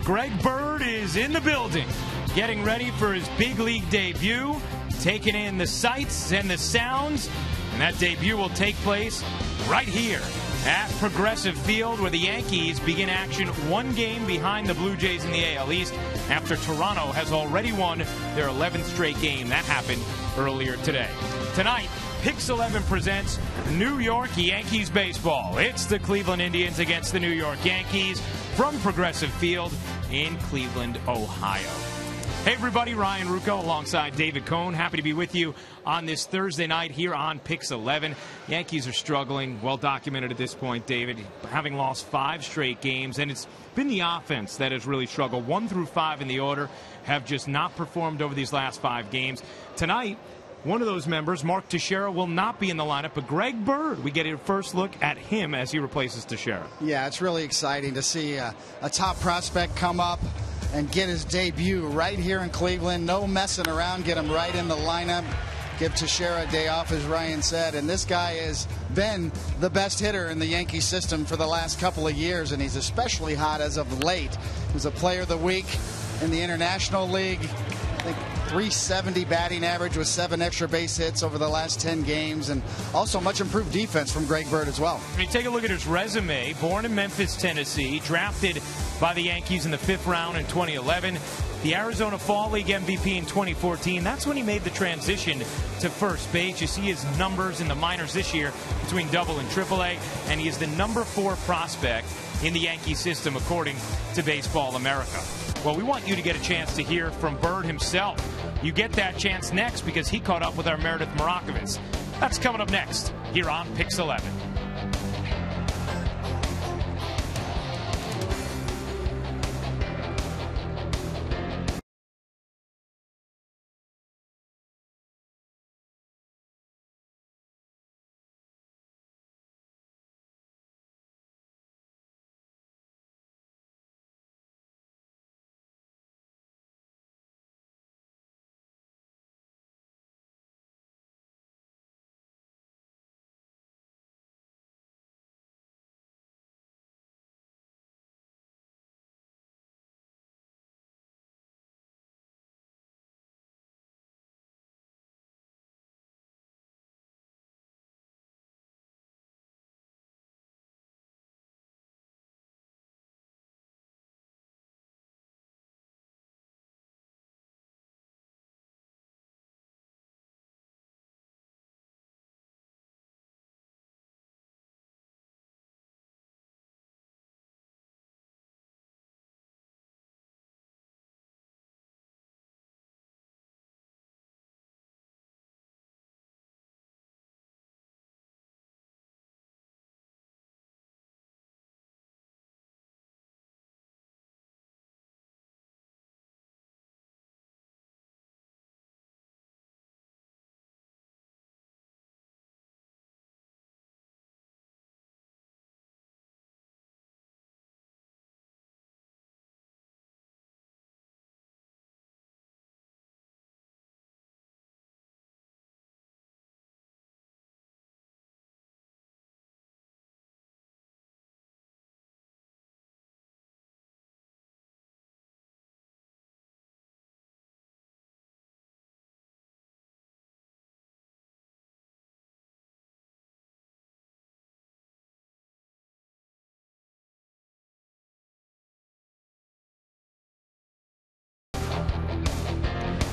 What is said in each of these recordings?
Greg Bird is in the building, getting ready for his big league debut, taking in the sights and the sounds, and that debut will take place right here at Progressive Field, where the Yankees begin action one game behind the Blue Jays in the AL East after Toronto has already won their 11th straight game. That happened earlier today. Tonight, Pix 11 presents New York Yankees baseball. It's the Cleveland Indians against the New York Yankees from Progressive Field in Cleveland, Ohio. Hey everybody, Ryan Rucco alongside David Cohn. Happy to be with you on this Thursday night here on Pix 11. Yankees are struggling, well documented at this point, David, having lost 5 straight games, and it's been the offense that has really struggled. 1 through 5 in the order have just not performed over these last 5 games. Tonight, one of those members, Mark Teixeira, will not be in the lineup, but Greg Bird, we get a first look at him as he replaces Teixeira. Yeah, it's really exciting to see a top prospect come up and get his debut right here in Cleveland. No messing around, get him right in the lineup. Give Teixeira a day off, as Ryan said. And this guy has been the best hitter in the Yankee system for the last couple of years, and he's especially hot as of late. He was a player of the week in the International League. I think 370 batting average with 7 extra base hits over the last 10 games, and also much improved defense from Greg Bird as well. When you take a look at his resume, born in Memphis, Tennessee, drafted by the Yankees in the 5th round in 2011, the Arizona Fall League MVP in 2014. That's when he made the transition to first base. You see his numbers in the minors this year between Double and Triple-A, and he is the number 4 prospect in the Yankee system according to Baseball America. Well, we want you to get a chance to hear from Bird himself. You get that chance next because he caught up with our Meredith Marakovitz. That's coming up next here on Pix 11.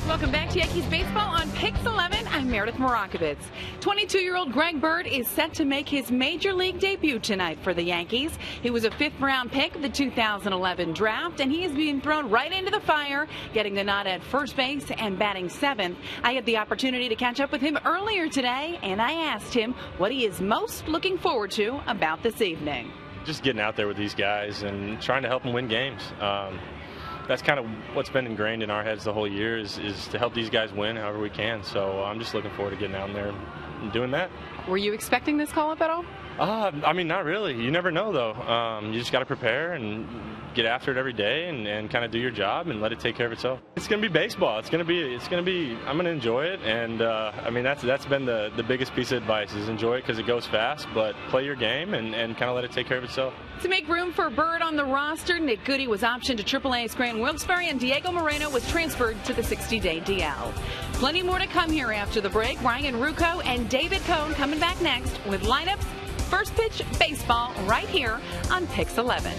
Welcome back to Yankees baseball on Pix 11. I'm Meredith Marakovitz. 22-year-old Greg Bird is set to make his major league debut tonight for the Yankees. He was a 5th-round pick of the 2011 draft, and he is being thrown right into the fire, getting the nod at first base and batting 7th. I had the opportunity to catch up with him earlier today, and I asked him what he is most looking forward to about this evening. Just getting out there with these guys and trying to help them win games. That's kind of what's been ingrained in our heads the whole year is to help these guys win however we can. So I'm just looking forward to getting out there and doing that. Were you expecting this call-up at all? I mean, not really. You never know, though. You just got to prepare and get after it every day and kind of do your job and let it take care of itself. It's going to be baseball. I'm going to enjoy it. And, I mean, that's been the biggest piece of advice is enjoy it because it goes fast, but play your game and kind of let it take care of itself. To make room for Bird on the roster, Nick Goody was optioned to AAA Scranton Wilkes-Barre, and Diego Moreno was transferred to the 60-day DL. Plenty more to come here after the break. Ryan Rucco and David Cohn coming back next with lineups. First Pitch Baseball right here on Pix 11.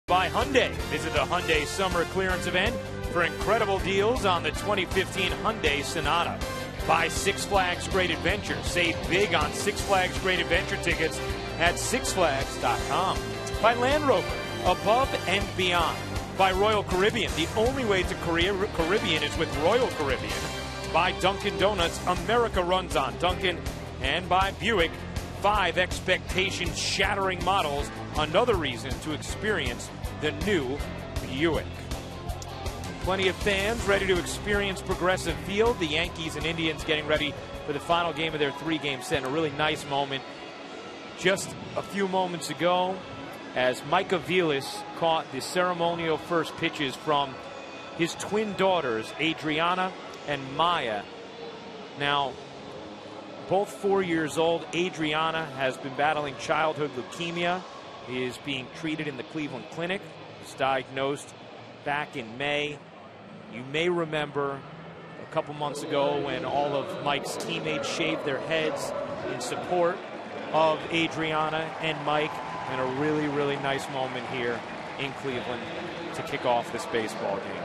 By Hyundai. Visit the Hyundai Summer Clearance Event for incredible deals on the 2015 Hyundai Sonata. By Six Flags Great Adventure. Save big on Six Flags Great Adventure tickets at sixflags.com. By Land Rover, above and beyond. By Royal Caribbean, the only way to Caribbean is with Royal Caribbean. By Dunkin' Donuts, America runs on Dunkin'. And by Buick, 5 expectation-shattering models, another reason to experience the new Buick. Plenty of fans ready to experience Progressive Field. The Yankees and Indians getting ready for the final game of their 3-game set. And a really nice moment just a few moments ago as Micah Vilas caught the ceremonial first pitches from his twin daughters, Adriana and Maya. Now, both 4 years old. Adriana has been battling childhood leukemia, is being treated in the Cleveland Clinic, was diagnosed back in May. You may remember a couple months ago when all of Mike's teammates shaved their heads in support of Adriana and Mike, and a really, really nice moment here in Cleveland to kick off this baseball game.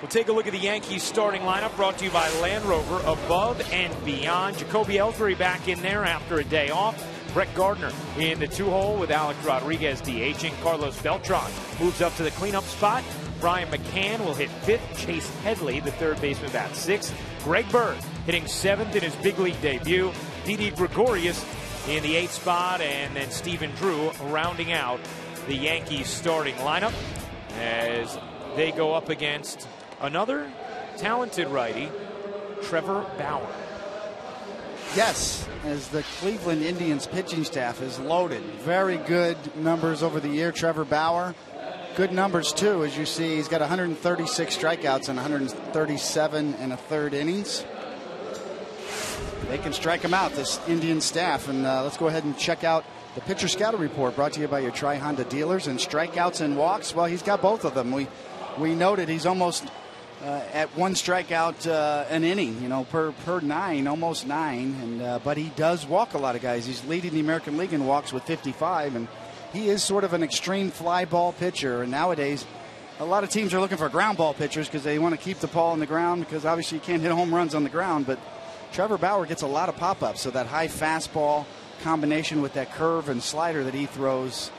We'll take a look at the Yankees starting lineup brought to you by Land Rover, above and beyond. Jacoby Ellsbury back in there after a day off. Brett Gardner in the 2-hole with Alex Rodriguez DHing. Carlos Beltran moves up to the cleanup spot. Brian McCann will hit 5th. Chase Headley, the 3rd baseman, bats 6th. Greg Bird hitting 7th in his big league debut. Didi Gregorius in the 8th spot. And then Stephen Drew rounding out the Yankees starting lineup as they go up against another talented righty, Trevor Bauer. Yes, as the Cleveland Indians pitching staff is loaded. Very good numbers over the year. Trevor Bauer, good numbers too, as you see. He's got 136 strikeouts and 137 and a third innings. They can strike him out, this Indian staff. And let's go ahead and check out the Pitcher Scouting Report brought to you by your Tri-Honda dealers. And strikeouts and walks, well, he's got both of them. We noted he's almost at one strikeout an inning, per 9, almost 9. And but he does walk a lot of guys. He's leading the American League in walks with 55, and he is sort of an extreme fly ball pitcher. And nowadays, a lot of teams are looking for ground ball pitchers because they want to keep the ball on the ground, because obviously you can't hit home runs on the ground. But Trevor Bauer gets a lot of pop-ups, so that high fastball combination with that curve and slider that he throws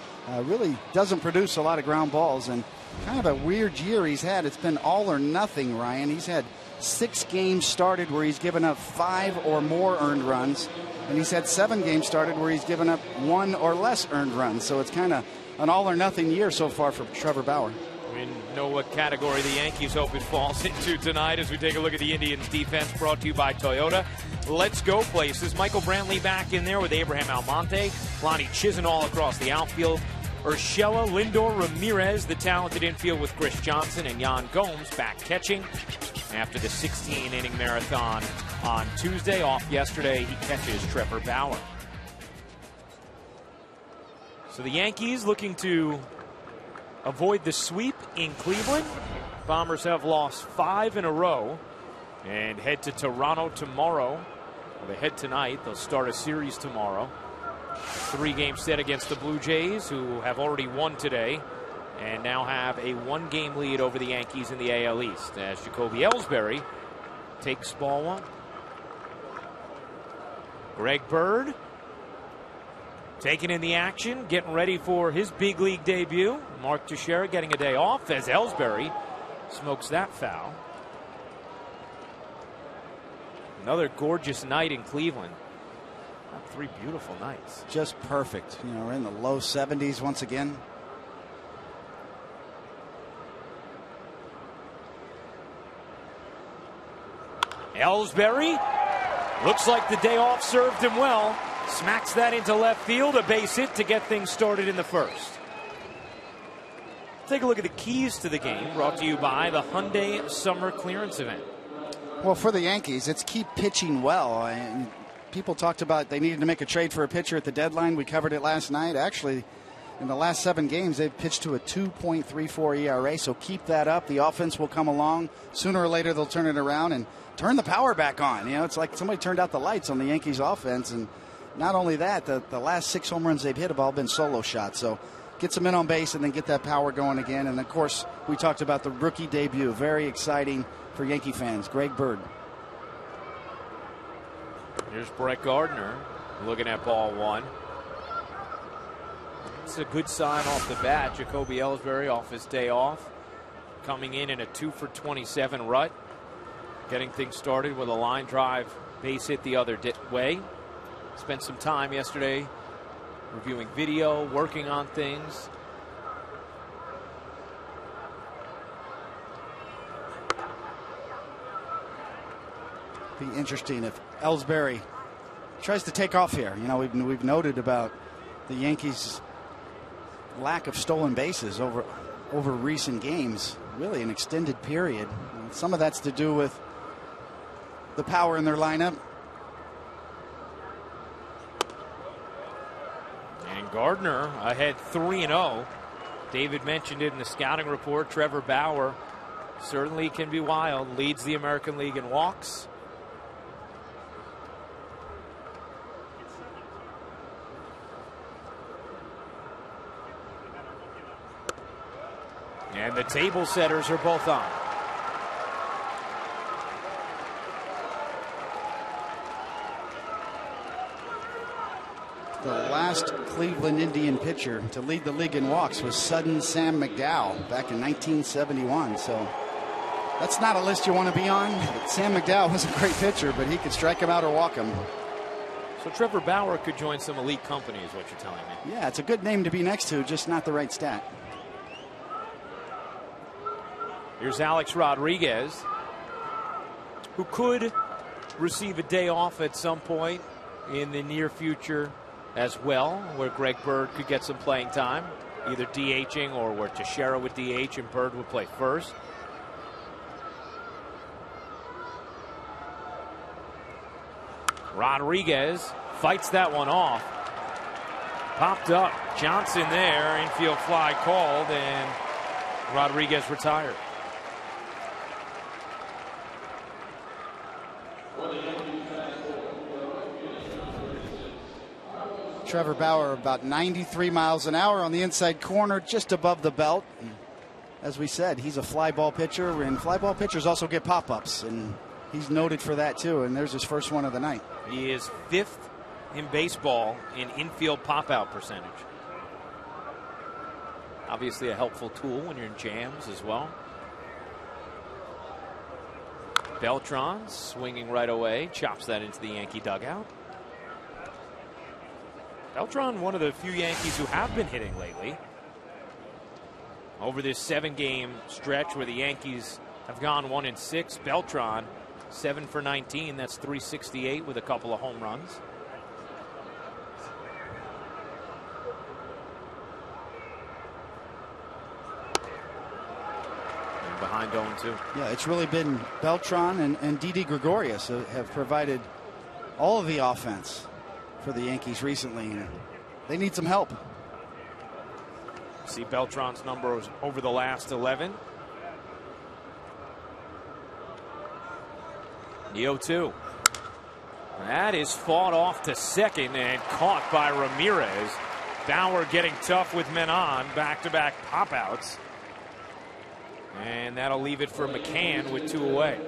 really doesn't produce a lot of ground balls. And kind of a weird year he's had. It's been all or nothing, Ryan. He's had 6 games started where he's given up 5 or more earned runs, and he's had 7 games started where he's given up 1 or less earned runs. So it's kind of an all or nothing year so far for Trevor Bauer. We know what category the Yankees hope it falls into tonight as we take a look at the Indians defense, brought to you by Toyota. Let's go places. Michael Brantley back in there with Abraham Almonte, Lonnie Chisenhall across the outfield, Urshela, Lindor, Ramirez, the talented infield with Chris Johnson, and Yan Gomes back catching after the 16-inning marathon on Tuesday. Off yesterday, he catches Trevor Bauer. So the Yankees looking to avoid the sweep in Cleveland. Bombers have lost 5 in a row and head to Toronto tomorrow. Well, they head tonight. They'll start a series tomorrow. 3-game set against the Blue Jays, who have already won today and now have a 1-game lead over the Yankees in the AL East, as Jacoby Ellsbury takes ball 1. Greg Bird taking in the action, getting ready for his big league debut. Mark Teixeira getting a day off as Ellsbury smokes that foul. Another gorgeous night in Cleveland. 3 beautiful nights. Just perfect. We're in the low 70s once again. Ellsbury looks like the day off served him well. Smacks that into left field, a base hit to get things started in the first. Take a look at the keys to the game, brought to you by the Hyundai Summer Clearance Event. Well, for the Yankees, it's keep pitching well. And people talked about they needed to make a trade for a pitcher at the deadline. We covered it last night. Actually, in the last 7 games, they've pitched to a 2.34 ERA, so keep that up. The offense will come along. Sooner or later, they'll turn it around and turn the power back on. It's like somebody turned out the lights on the Yankees offense. And not only that, the last 6 home runs they've hit have all been solo shots. So get some men on base and then get that power going again. And, of course, we talked about the rookie debut. Very exciting for Yankee fans. Greg Bird. Here's Brett Gardner looking at ball 1. It's a good sign off the bat. Jacoby Ellsbury off his day off, coming in a 2-for-27 rut, getting things started with a line drive base hit the other way. Spent some time yesterday reviewing video, working on things. Be interesting if Ellsbury tries to take off here. We've noted about the Yankees' lack of stolen bases over recent games, really an extended period. And some of that's to do with the power in their lineup. And Gardner ahead 3-0. David mentioned it in the scouting report. Trevor Bauer certainly can be wild. Leads the American League in walks. And the table setters are both on. The last Cleveland Indian pitcher to lead the league in walks was sudden Sam McDowell back in 1971. So that's not a list you want to be on. But Sam McDowell was a great pitcher, but he could strike him out or walk him. So Trevor Bauer could join some elite company is what you're telling me. Yeah, it's a good name to be next to, just not the right stat. Here's Alex Rodriguez, who could receive a day off at some point in the near future as well, where Greg Bird could get some playing time, either DHing or where Teixeira would DH and Bird would play first. Rodriguez fights that one off. Popped up. Johnson there. Infield fly called, and Rodriguez retired. Trevor Bauer about 93 miles an hour on the inside corner, just above the belt. And as we said, he's a fly ball pitcher, and fly ball pitchers also get pop-ups, and he's noted for that too. And there's his first one of the night. He is 5th in baseball in infield pop-out percentage. Obviously a helpful tool when you're in jams as well. Beltran swinging right away, chops that into the Yankee dugout. Beltran, one of the few Yankees who have been hitting lately. Over this 7-game stretch where the Yankees have gone 1-6, Beltran 7 for 19. That's 368 with a couple of home runs. And behind 0-2. Yeah, it's really been Beltran and Didi Gregorius have provided all of the offense for the Yankees recently, and they need some help. See Beltran's numbers over the last 11. The 0-2. That is fought off to second and caught by Ramirez. Bauer getting tough with men on, back-to-back pop-outs. And that'll leave it for McCann with 2 away.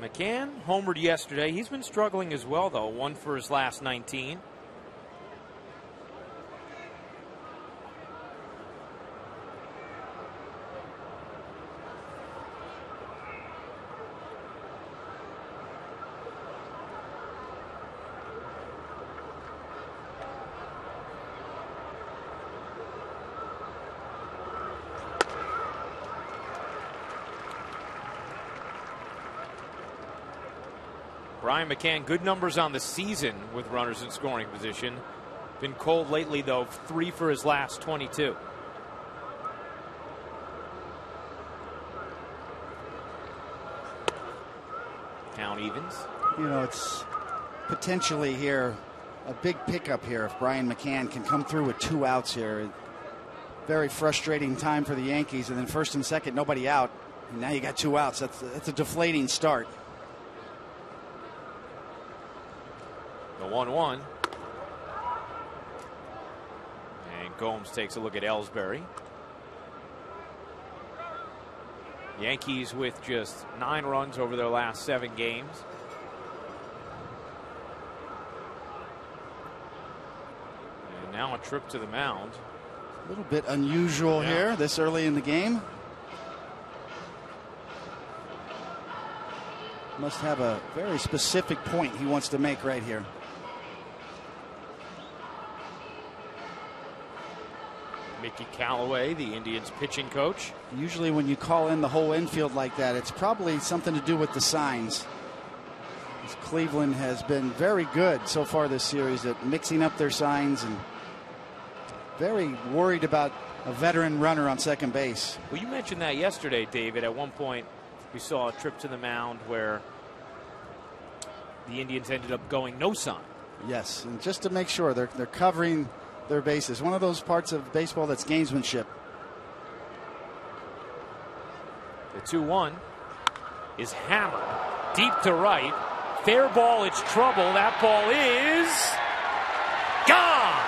McCann homered yesterday. He's been struggling as well, though. 1 for his last 19. Brian McCann, good numbers on the season with runners in scoring position. Been cold lately, though. 3 for his last 22. Count evens. You know, it's potentially here a big pickup here if Brian McCann can come through with 2 outs here. Very frustrating time for the Yankees, and then first and second, nobody out. And now you got 2 outs. That's a deflating start. The 1-1. And Gomes takes a look at Ellsbury. Yankees with just 9 runs over their last 7 games. And now a trip to the mound. A little bit unusual here this early in the game. Must have a very specific point he wants to make right here. Mickey Callaway, the Indians pitching coach. Usually when you call in the whole infield like that, it's probably something to do with the signs. Cleveland has been very good so far this series at mixing up their signs, and very worried about a veteran runner on second base. Well, you mentioned that yesterday, David. At one point, we saw a trip to the mound where the Indians ended up going no sign. Yes, and just to make sure they're covering their bases. One of those parts of baseball that's gamesmanship. The 2-1 is hammered deep to right. Fair ball, it's trouble. That ball is gone.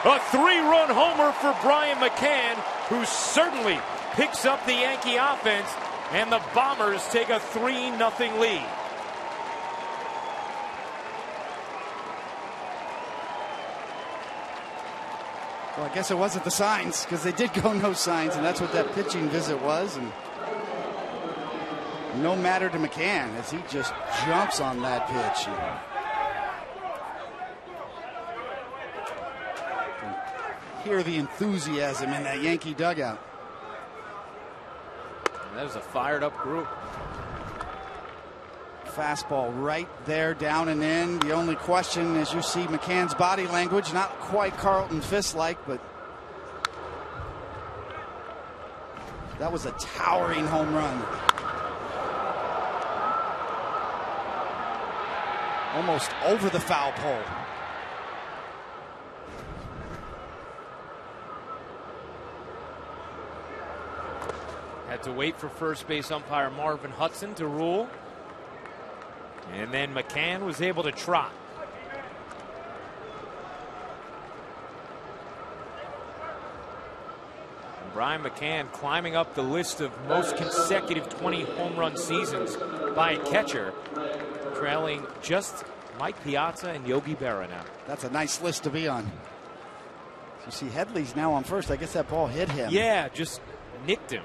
A 3-run homer for Brian McCann, who certainly picks up the Yankee offense, and the Bombers take a 3-0 lead. Well, I guess it wasn't the signs, because they did go no signs, and that's what that pitching visit was. And no matter to McCann as he just jumps on that pitch. Hear the enthusiasm in that Yankee dugout. And that is a fired up group. Fastball right there, down and in. The only question, as you see McCann's body language, not quite Carlton Fisk-like, but that was a towering home run. Almost over the foul pole. Had to wait for first base umpire Marvin Hudson to rule. And then McCann was able to trot. And Brian McCann climbing up the list of most consecutive 20 home run seasons by a catcher, trailing just Mike Piazza and Yogi Berra now. That's a nice list to be on. You see Headley's now on first. I guess that ball hit him. Yeah, just nicked him.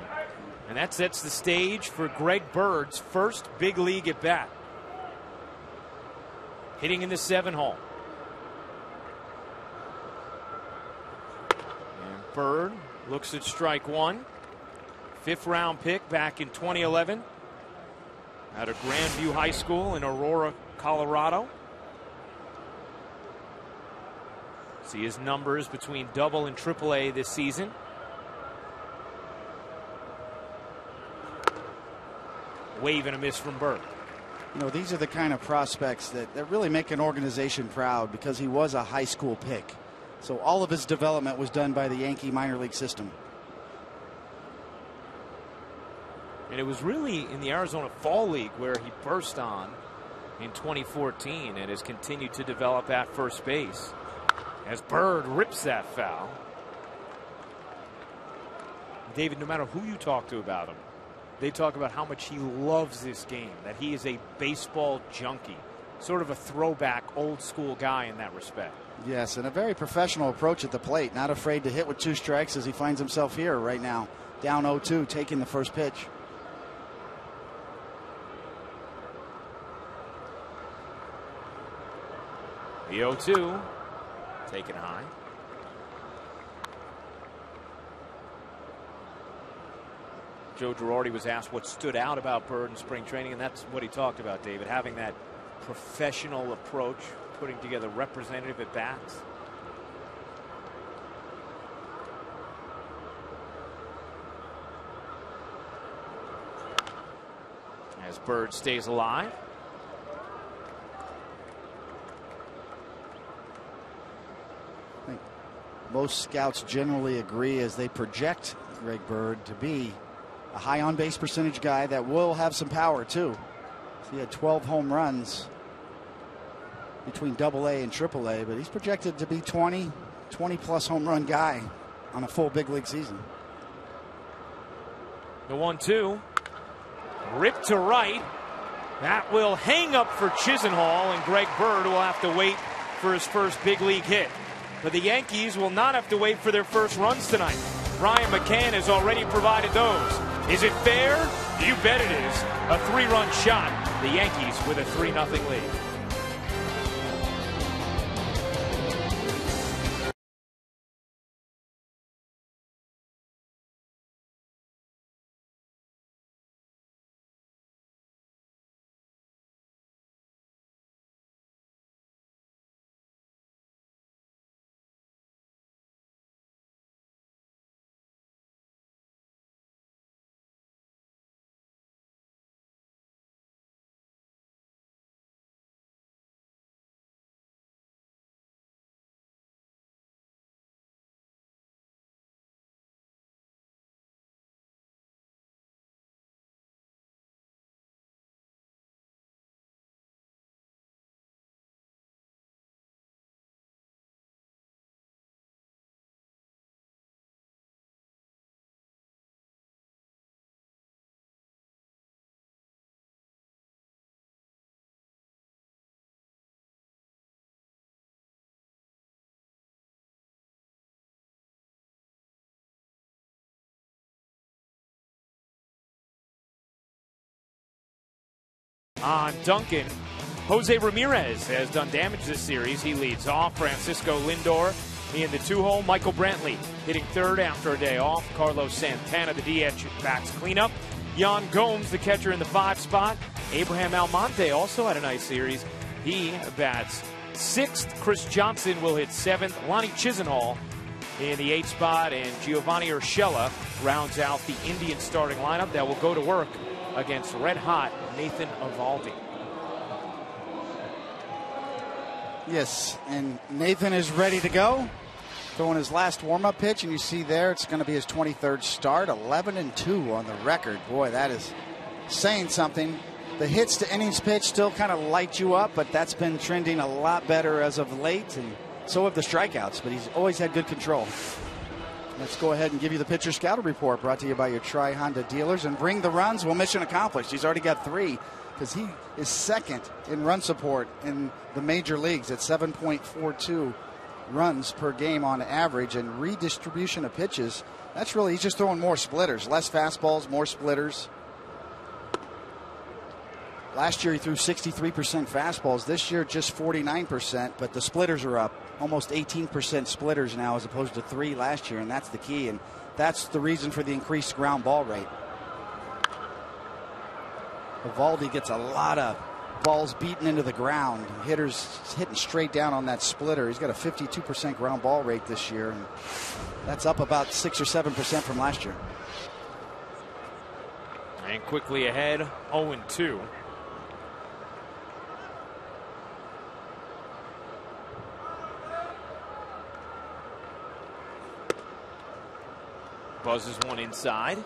And that sets the stage for Greg Bird's first big league at bat. Hitting in the 7 hole. And Bird looks at strike 1. 5th round pick back in 2011 out of Grandview High School in Aurora, Colorado. See his numbers between Double and Triple-A this season. Wave and a miss from Bird. You know, these are the kind of prospects that really make an organization proud because he was a high school pick. So all of his development was done by the Yankee minor league system. And it was really in the Arizona Fall League where he burst on in 2014 and has continued to develop at first base. As Bird rips that foul. David, no matter who you talk to about him, they talk about how much he loves this game, that he is a baseball junkie, sort of a throwback old school guy in that respect. Yes, and a very professional approach at the plate, not afraid to hit with 2 strikes as he finds himself here right now, down 0-2, taking the first pitch. The 0-2. Taken high. Joe Girardi was asked what stood out about Bird in spring training, and that's what he talked about, David, having that professional approach, putting together representative at bats. As Bird stays alive. Most scouts generally agree as they project Greg Bird to be a high on base percentage guy that will have some power too. So he had 12 home runs between Double-A and Triple-A, but he's projected to be 20 plus home run guy on a full big league season. The 1-2. Ripped to right. That will hang up for Chisenhall, and Greg Bird will have to wait for his first big league hit. But the Yankees will not have to wait for their first runs tonight. Brian McCann has already provided those. Is it fair? You bet it is. A 3-run shot. The Yankees with a 3-0 lead. On Duncan, Jose Ramirez has done damage this series. He leads off. Francisco Lindor in the 2-hole. Michael Brantley hitting third after a day off. Carlos Santana, the DH, backs cleanup. Yan Gomes, the catcher, in the 5 spot. Abraham Almonte also had a nice series. He bats 6th. Chris Johnson will hit 7th. Lonnie Chisenhall in the 8th spot. And Giovanni Urshela rounds out the Indian starting lineup that will go to work against red-hot Nathan Eovaldi. Yes, and Nathan is ready to go. Throwing his last warm-up pitch, and you see there it's going to be his 23rd start, 11-2 on the record. Boy, that is saying something. The hits to innings pitch still kind of light you up, but that's been trending a lot better as of late, and so have the strikeouts, but he's always had good control. Let's go ahead and give you the pitcher scouting report, brought to you by your Tri-Honda dealers, and bring the runs. Well, mission accomplished. He's already got 3, because he is second in run support in the major leagues at 7.42 runs per game on average, and redistribution of pitches. That's really, he's just throwing more splitters, less fastballs, more splitters. Last year he threw 63% fastballs. This year just 49%, but the splitters are up. Almost 18% splitters now as opposed to 3 last year, and that's the key, and that's the reason for the increased ground ball rate. Eovaldi gets a lot of balls beaten into the ground. Hitters hitting straight down on that splitter. He's got a 52% ground ball rate this year, and that's up about 6 or 7% from last year. And quickly ahead, 0-2. Buzzes one inside.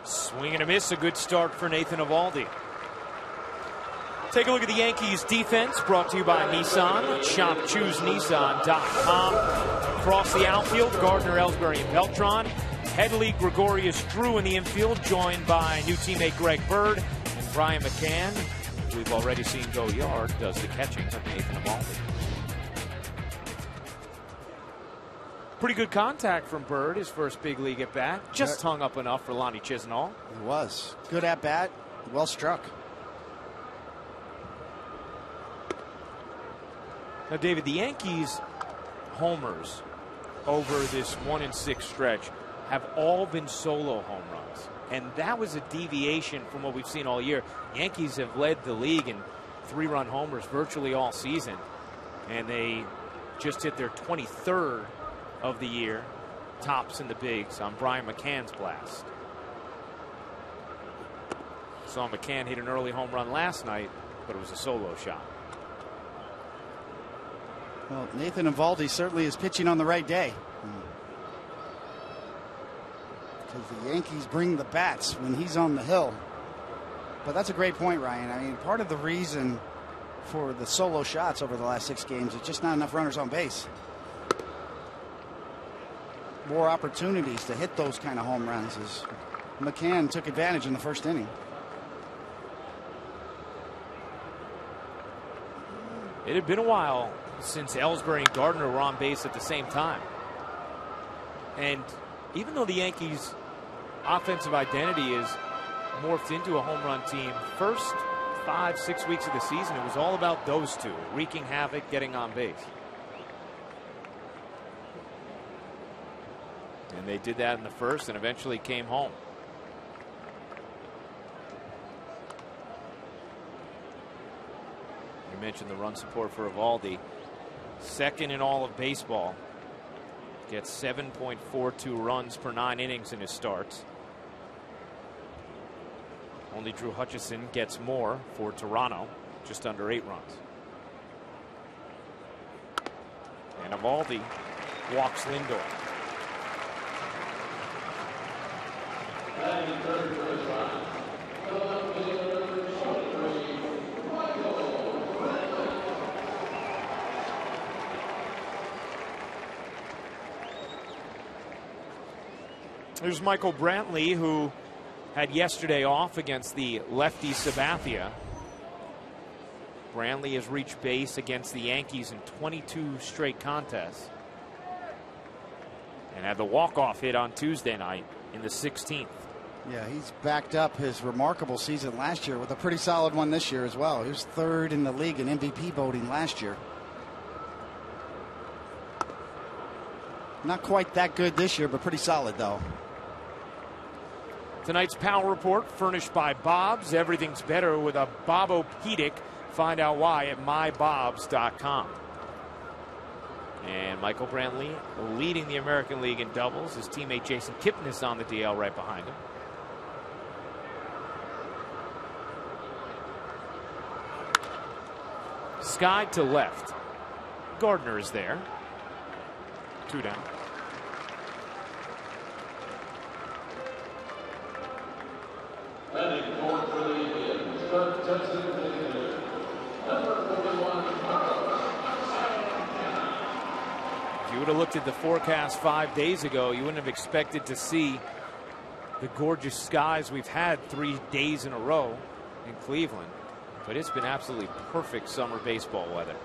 Swing and a miss. A good start for Nathan Eovaldi. Take a look at the Yankees defense, brought to you by Nissan. Shop ChooseNissan.com. Across the outfield, Gardner, Ellsbury, and Beltran. Headley, Gregorius, Drew in the infield, joined by new teammate Greg Bird and Brian McCann. We've already seen go yard, does the catching of Nathan Eovaldi. Pretty good contact from Bird, his first big league at bat. Just hung up enough for Lonnie Chisenhall. It was. Good at bat, well struck. Now, David, the Yankees' homers over this 1-6 stretch have all been solo home runs. And that was a deviation from what we've seen all year. Yankees have led the league in 3-run homers virtually all season. And they just hit their 23rd of the year, tops in the bigs, on Brian McCann's blast. Saw McCann hit an early home run last night, but it was a solo shot. Well, Nathan Eovaldi certainly is pitching on the right day. Because the Yankees bring the bats when he's on the hill. But that's a great point, Ryan. I mean, part of the reason for the solo shots over the last 6 games is just not enough runners on base. More opportunities to hit those kind of home runs, as McCann took advantage in the first inning. It had been a while since Ellsbury and Gardner were on base at the same time. And even though the Yankees' offensive identity is morphed into a home run team, first 5-6 weeks of the season, it was all about those two wreaking havoc, getting on base. And they did that in the first and eventually came home. You mentioned the run support for Eovaldi. Second in all of baseball. Gets 7.42 runs per 9 innings in his starts. Only Drew Hutchison gets more for Toronto, just under 8 runs. And Eovaldi walks Lindor. There's Michael Brantley, who had yesterday off against the lefty Sabathia. Brantley has reached base against the Yankees in 22 straight contests and had the walk-off hit on Tuesday night in the 16th. Yeah, he's backed up his remarkable season last year with a pretty solid one this year as well. He was 3rd in the league in MVP voting last year. Not quite that good this year, but pretty solid, though. Tonight's Power Report furnished by Bob's. Everything's better with a Bob-O-Pedic. Find out why at mybobs.com. And Michael Brantley leading the American League in doubles. His teammate Jason Kipnis on the DL right behind him. Sky to left. Gardner is there. 2 down. If you would have looked at the forecast 5 days ago, you wouldn't have expected to see the gorgeous skies we've had 3 days in a row in Cleveland. But it's been absolutely perfect summer baseball weather.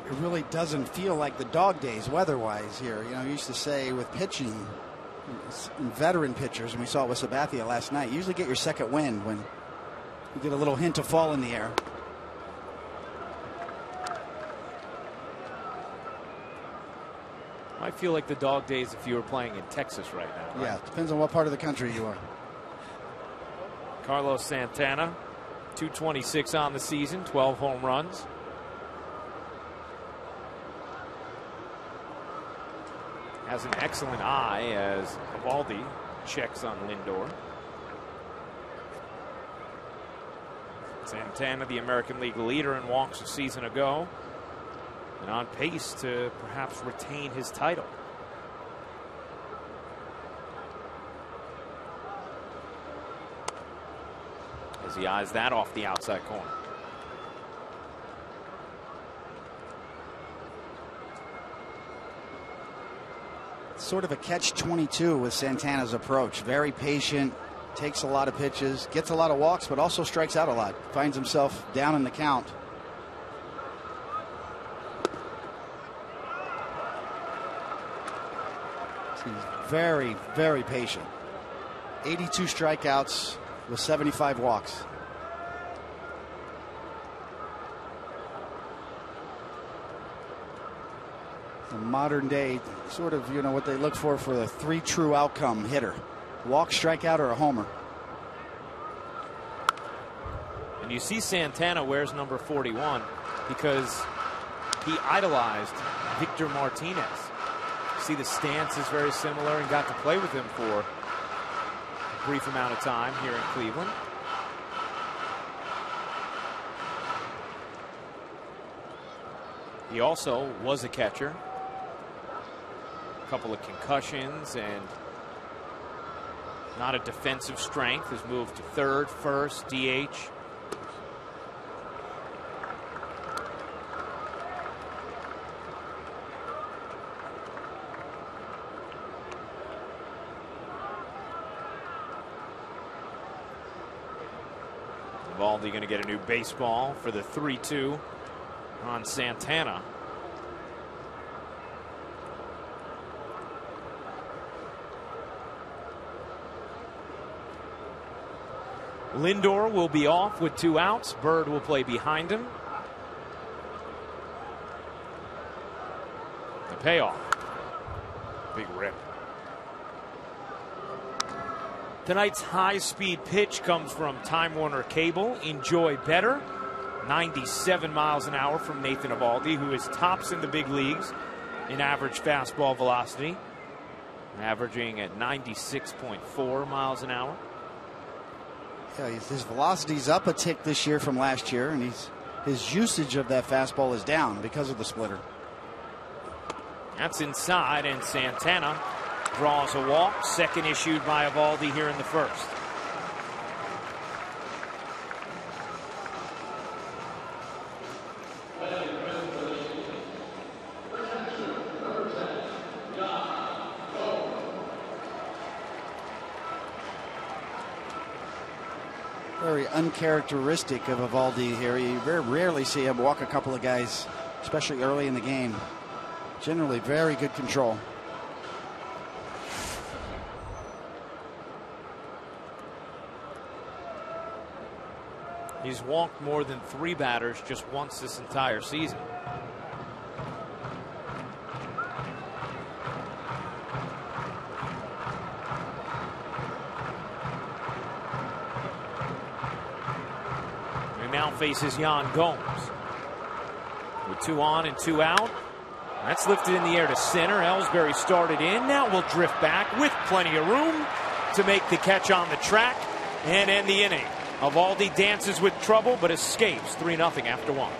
It really doesn't feel like the dog days weather-wise here. You know, you used to say with pitching, veteran pitchers, and we saw it with Sabathia last night, you usually get your second wind when you get a little hint of fall in the air. Might feel like the dog days if you were playing in Texas right now. Right? Yeah, depends on what part of the country you are. Carlos Santana, 226 on the season, 12 home runs. Has an excellent eye as Eovaldi checks on Lindor. Santana, the American League leader in walks a season ago, and on pace to perhaps retain his title. As he eyes that off the outside corner. Sort of a catch-22 with Santana's approach. Very patient, takes a lot of pitches, gets a lot of walks, but also strikes out a lot. Finds himself down in the count. He's very, very patient. 82 strikeouts with 75 walks. The modern day sort of, you know, what they look for the 3 true outcome hitter: walk, strikeout, or a homer. And you see Santana wears number 41 because he idolized Victor Martinez. See, the stance is very similar, and got to play with him for a brief amount of time here in Cleveland. He also was a catcher. A couple of concussions and not a defensive strength. Has moved to third, first, DH. Eovaldi going to get a new baseball for the 3-2 on Santana. Lindor will be off with 2 outs. Bird will play behind him. The payoff. Big rip. Tonight's high-speed pitch comes from Time Warner Cable. Enjoy better. 97 miles an hour from Nathan Eovaldi, who is tops in the big leagues in average fastball velocity, averaging at 96.4 miles an hour. Yeah, his velocity's up a tick this year from last year, and his usage of that fastball is down because of the splitter. That's inside, and Santana draws a walk. Second issued by Eovaldi here in the first. Very uncharacteristic of Eovaldi here. You very rarely see him walk a couple of guys, especially early in the game. Generally very good control. He's walked more than 3 batters just once this entire season. He now faces Yan Gomes. With 2 on and 2 out. That's lifted in the air to center. Ellsbury started in. Now will drift back with plenty of room to make the catch on the track and end the inning. Eovaldi dances with trouble but escapes 3-0 after 1.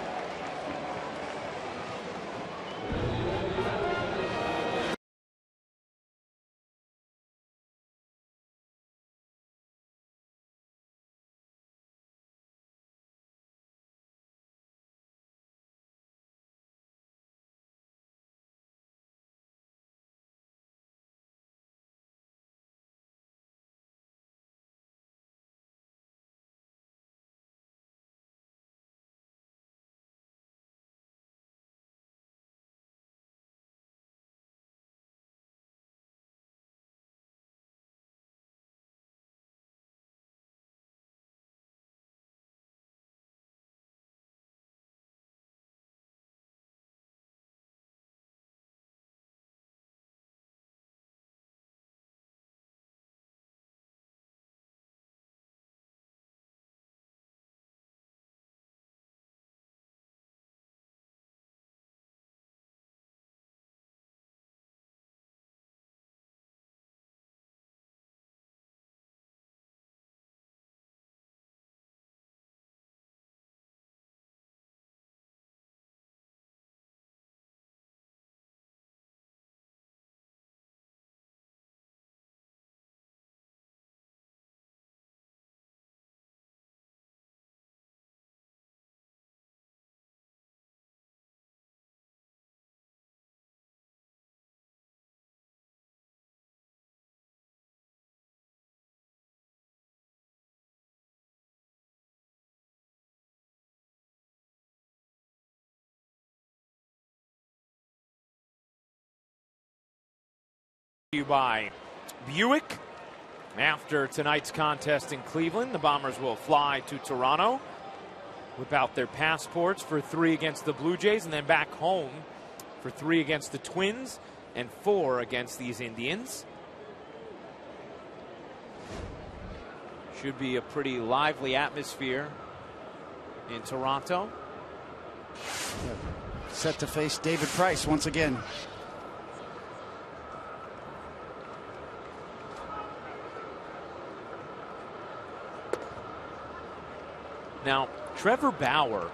By Buick. After tonight's contest in Cleveland, the Bombers will fly to Toronto, whip out their passports for 3 against the Blue Jays, and then back home for 3 against the Twins and 4 against these Indians. Should be a pretty lively atmosphere in Toronto. Set to face David Price once again. Now, Trevor Bauer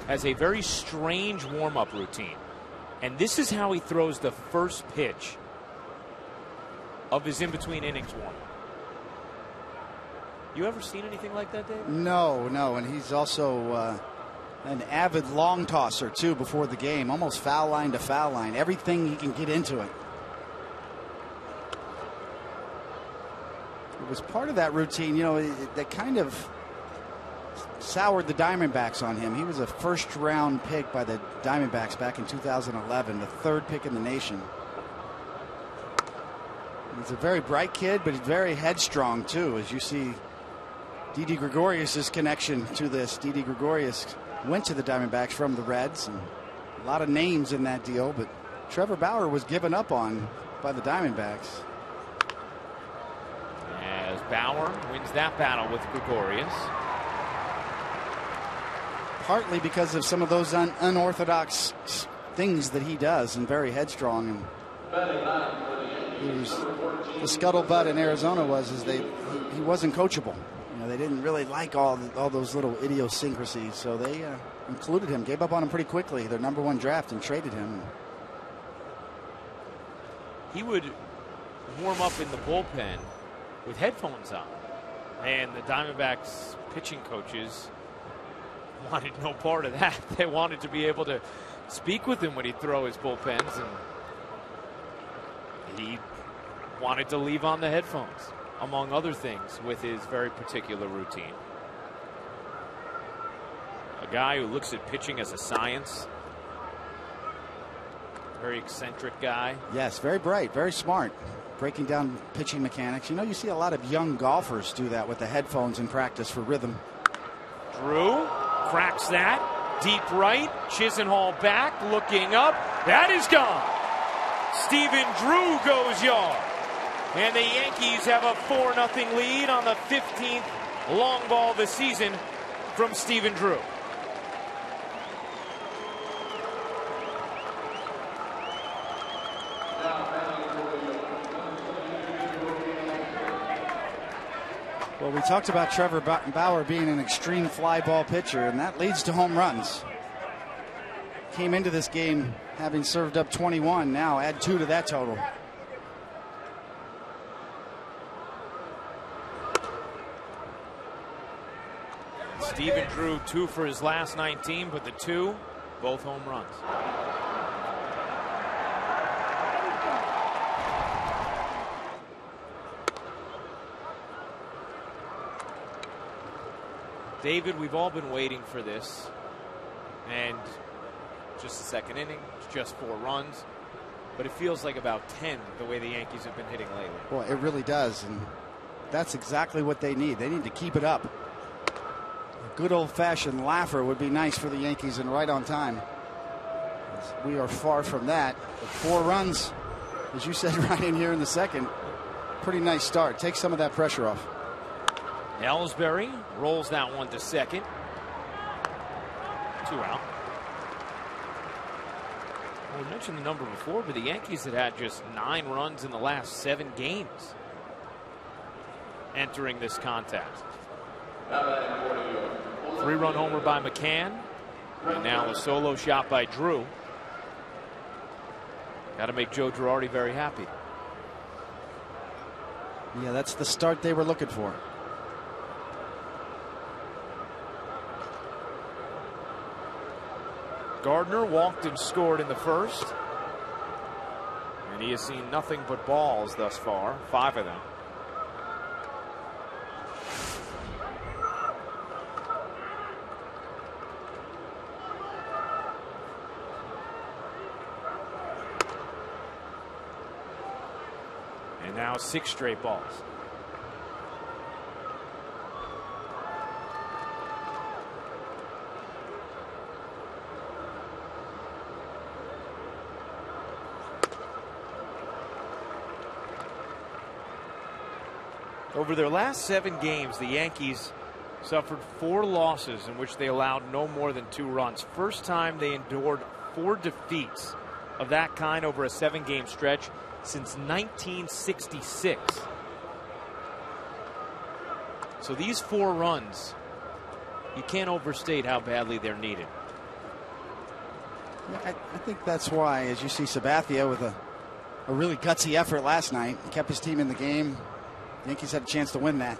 has a very strange warm-up routine. And this is how he throws the first pitch of his in-between innings warm. You ever seen anything like that, Dave? No. And he's also an avid long tosser, too, before the game. Almost foul line to foul line. Everything he can get into it. It was part of that routine, that kind of soured the Diamondbacks on him. He was a first-round pick by the Diamondbacks back in 2011, the 3rd pick in the nation. He's a very bright kid, but he's very headstrong, too, as you see Didi Gregorius' connection to this. Didi Gregorius went to the Diamondbacks from the Reds, and a lot of names in that deal, but Trevor Bauer was given up on by the Diamondbacks. As Bauer wins that battle with Gregorius. Partly because of some of those unorthodox things that he does, and very headstrong. And the scuttlebutt in Arizona was he wasn't coachable. They didn't really like all those little idiosyncrasies, so they included him, gave up on him pretty quickly. Their #1 draft, and traded him. He would warm up in the bullpen with headphones on, and the Diamondbacks pitching coaches wanted no part of that. They wanted to be able to speak with him when he'd throw his bullpens, and he wanted to leave on the headphones, among other things, with his very particular routine. A guy who looks at pitching as a science. Very eccentric guy. Yes, very bright, very smart. Breaking down pitching mechanics. You see a lot of young golfers do that with the headphones in practice for rhythm. Drew cracks that. Deep right. Chisenhall back, looking up. That is gone. Stephen Drew goes yard. And the Yankees have a 4-0 lead on the 15th long ball this season from Stephen Drew. Well, we talked about Trevor Bauer being an extreme fly ball pitcher, and that leads to home runs. Came into this game having served up 21. Now add 2 to that total. Stephen Drew 2 for his last 19, but the 2, both home runs. David, we've all been waiting for this, and just the second inning, it's just 4 runs, but it feels like about 10 the way the Yankees have been hitting lately. Well, it really does, and that's exactly what they need. They need to keep it up. A good old-fashioned laugher would be nice for the Yankees and right on time. We are far from that. But 4 runs, as you said, right in here in the second. Pretty nice start. Take some of that pressure off. Ellsbury rolls that one to second. 2 out. Well, we mentioned the number before, but the Yankees had just 9 runs in the last 7 games entering this contest. 3-run homer by McCann, and now a solo shot by Drew. Got to make Joe Girardi very happy. Yeah, that's the start they were looking for. Gardner walked and scored in the first, and he has seen nothing but balls thus far, 5 of them. And now 6 straight balls. Over their last 7 games, the Yankees suffered 4 losses in which they allowed no more than 2 runs. First time they endured 4 defeats of that kind over a 7-game stretch since 1966. So these 4 runs, you can't overstate how badly they're needed. I think that's why, as you see Sabathia with a really gutsy effort last night, kept his team in the game. Yankees had a chance to win that.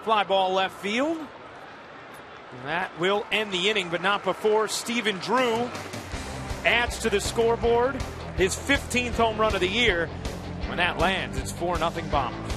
Fly ball left field. That will end the inning, but not before Stephen Drew adds to the scoreboard his 15th home run of the year. When that lands, it's 4-0 Bombers.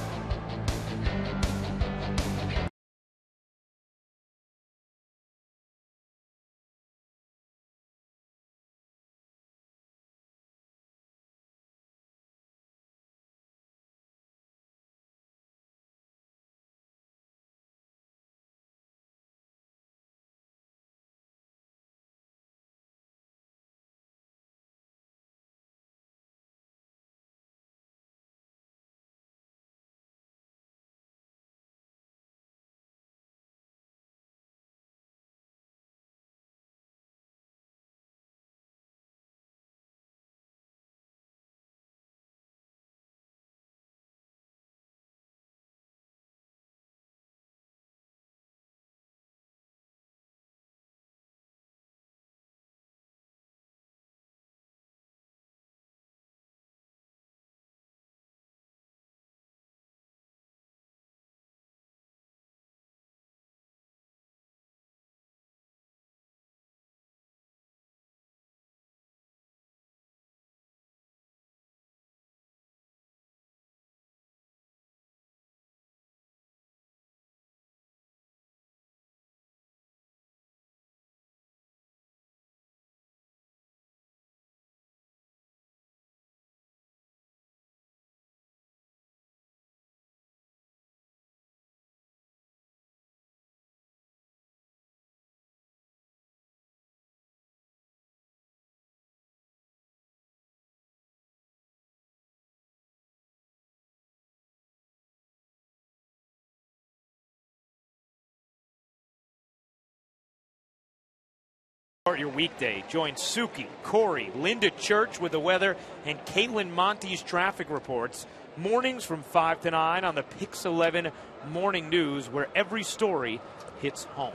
start your weekday. Join Suki, Corey, Linda Church with the weather, and Caitlin Monte's traffic reports. Mornings from 5 to 9 on the Pix 11 Morning News, where every story hits home.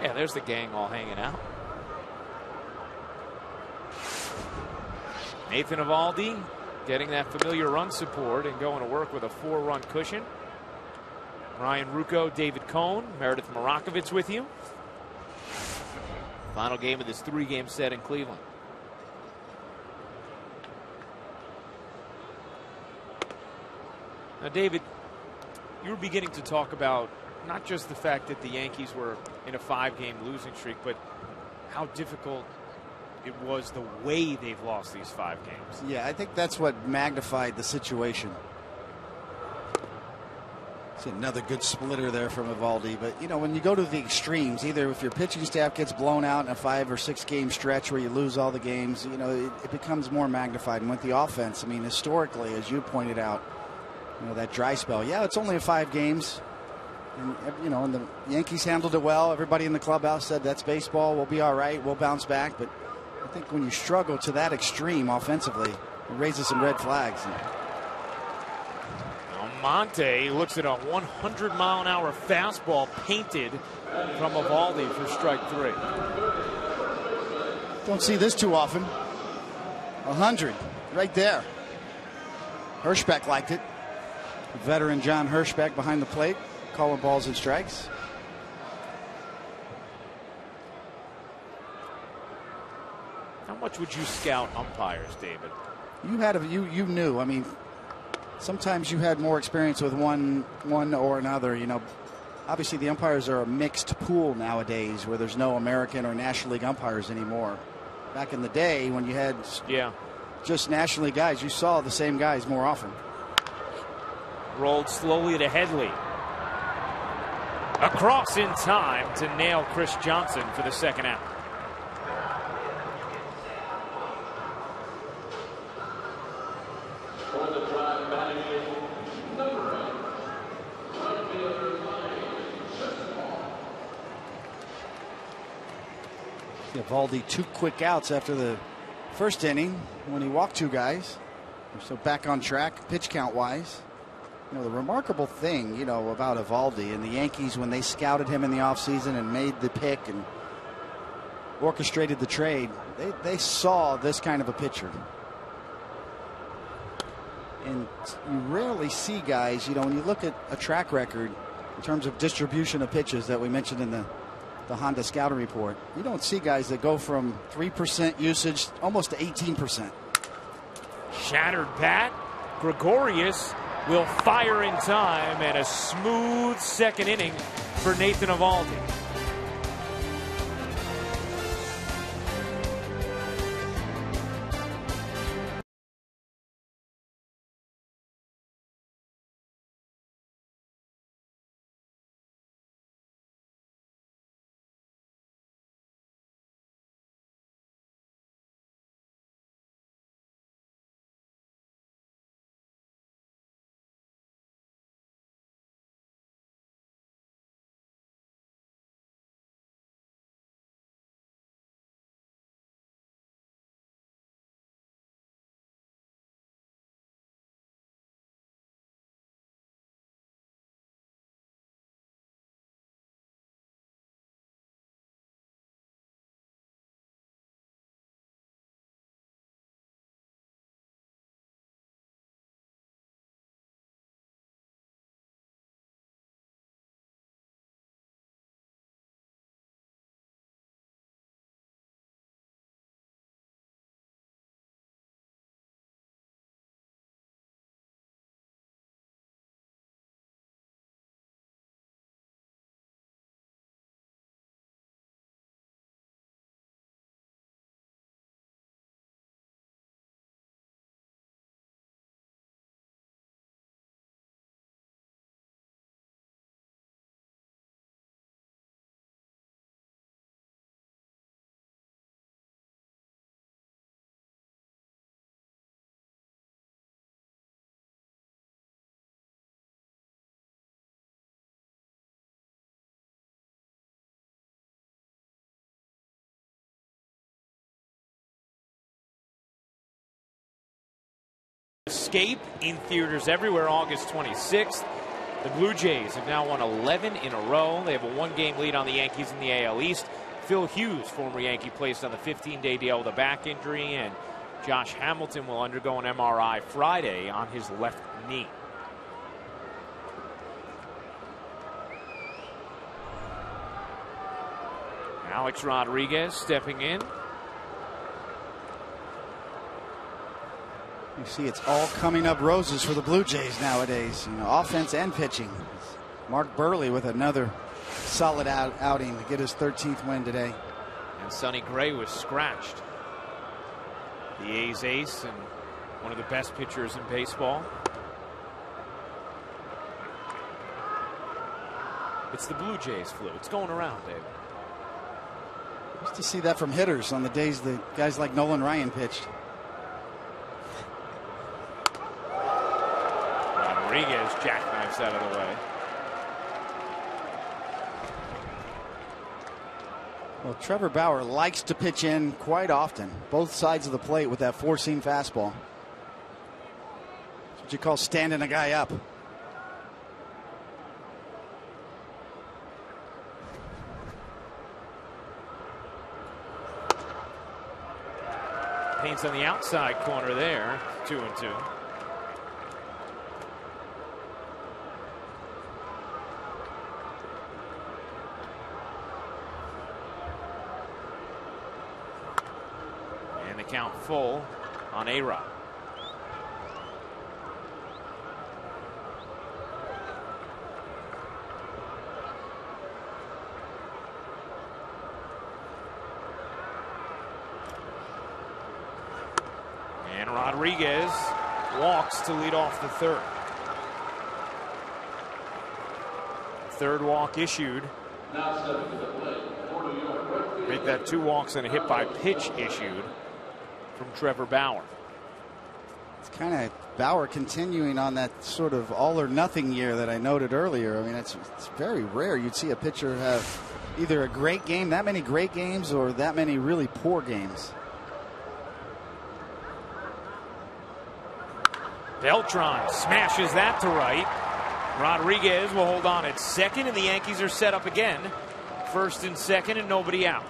Yeah, there's the gang all hanging out. Nathan Eovaldi getting that familiar run support and going to work with a 4-run cushion. Ryan Rucco, David Cohn, Meredith Marakovitz with you. Final game of this 3-game set in Cleveland. Now, David, you were beginning to talk about not just the fact that the Yankees were in a 5-game losing streak, but how difficult it was the way they've lost these 5 games. Yeah, I think that's what magnified the situation. It's another good splitter there from Eovaldi. But, you know, when you go to the extremes, either if your pitching staff gets blown out in a 5 or 6 game stretch where you lose all the games, you know, it becomes more magnified. And with the offense, I mean, historically, as you pointed out, you know, that dry spell. Yeah, it's only 5 games. And, you know, and the Yankees handled it well. Everybody in the clubhouse said that's baseball. We'll be all right. We'll bounce back. But I think when you struggle to that extreme offensively, it raises some red flags. Monte looks at a 100-mile-an-hour fastball painted from Eovaldi for strike 3. Don't see this too often. 100 right there. Hirschbeck liked it. Veteran John Hirschbeck behind the plate, calling balls and strikes. How much would you scout umpires, David? You knew. I mean, sometimes you had more experience with one or another. You know, obviously the umpires are a mixed pool nowadays, where there's no American or National League umpires anymore. Back in the day, when you had just National League guys, you saw the same guys more often. Rolled slowly to Headley. Across in time to nail Chris Johnson for the second out. Eovaldi 2 quick outs after the first inning when he walked 2 guys. So back on track pitch count wise. You know, the remarkable thing, you know, about Eovaldi and the Yankees, when they scouted him in the offseason and made the pick and orchestrated the trade, they saw this kind of a pitcher. And you rarely see guys, you know, when you look at a track record in terms of distribution of pitches that we mentioned in the Honda scouting report, you don't see guys that go from 3% usage almost to 18%. Shattered bat. Gregorius will fire in time, and a smooth second inning for Nathan Eovaldi. Escape in theaters everywhere August 26th. The Blue Jays have now won 11 in a row. They have a 1-game lead on the Yankees in the AL East. Phil Hughes, former Yankee, placed on the 15-day DL with a back injury, and Josh Hamilton will undergo an MRI Friday on his left knee. Alex Rodriguez stepping in. You see, it's all coming up roses for the Blue Jays nowadays, offense and pitching. Mark Burley with another solid outing to get his 13th win today. And Sonny Gray was scratched. The A's ace and one of the best pitchers in baseball. It's the Blue Jays flu. It's going around, David. Used to see that from hitters on the days that guys like Nolan Ryan pitched. Rodriguez jackknifes out of the way. Well, Trevor Bauer likes to pitch in quite often, both sides of the plate with that four-seam fastball. That's what you call standing a guy up. Paints on the outside corner there, 2-2. And the count full on A-Rod. And Rodriguez walks to lead off the third. Third walk issued. Make that 2 walks and a hit by pitch issued from Trevor Bauer. It's kind of Bauer continuing on that sort of all or nothing year that I noted earlier. I mean, it's very rare you'd see a pitcher have either a great game, that many great games, or that many really poor games. Beltran smashes that to right. Rodriguez will hold on at second, and the Yankees are set up again. First and second, and nobody out.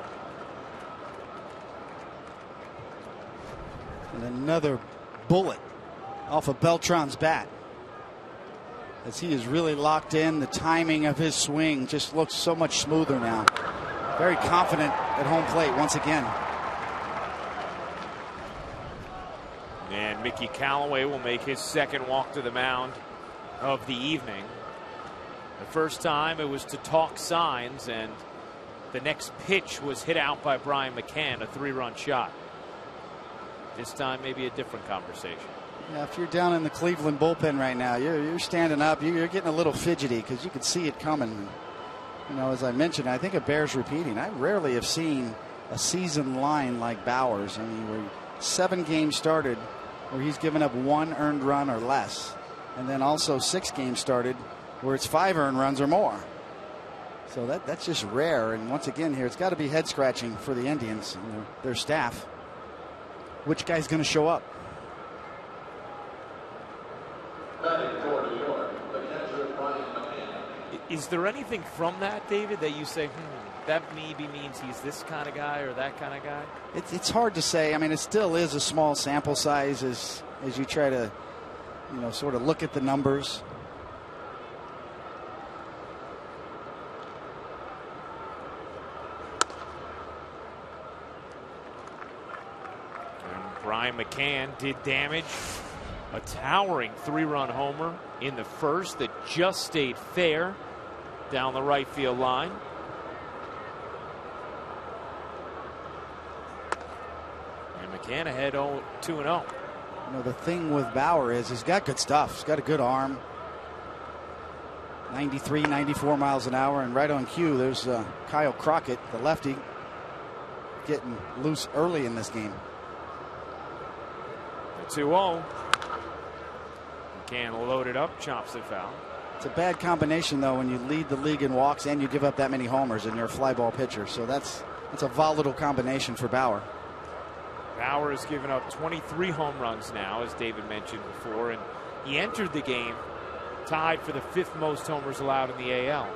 And another bullet off of Beltran's bat. As he is really locked in, the timing of his swing just looks so much smoother now. Very confident at home plate once again. And Mickey Callaway will make his second walk to the mound of the evening. The first time it was to talk signs, and the next pitch was hit out by Brian McCann, a 3-run shot. This time maybe a different conversation. Yeah, if you're down in the Cleveland bullpen right now, you're standing up, you're getting a little fidgety because you can see it coming. As I mentioned, I think it bears repeating. I rarely have seen a season line like Bauer's. I mean, where 7 games started where he's given up 1 earned run or less, and then also 6 games started where it's 5 earned runs or more. So that's just rare. And once again here, it's got to be head scratching for the Indians and their staff. Which guy's going to show up? Is there anything from that, David, that you say, that maybe means he's this kind of guy or that kind of guy? It's hard to say. I mean, it still is a small sample size as you try to, sort of look at the numbers. Brian McCann did damage. A towering 3-run homer in the first that just stayed fair down the right field line. And McCann ahead 2-0. The thing with Bauer is he's got good stuff. He's got a good arm. 93, 94 miles an hour. And right on cue, there's Kyle Crockett, the lefty, getting loose early in this game. 2-0. McCann loaded up, chops it foul. It's a bad combination, though, when you lead the league in walks and you give up that many homers and you're a fly ball pitcher. So that's a volatile combination for Bauer. Bauer has given up 23 home runs now, as David mentioned before, and he entered the game tied for the 5th most homers allowed in the AL.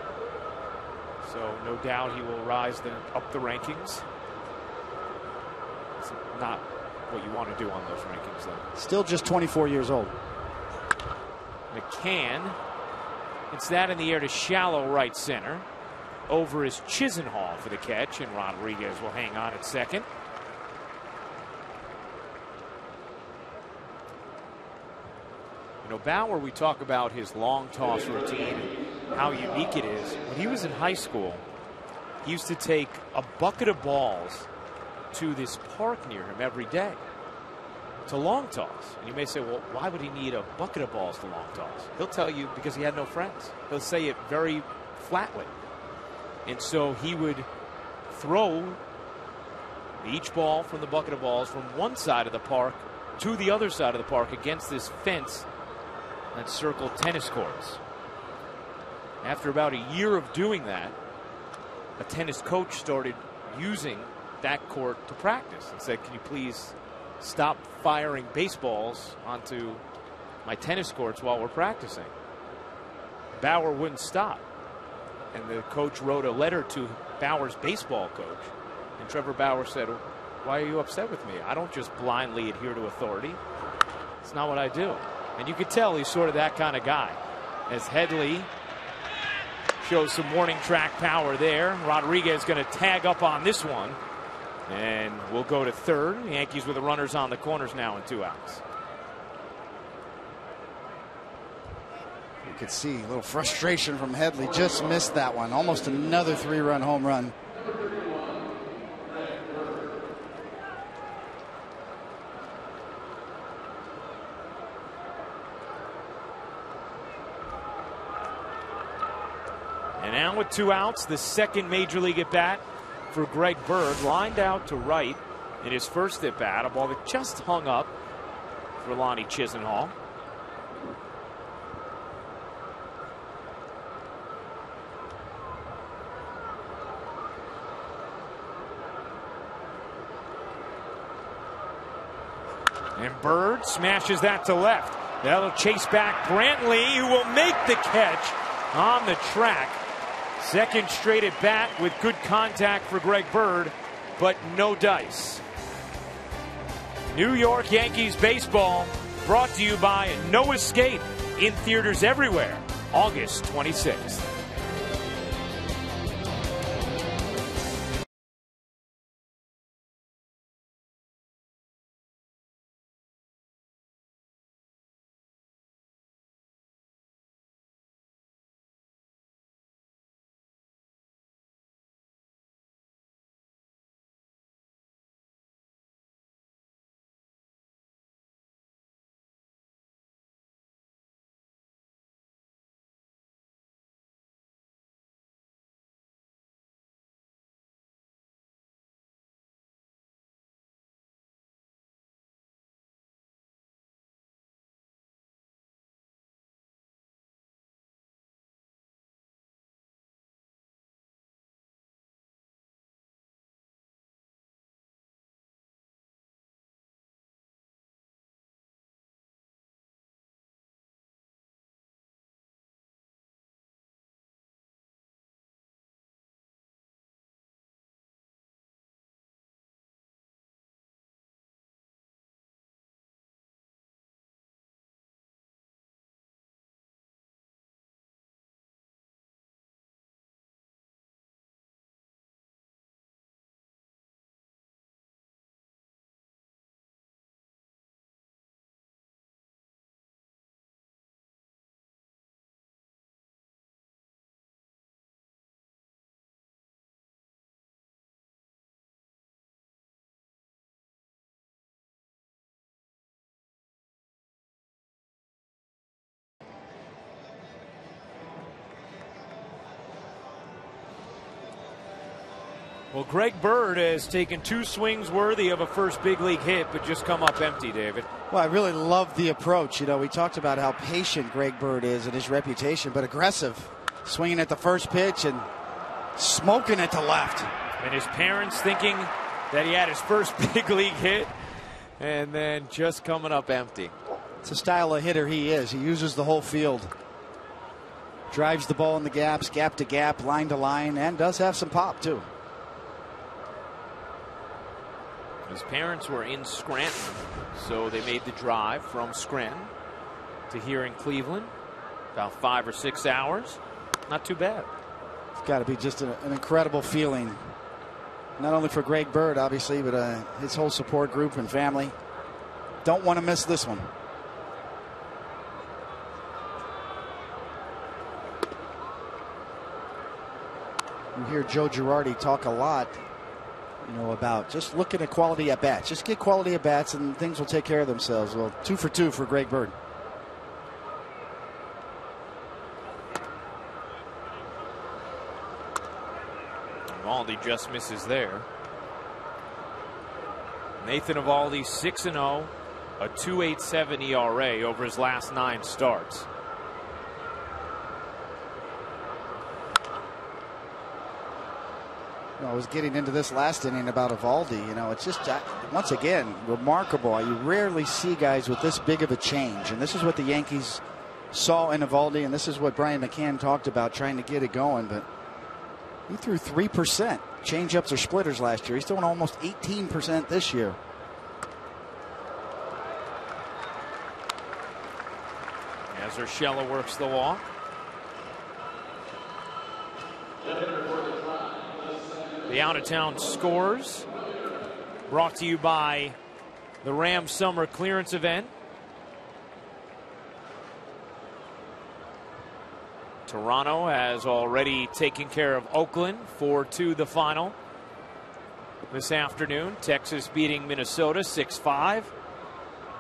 So no doubt he will rise up the rankings. It's not what you want to do on those rankings, though. Still just 24 years old. McCann hits that in the air to shallow right center. Over is Chisenhall for the catch, and Rodriguez will hang on at second. You know, Bauer, we talk about his long toss routine and how unique it is. When he was in high school, he used to take a bucket of balls to this park near him every day to long toss. And you may say, well, why would he need a bucket of balls to long toss? He'll tell you because he had no friends. He'll say it very flatly. And so he would throw each ball from the bucket of balls from one side of the park to the other side of the park against this fence that circled tennis courts. After about a year of doing that, a tennis coach started using that court to practice and said, can you please stop firing baseballs onto my tennis courts while we're practicing? Bauer wouldn't stop. And the coach wrote a letter to Bauer's baseball coach. And Trevor Bauer said, why are you upset with me? I don't just blindly adhere to authority. It's not what I do. And you could tell he's sort of that kind of guy. As Headley shows some warning track power there. Rodriguez going to tag up on this one. And we'll go to third. The Yankees with the runners on the corners now and 2 outs. You could see a little frustration from Headley. Just missed that one. Almost another 3-run home run. And now with 2 outs, the second major league at bat for Greg Bird, lined out to right in his first at bat. A ball that just hung up for Lonnie Chisenhall. And Bird smashes that to left. That'll chase back Brantley, who will make the catch on the track. Second straight at bat with good contact for Greg Bird, but no dice. New York Yankees baseball brought to you by No Escape, in theaters everywhere, August 26th. Well, Greg Bird has taken 2 swings worthy of a first big league hit, but just come up empty, David. Well, I really love the approach. You know, we talked about how patient Greg Bird is and his reputation, but aggressive. Swinging at the first pitch and smoking it to left. And his parents thinking that he had his first big league hit And then just coming up empty. It's a style of hitter he is. He uses the whole field. Drives the ball in the gaps, gap to gap, line to line, and does have some pop, too. His parents were in Scranton, so they made the drive from Scranton to here in Cleveland. About 5 or 6 hours. Not too bad. It's got to be just an incredible feeling. Not only for Greg Bird, obviously, but his whole support group and family. Don't want to miss this one. You hear Joe Girardi talk a lot, about just looking at quality at bats. Just get quality at bats and things will take care of themselves. Well, 2 for 2 for Greg Bird. Eovaldi just misses there. Nathan Eovaldi 6-0, a 2.87 ERA over his last 9 starts. I was getting into this last inning about Eovaldi. It's just, once again, remarkable. You rarely see guys with this big of a change. And this is what the Yankees saw in Eovaldi, and this is what Brian McCann talked about, trying to get it going. But he threw 3% change-ups or splitters last year. He's throwing almost 18% this year. As Urshela works the walk. The out-of-town scores brought to you by the Rams Summer Clearance Event. Toronto has already taken care of Oakland 4-2 the final this afternoon. Texas beating Minnesota 6-5.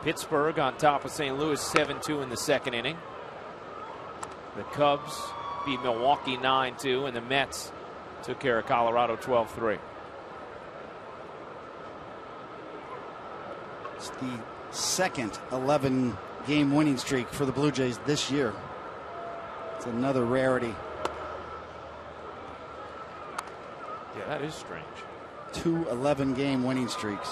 Pittsburgh on top of St. Louis 7-2 in the second inning. The Cubs beat Milwaukee 9-2, and the Mets took care of Colorado 12-3. It's the second 11-game winning streak for the Blue Jays this year. It's another rarity. Yeah, that is strange. 2 11-game winning streaks.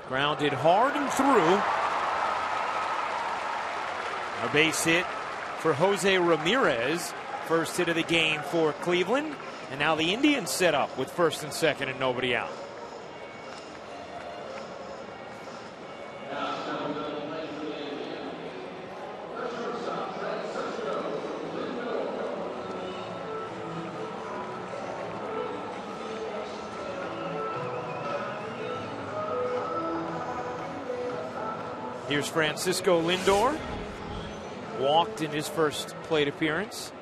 Grounded hard and through. A base hit for Jose Ramirez. First hit of the game for Cleveland. And now the Indians set up with first and second and nobody out. Here's Francisco Lindor. Walked in his first plate appearance.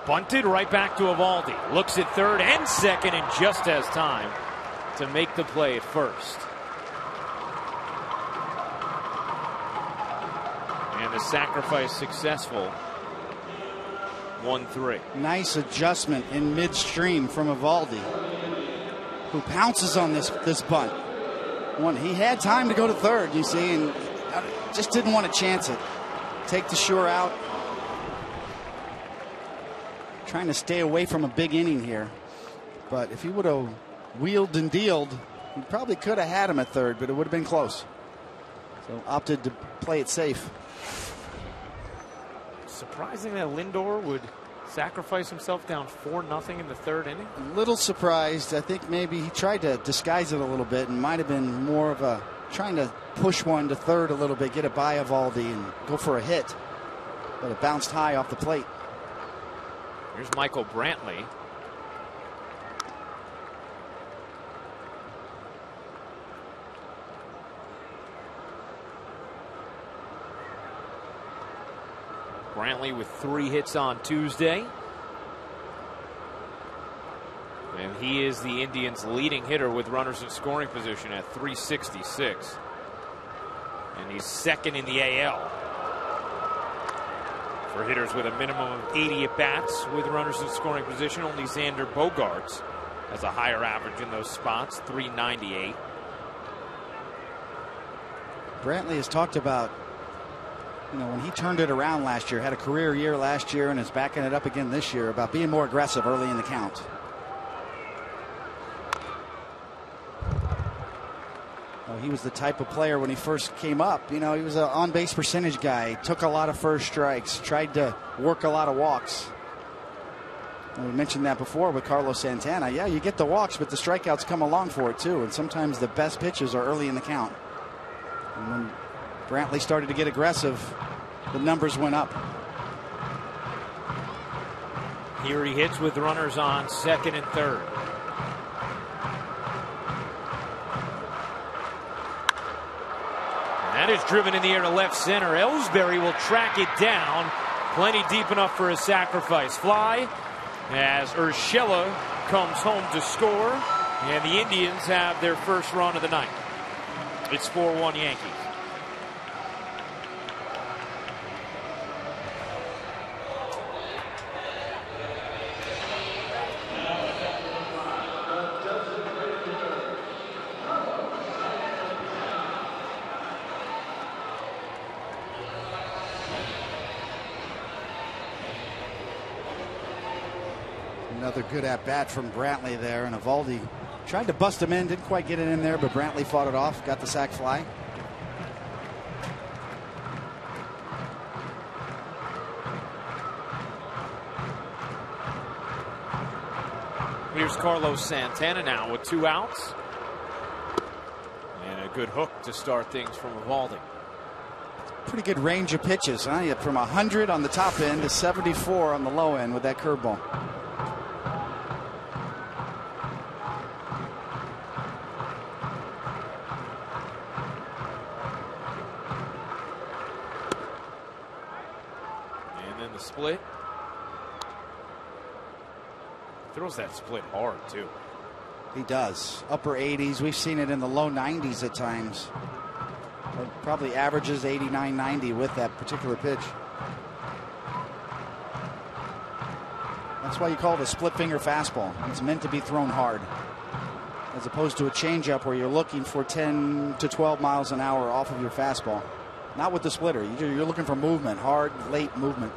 Bunted right back to Eovaldi. Looks at third and second and just has time to make the play at first. And the sacrifice successful. 1-3. Nice adjustment in midstream from Eovaldi, who pounces on this bunt. He had time to go to third, you see, and just didn't want to chance it. Take the sure out. Trying to stay away from a big inning here. But if he would have wheeled and dealed, he probably could have had him at third, but it would have been close. So opted to play it safe. Surprising that Lindor would sacrifice himself down 4-0 in the third inning. A little surprised. I think maybe he tried to disguise it a little bit and might have been more of a trying to push one to third a little bit, get it by Eovaldi and go for a hit. But it bounced high off the plate. Here's Michael Brantley. Brantley with 3 hits on Tuesday. And he is the Indians' leading hitter with runners in scoring position at 366. And he's second in the AL For hitters with a minimum of 80 at-bats with runners in scoring position, only Xander Bogaerts has a higher average in those spots, 398. Brantley has talked about, when he turned it around last year, had a career year last year and is backing it up again this year, about being more aggressive early in the count. He was the type of player when he first came up. He was an on-base percentage guy. Took a lot of first strikes. Tried to work a lot of walks. And we mentioned that before with Carlos Santana. Yeah, you get the walks, but the strikeouts come along for it too. And sometimes the best pitches are early in the count. And when Brantley started to get aggressive, the numbers went up. Here he hits with runners on second and third. That is driven in the air to left center. Ellsbury will track it down. Plenty deep enough for a sacrifice fly as Urshela comes home to score. And the Indians have their first run of the night. It's 4-1 Yankees. Another good at-bat from Brantley there, and Eovaldi tried to bust him in, didn't quite get it in there, but Brantley fought it off, got the sac fly. Here's Carlos Santana now with 2 outs. And a good hook to start things from Eovaldi. Pretty good range of pitches, huh? From 100 on the top end to 74 on the low end with that curveball. Split. Throws that split hard too. He does. Upper 80s. We've seen it in the low 90s at times. Probably averages 89, 90 with that particular pitch. That's why you call it a split finger fastball. It's meant to be thrown hard, as opposed to a changeup where you're looking for 10 to 12 miles an hour off of your fastball. Not with the splitter. You're looking for movement, hard, late movement.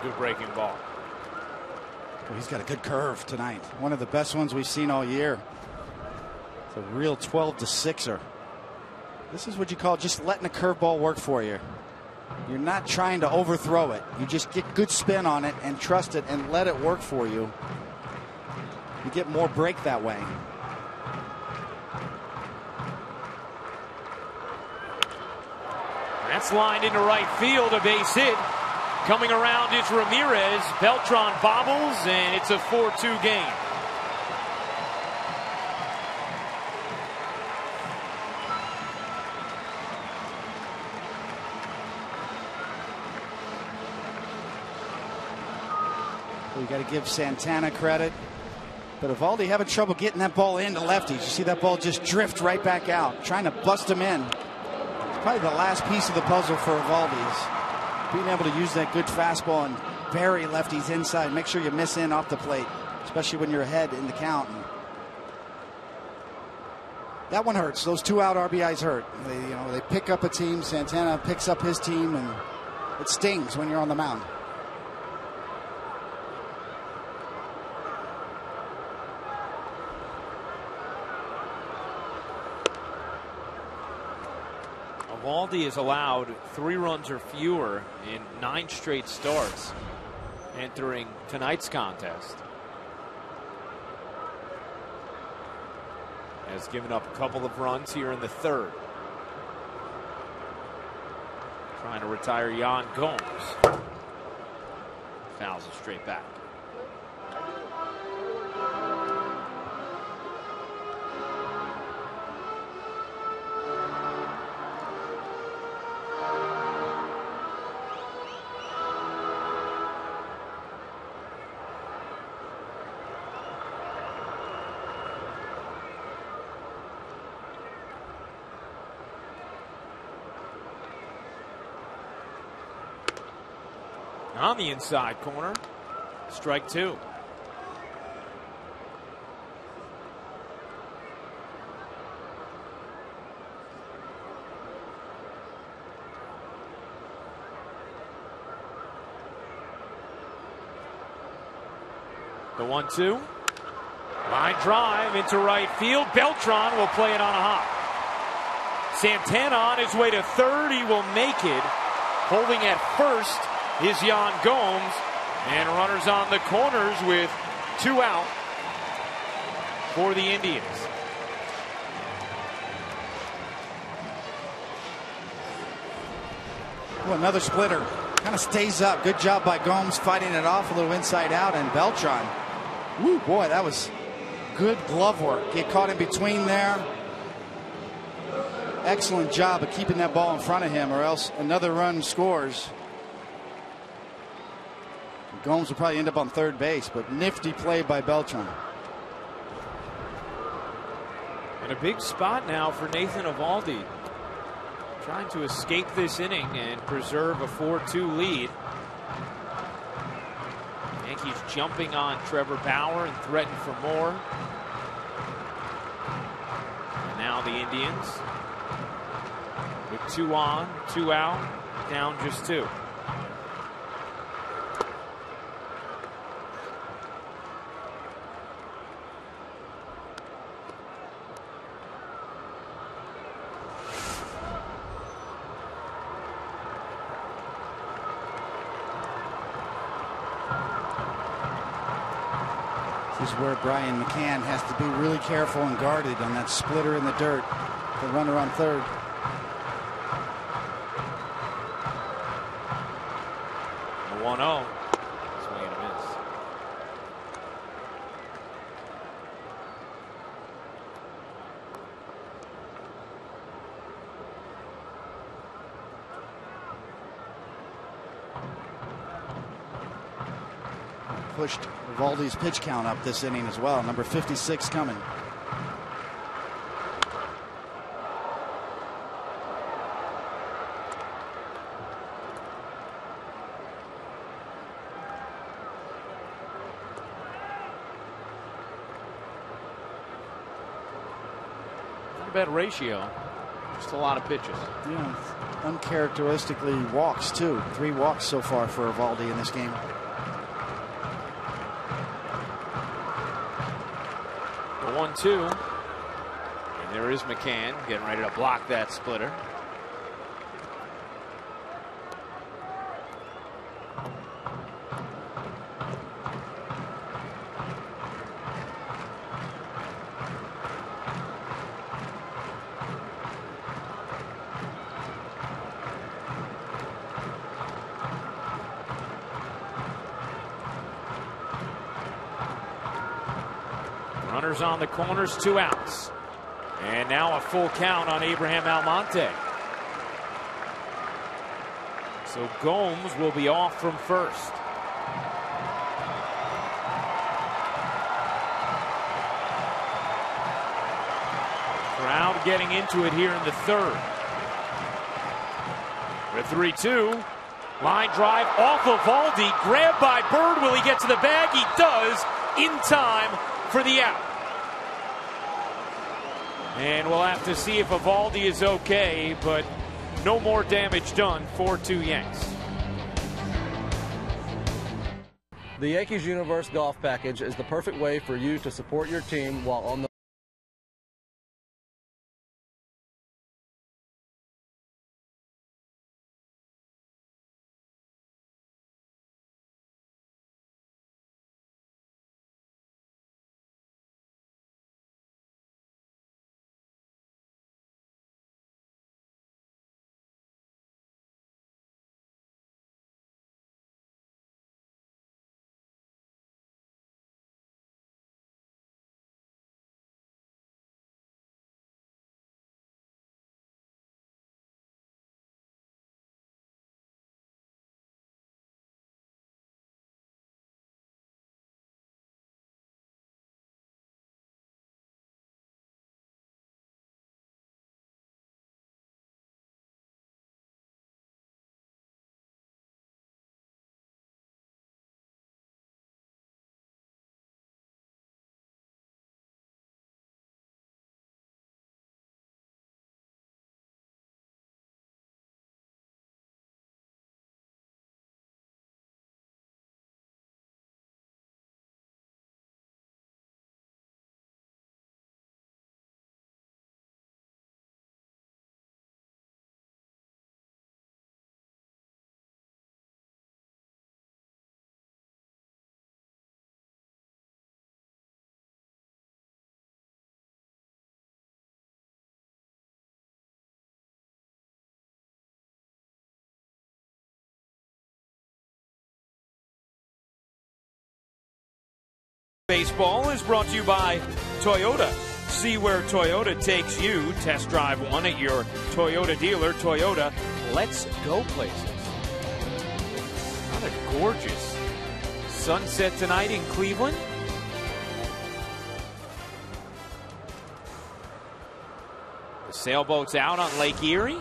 Good breaking ball. Well, he's got a good curve tonight. One of the best ones we've seen all year. It's a real 12-to-6er. This is what you call just letting a curveball work for you. You're not trying to overthrow it. You just get good spin on it and trust it and let it work for you. You get more break that way. That's lined into right field, a base hit. Coming around is Ramirez. Beltran bobbles, and it's a 4-2 game. You got to give Santana credit, but Eovaldi having trouble getting that ball into lefties. You see that ball just drift right back out, trying to bust him in. It's probably the last piece of the puzzle for Eovaldi. Being able to use that good fastball and bury lefties inside. Make sure you miss in off the plate, especially when you're ahead in the count. And that one hurts. Those 2-out RBIs hurt. They pick up a team. Santana picks up his team, and it stings when you're on the mound. Eovaldi has allowed 3 runs or fewer in 9 straight starts entering tonight's contest. Has given up a couple of runs here in the third. trying to retire Yan Gomes. Fouls it straight back. On the inside corner, strike two. The 1-2. Line drive into right field. Beltran will play it on a hop. Santana on his way to third. He will make it. Holding at first is Yan Gomes, and runners on the corners with 2 out for the Indians. Well, another splitter. Kind of stays up. Good job by Gomes fighting it off a little inside out, and Beltran. Woo, boy, that was good glove work. Get caught in between there. Excellent job of keeping that ball in front of him, or else another run scores. Gomes will probably end up on third base, but nifty play by Beltran. And a big spot now for Nathan Eovaldi, trying to escape this inning and preserve a 4-2 lead. Yankees jumping on Trevor Bauer and threaten for more. And now the Indians with 2 on, 2 out, down just 2. This is where Brian McCann has to be really careful and guarded on that splitter in the dirt. The runner on third. The 1-0. Swing and a miss. Pushed Eovaldi's pitch count up this inning as well. Number 56 coming. Not a bad ratio. Just a lot of pitches. Yeah, uncharacteristically walks too. 3 walks so far for Eovaldi in this game. The 1-2. And there is McCann getting ready to block that splitter. Runners on the corners, 2 outs. And now a full count on Abraham Almonte. So Gomes will be off from first. Crowd getting into it here in the third. The 3-2. Line drive off of Eovaldi. Grabbed by Bird. Will he get to the bag? He does in time for the out. And we'll have to see if Eovaldi is okay, but no more damage done. 4-2 Yanks. The Yankees Universe Golf Package is the perfect way for you to support your team while on the Baseball is brought to you by Toyota. See where Toyota takes you. Test drive one at your Toyota dealer. Toyota, let's go places. What a gorgeous sunset tonight in Cleveland. The sailboat's out on Lake Erie.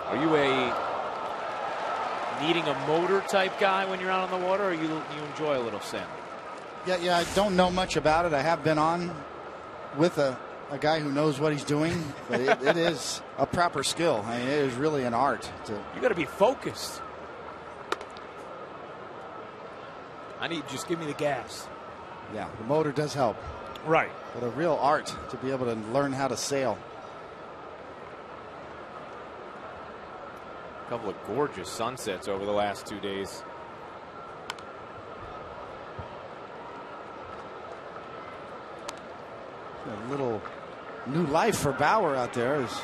Are you a needing a motor type guy when you're out on the water, or you enjoy a little sailing? Yeah, I don't know much about it. I have been on with a guy who knows what he's doing, but it is a proper skill. I mean, it is really an art. You got to be focused. Just give me the gas. Yeah, the motor does help. Right. But a real art to be able to learn how to sail. A couple of gorgeous sunsets over the last 2 days. A little new life for Bauer out there as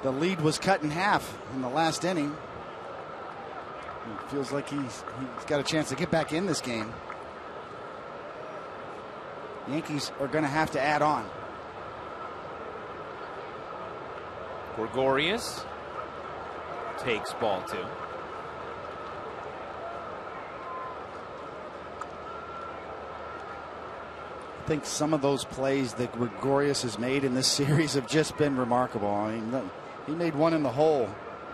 the lead was cut in half in the last inning. It feels like he's got a chance to get back in this game. Yankees are going to have to add on. Gregorius takes ball 2. I think some of those plays that Gregorius has made in this series have just been remarkable. I mean, he made one in the hole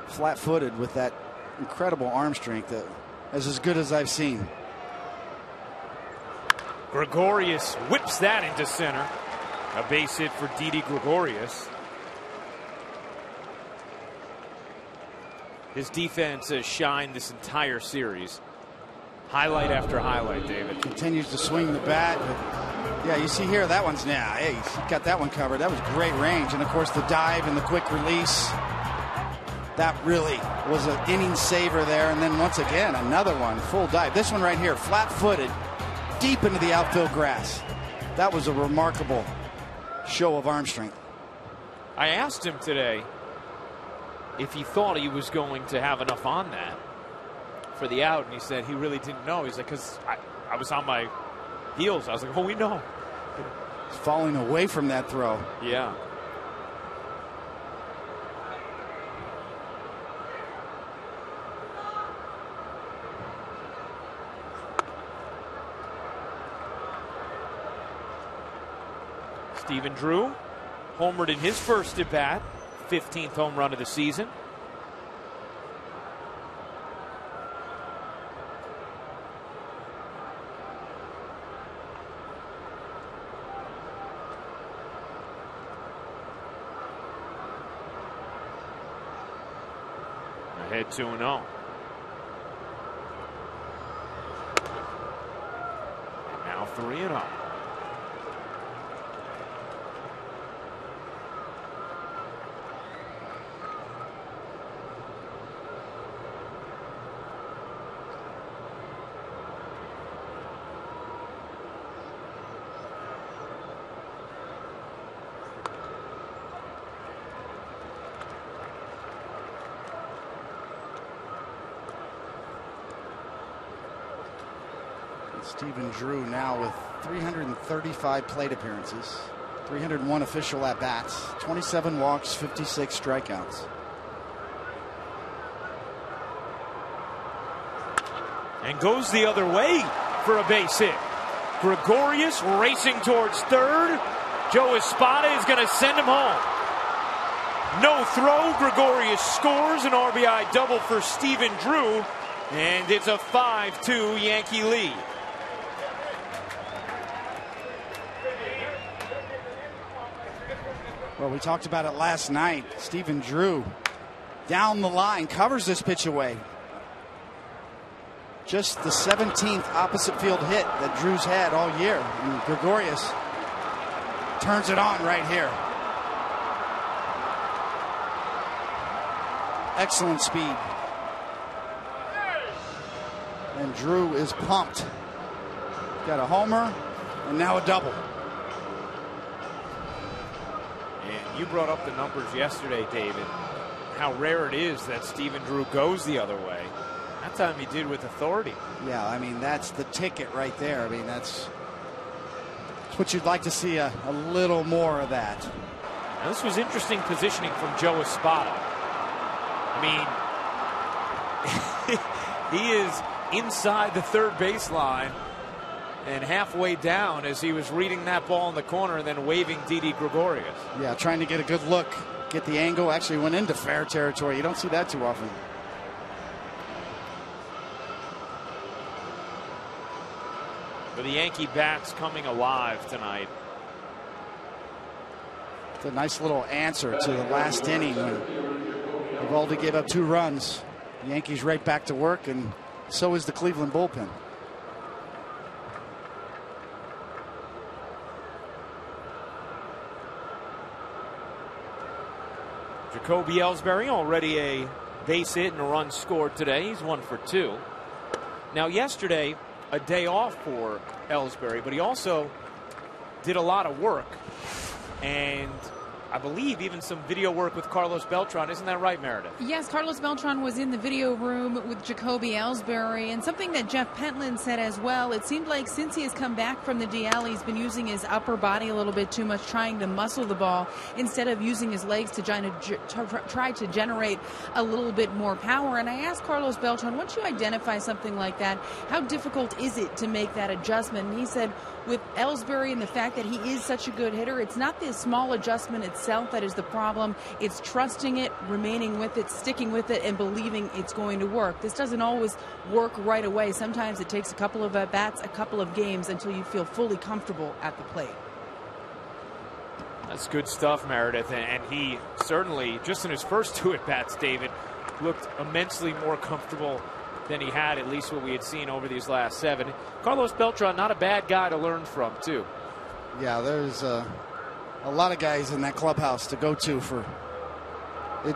flat-footed with that incredible arm strength that is as good as I've seen. Gregorius whips that into center. A base hit for Didi Gregorius. His defense has shined this entire series. Highlight after highlight, David. Continues to swing the bat. Yeah, you see here, that one's now. Hey, he's got that one covered. That was great range. And, of course, the dive and the quick release. That really was an inning saver there. And then, once again, another one, full dive. This one right here, flat-footed, deep into the outfield grass. That was a remarkable show of arm strength. I asked him today if he thought he was going to have enough on that for the out, and he said he really didn't know. He's like, because I was on my heels. I was like, oh, we know. He's falling away from that throw. Yeah. Stephen Drew homered in his first at bat, 15th home run of the season. Ahead 2-0. And now 3-0. Stephen Drew now with 335 plate appearances, 301 official at-bats, 27 walks, 56 strikeouts. And goes the other way for a base hit. Gregorius racing towards third. Joe Espada is going to send him home. No throw. Gregorius scores an RBI double for Stephen Drew. And it's a 5-2 Yankee lead. Well, we talked about it last night. Stephen Drew down the line covers this pitch away. Just the 17th opposite field hit that Drew's had all year. And Gregorius turns it on right here. Excellent speed. And Drew is pumped. Got a homer and now a double. And you brought up the numbers yesterday, David. how rare it is that Stephen Drew goes the other way. That time he did with authority. Yeah, I mean, that's the ticket right there. I mean, that's what you'd like to see, a little more of that. Now, this was interesting positioning from Joe Espada. I mean, he is inside the third baseline and halfway down as he was reading that ball in the corner and then waving Didi Gregorius. Yeah, trying to get a good look, get the angle. Actually went into fair territory. You don't see that too often. But the Yankee bats coming alive tonight. It's a nice little answer to the last inning when Eovaldi gave up 2 runs. The Yankees right back to work, and so is the Cleveland bullpen. Jacoby Ellsbury already a base hit and a run scored today. He's 1 for 2. Now yesterday, a day off for Ellsbury, but he also did a lot of work, and I believe even some video work with Carlos Beltran. Isn't that right, Meredith? Yes, Carlos Beltran was in the video room with Jacoby Ellsbury, and something that Jeff Pentland said as well, it seemed like since he has come back from the DL, he's been using his upper body a little bit too much, trying to muscle the ball instead of using his legs to try to generate a little bit more power. And I asked Carlos Beltran, once you identify something like that, how difficult is it to make that adjustment? And he said, with Ellsbury and the fact that he is such a good hitter, it's not the small adjustment itself that is the problem. It's trusting it, remaining with it, sticking with it, and believing it's going to work. This doesn't always work right away. Sometimes it takes a couple of at-bats, a couple of games until you feel fully comfortable at the plate. That's good stuff, Meredith. And he certainly, just in his first 2 at-bats, David, looked immensely more comfortable than he had, at least what we had seen over these last 7. Carlos Beltran, not a bad guy to learn from, too. Yeah, there's a lot of guys in that clubhouse to go to for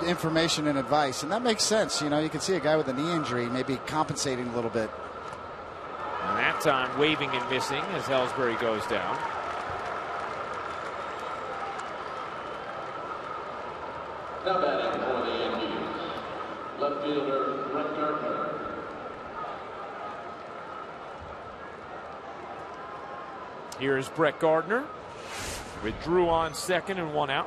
information and advice, and that makes sense. You know, you can see a guy with a knee injury maybe compensating a little bit. And that time waving and missing as Ellsbury goes down. Now batting for the Yankees, left fielder Brett Gardner. Here is Brett Gardner with Drew on second and 1 out.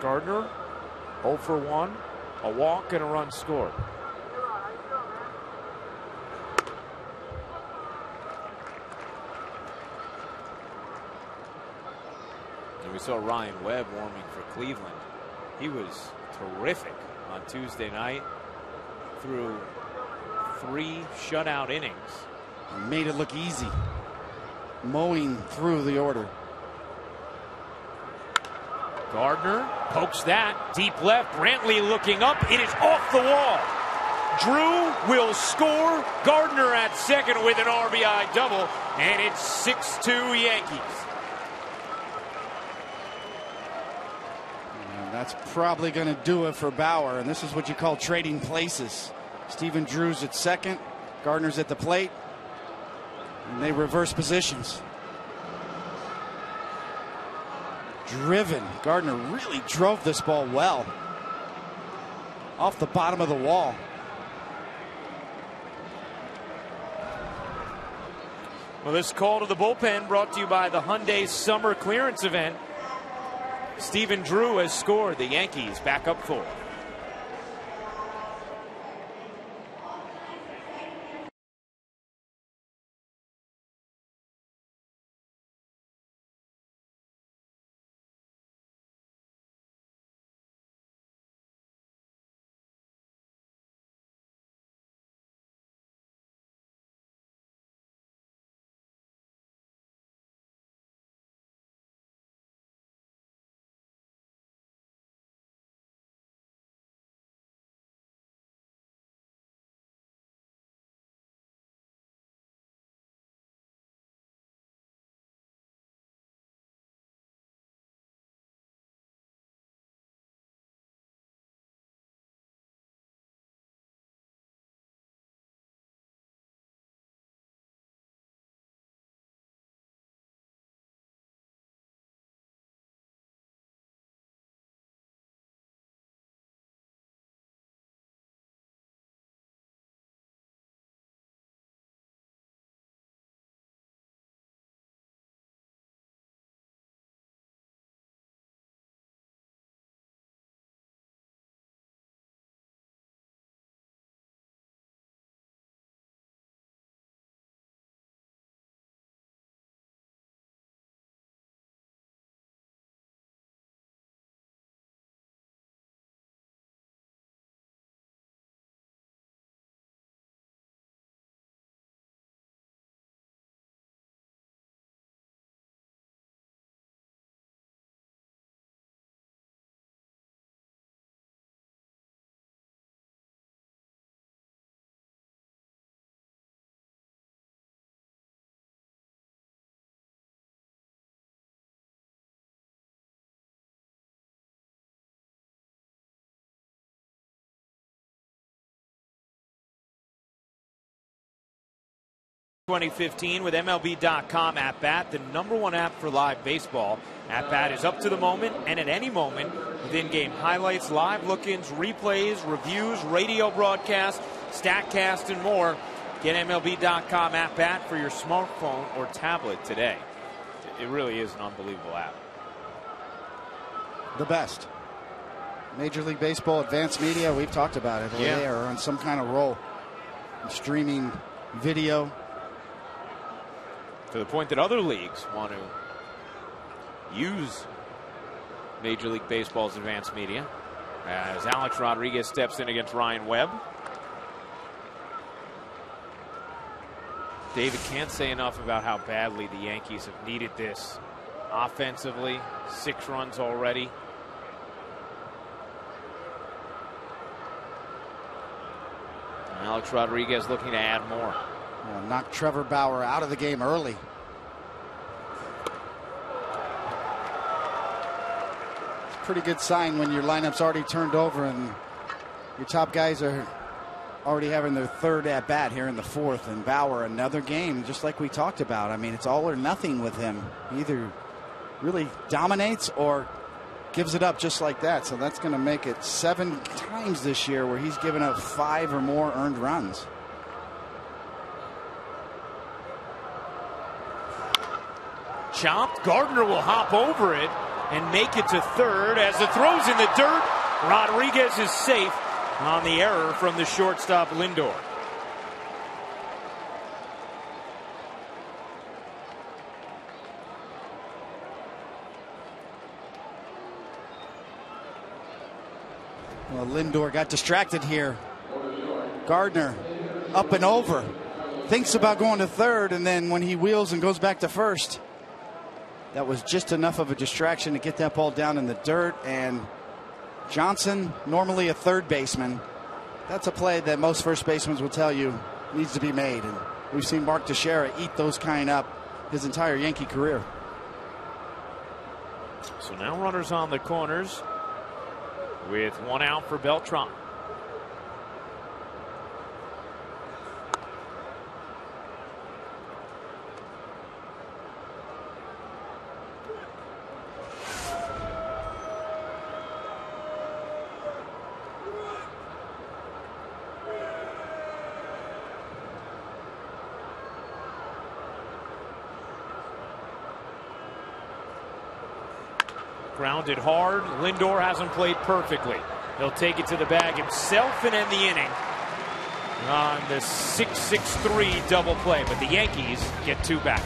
Gardner 0 for 1. A walk and a run scored. And we saw Ryan Webb warming for Cleveland. He was terrific on Tuesday night. Through 3 shutout innings. Made it look easy. Mowing through the order. Gardner pokes that deep left. Brantley looking up. It is off the wall. Drew will score. Gardner at second with an RBI double, and it's 6-2 Yankees. And that's probably going to do it for Bauer, and this is what you call trading places. Stephen Drew's at second, Gardner's at the plate, and they reverse positions. Driven. Gardner really drove this ball well. Off the bottom of the wall. Well, this call to the bullpen brought to you by the Hyundai Summer Clearance Event. Stephen Drew has scored. The Yankees back up 4. 2015 with MLB.com At Bat, the #1 app for live baseball. At Bat is up to the moment and at any moment with in-game highlights, live look-ins, replays, reviews, radio broadcasts, StatCast, and more. Get MLB.com At Bat for your smartphone or tablet today. It really is an unbelievable app. The best. Major League Baseball, advanced media, we've talked about it. Yeah. They are on some kind of roll. Streaming video. To the point that other leagues want to use Major League Baseball's advanced media as Alex Rodriguez steps in against Ryan Webb. David, can't say enough about how badly the Yankees have needed this offensively. 6 runs already. Alex Rodriguez looking to add more. Knocked Trevor Bauer out of the game early. It's a pretty good sign when your lineup's already turned over and your top guys are already having their 3rd at bat here in the 4th. And Bauer, another game, just like we talked about. I mean, it's all or nothing with him. He either really dominates or gives it up just like that. So that's going to make it 7 times this year where he's given up 5 or more earned runs. Chopped. Gardner will hop over it and make it to 3rd as the throw's in the dirt. Rodriguez is safe on the error from the shortstop Lindor. Well, Lindor got distracted here. Gardner up and over. Thinks about going to 3rd, and then when he wheels and goes back to 1st, that was just enough of a distraction to get that ball down in the dirt. And Johnson, normally a 3rd baseman, that's a play that most first basemen will tell you needs to be made. And we've seen Mark Teixeira eat those kind up his entire Yankee career. So now runners on the corners with 1 out for Beltran. Grounded hard. Lindor hasn't played perfectly. He'll take it to the bag himself and end the inning on the 6-6-3 double play. But the Yankees get 2 back.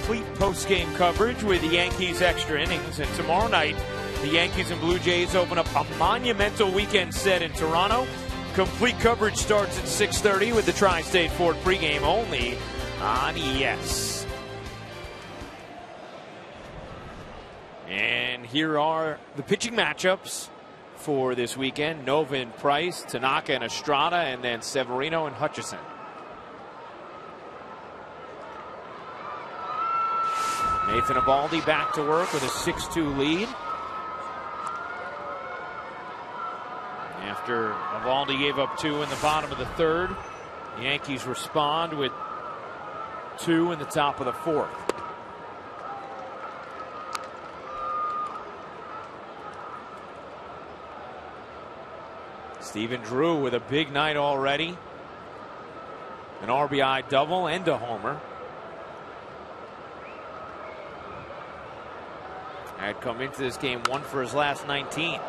Complete post-game coverage with the Yankees extra innings, and tomorrow night The Yankees and Blue Jays open up a monumental weekend set in Toronto. Complete coverage starts at 6:30 with the Tri-State Ford pregame only on ES. And here are the pitching matchups for this weekend. Nova and Price, Tanaka and Estrada, and then Severino and Hutchison. Nathan Eovaldi back to work with a 6-2 lead. After Eovaldi gave up 2 in the bottom of the 3rd, the Yankees respond with 2 in the top of the 4th. Stephen Drew with a big night already. An RBI double and a homer. Had come into this game 1 for his last 19.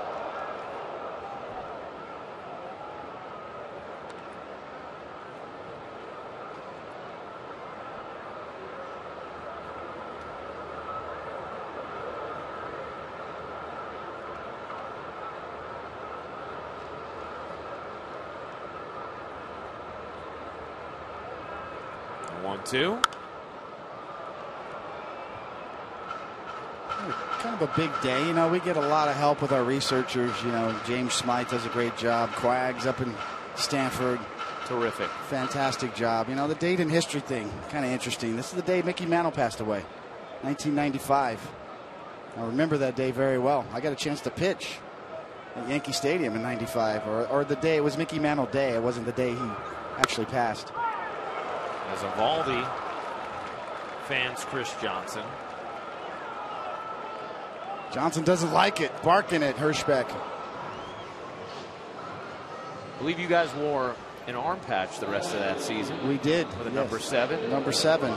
Two. Kind of a big day. You know, we get a lot of help with our researchers. You know, James Smythe does a great job. Quags up in Stanford. Terrific. Fantastic job. You know, the date in history thing, kind of interesting. This is the day Mickey Mantle passed away, 1995. I remember that day very well. I got a chance to pitch at Yankee Stadium in 95, or the day, it was Mickey Mantle Day. It wasn't the day he actually passed. As Eovaldi fans Chris Johnson. Johnson doesn't like it. Barking at Hirschbeck. I believe you guys wore an arm patch the rest of that season. We did. With a number 7. Number 7.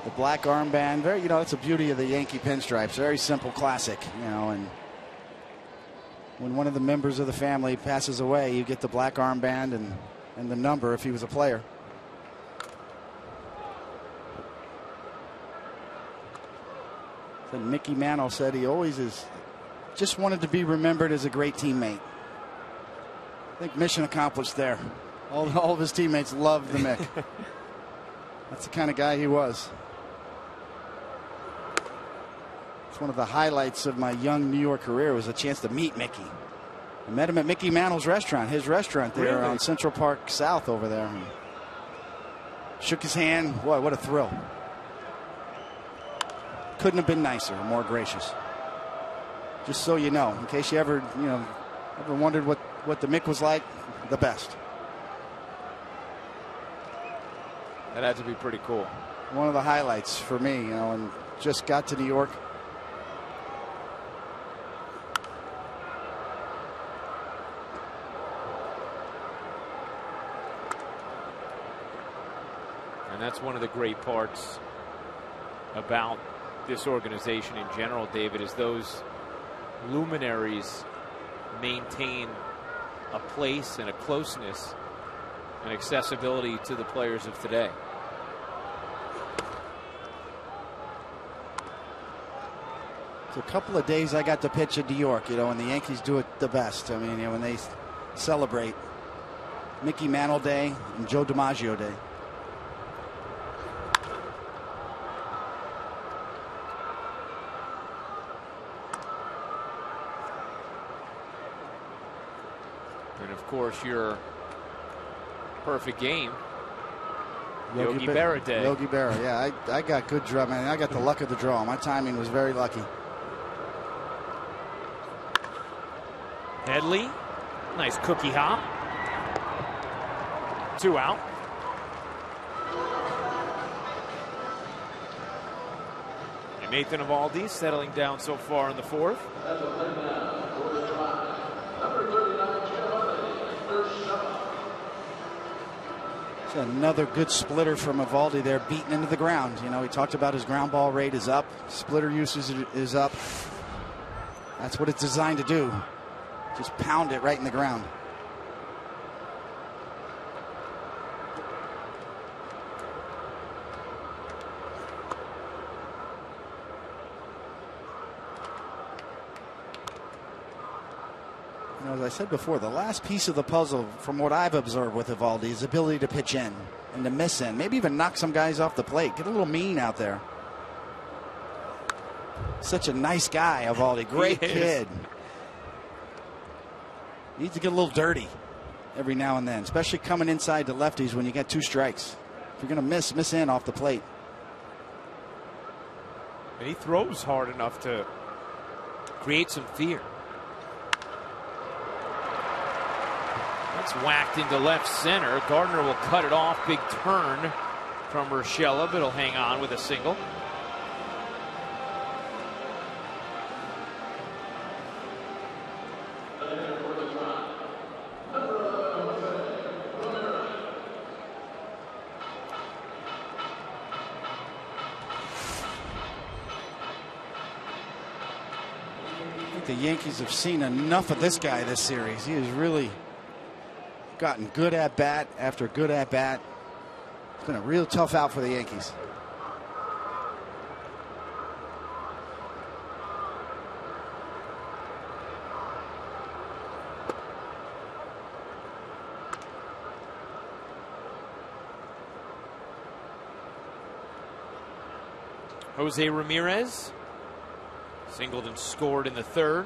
The black armband. Very, you know, that's the beauty of the Yankee pinstripes. Very simple, classic. You know, and when one of the members of the family passes away, you get the black armband and the number if he was a player. So Mickey Mantle said he always just wanted to be remembered as a great teammate. I think mission accomplished there. All of his teammates loved the Mick. That's the kind of guy he was. It's one of the highlights of my young New York career was a chance to meet Mickey. I met him at Mickey Mantle's restaurant, his restaurant there really? On Central Park South over there. And shook his hand. Boy, what a thrill. Couldn't have been nicer or more gracious. Just so you know, in case you ever wondered what the Mick was like, the best. That had to be pretty cool. One of the highlights for me, you know, and just got to New York. And that's one of the great parts about this organization in general, David, is those luminaries maintain a place and a closeness and accessibility to the players of today. It's a couple of days I got to pitch in New York, you know, and the Yankees do it the best. I mean, you know, when they celebrate Mickey Mantle Day and Joe DiMaggio Day. And of course, your perfect game, Yogi Berra Day. Yogi Berra, yeah. I got good draw, man. I got the luck of the draw. My timing was very lucky. Headley, nice cookie hop. 2 out. And Nathan Eovaldi settling down so far in the 4th. It's another good splitter from Eovaldi there, beaten into the ground. You know, he talked about his ground ball rate is up, splitter usage is up. That's what it's designed to do. Just pound it right in the ground. You know, as I said before, the last piece of the puzzle, from what I've observed with Eovaldi, is ability to pitch in and to miss in. Maybe even knock some guys off the plate. Get a little mean out there. Such a nice guy, Eovaldi. Great kid. Needs to get a little dirty every now and then, especially coming inside to lefties when you get 2 strikes. If you're going to miss in off the plate. And he throws hard enough to create some fear. That's whacked into left center. Gardner will cut it off. Big turn from Urshela, but he'll hang on with a single. The Yankees have seen enough of this guy this series. He has really gotten good at bat after good at bat. It's been a real tough out for the Yankees. Jose Ramirez singled and scored in the 3rd.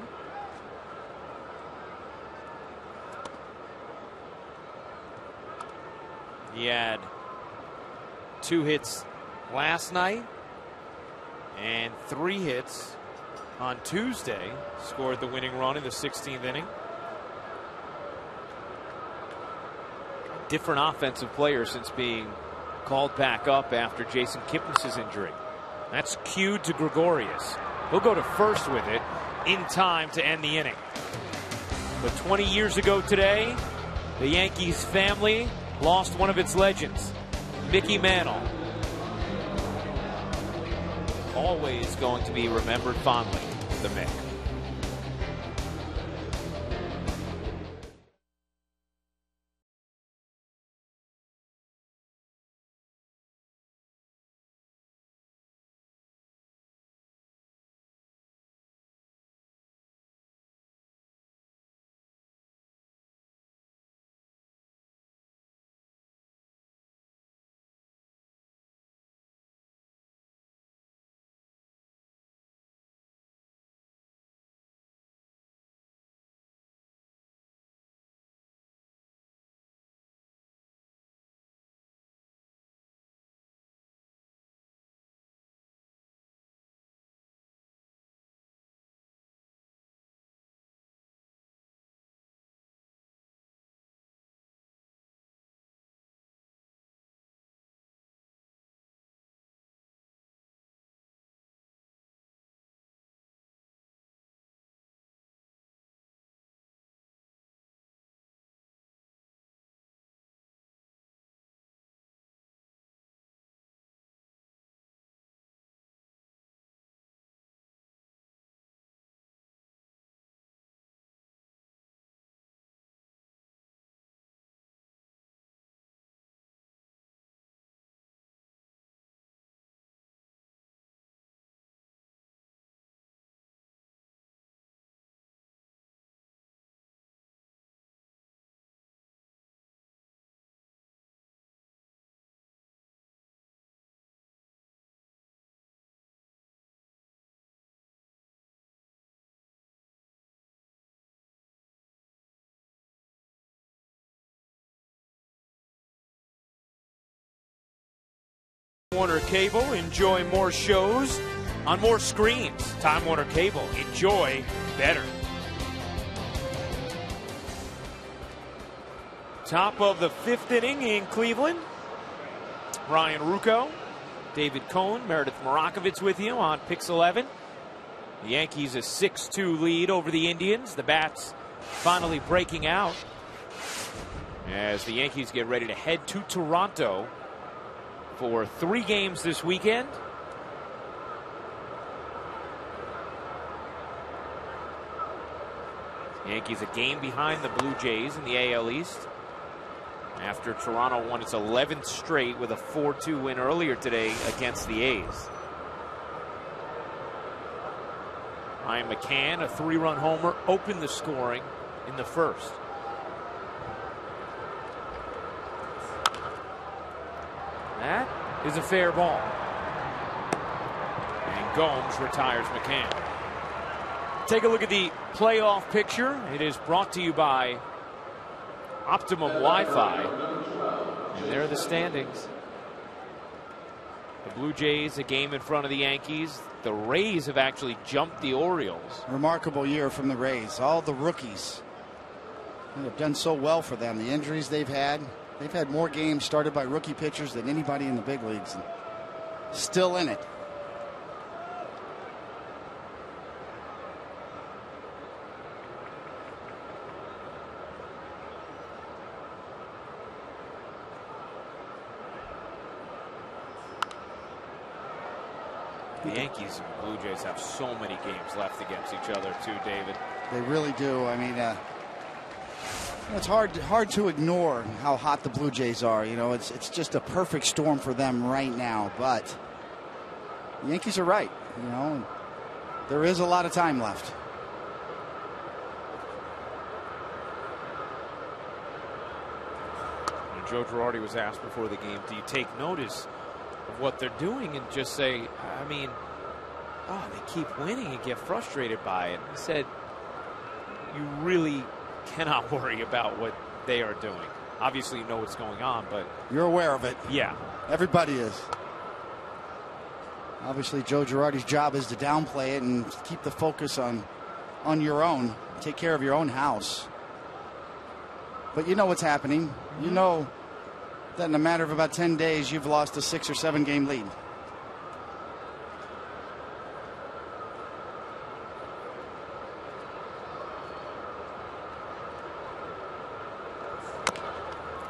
He had 2 hits last night and 3 hits on Tuesday. Scored the winning run in the 16th inning. Different offensive player since being called back up after Jason Kipnis' injury. That's cued to Gregorius. He'll go to first with it in time to end the inning. But 20 years ago today, the Yankees family lost one of its legends, Mickey Mantle. Always going to be remembered fondly, the Mick. Warner Cable, enjoy more shows on more screens. Time Warner Cable, enjoy better. Top of the 5th inning in Cleveland. Ryan Rucco, David Cohn, Meredith Morakovitz with you on Pix 11. The Yankees a 6-2 lead over the Indians. The bats finally breaking out as the Yankees get ready to head to Toronto for 3 games this weekend. Yankees a game behind the Blue Jays in the AL East after Toronto won its 11th straight with a 4-2 win earlier today against the A's. Ryan McCann, a 3-run homer, opened the scoring in the first. That is a fair ball. And Gomes retires McCann. Take a look at the playoff picture. It is brought to you by Optimum Wi-Fi. And there are the standings. The Blue Jays a game in front of the Yankees. The Rays have actually jumped the Orioles. Remarkable year from the Rays. All the rookies have done so well for them. The injuries they've had more games started by rookie pitchers than anybody in the big leagues. And still in it. The Yankees and Blue Jays have so many games left against each other too, David. They really do. I mean, it's hard to ignore how hot the Blue Jays are. You know, it's just a perfect storm for them right now. But the Yankees are right. You know, there is a lot of time left. And Joe Girardi was asked before the game, do you take notice of what they're doing and just say, I mean, oh, they keep winning and get frustrated by it. He said, you really cannot worry about what they are doing. Obviously, you know what's going on, but you're aware of it. Yeah, everybody is. Obviously, Joe Girardi's job is to downplay it and keep the focus on your own. Take care of your own house. But you know what's happening. You know that in a matter of about 10 days, you've lost a 6 or 7 game lead.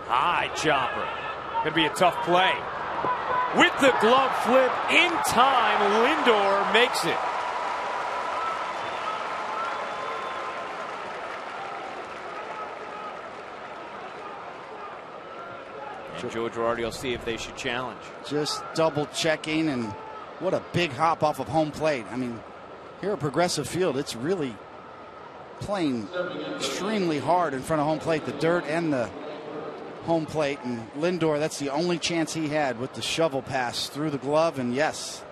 High chopper. Going to be a tough play. With the glove flip in time, Lindor makes it. And Joe Girardi will see if they should challenge. Just double checking, and what a big hop off of home plate. I mean, here at Progressive Field, it's really playing extremely hard in front of home plate, the dirt and the home plate. And Lindor, that's the only chance he had with the shovel pass through the glove. And yes,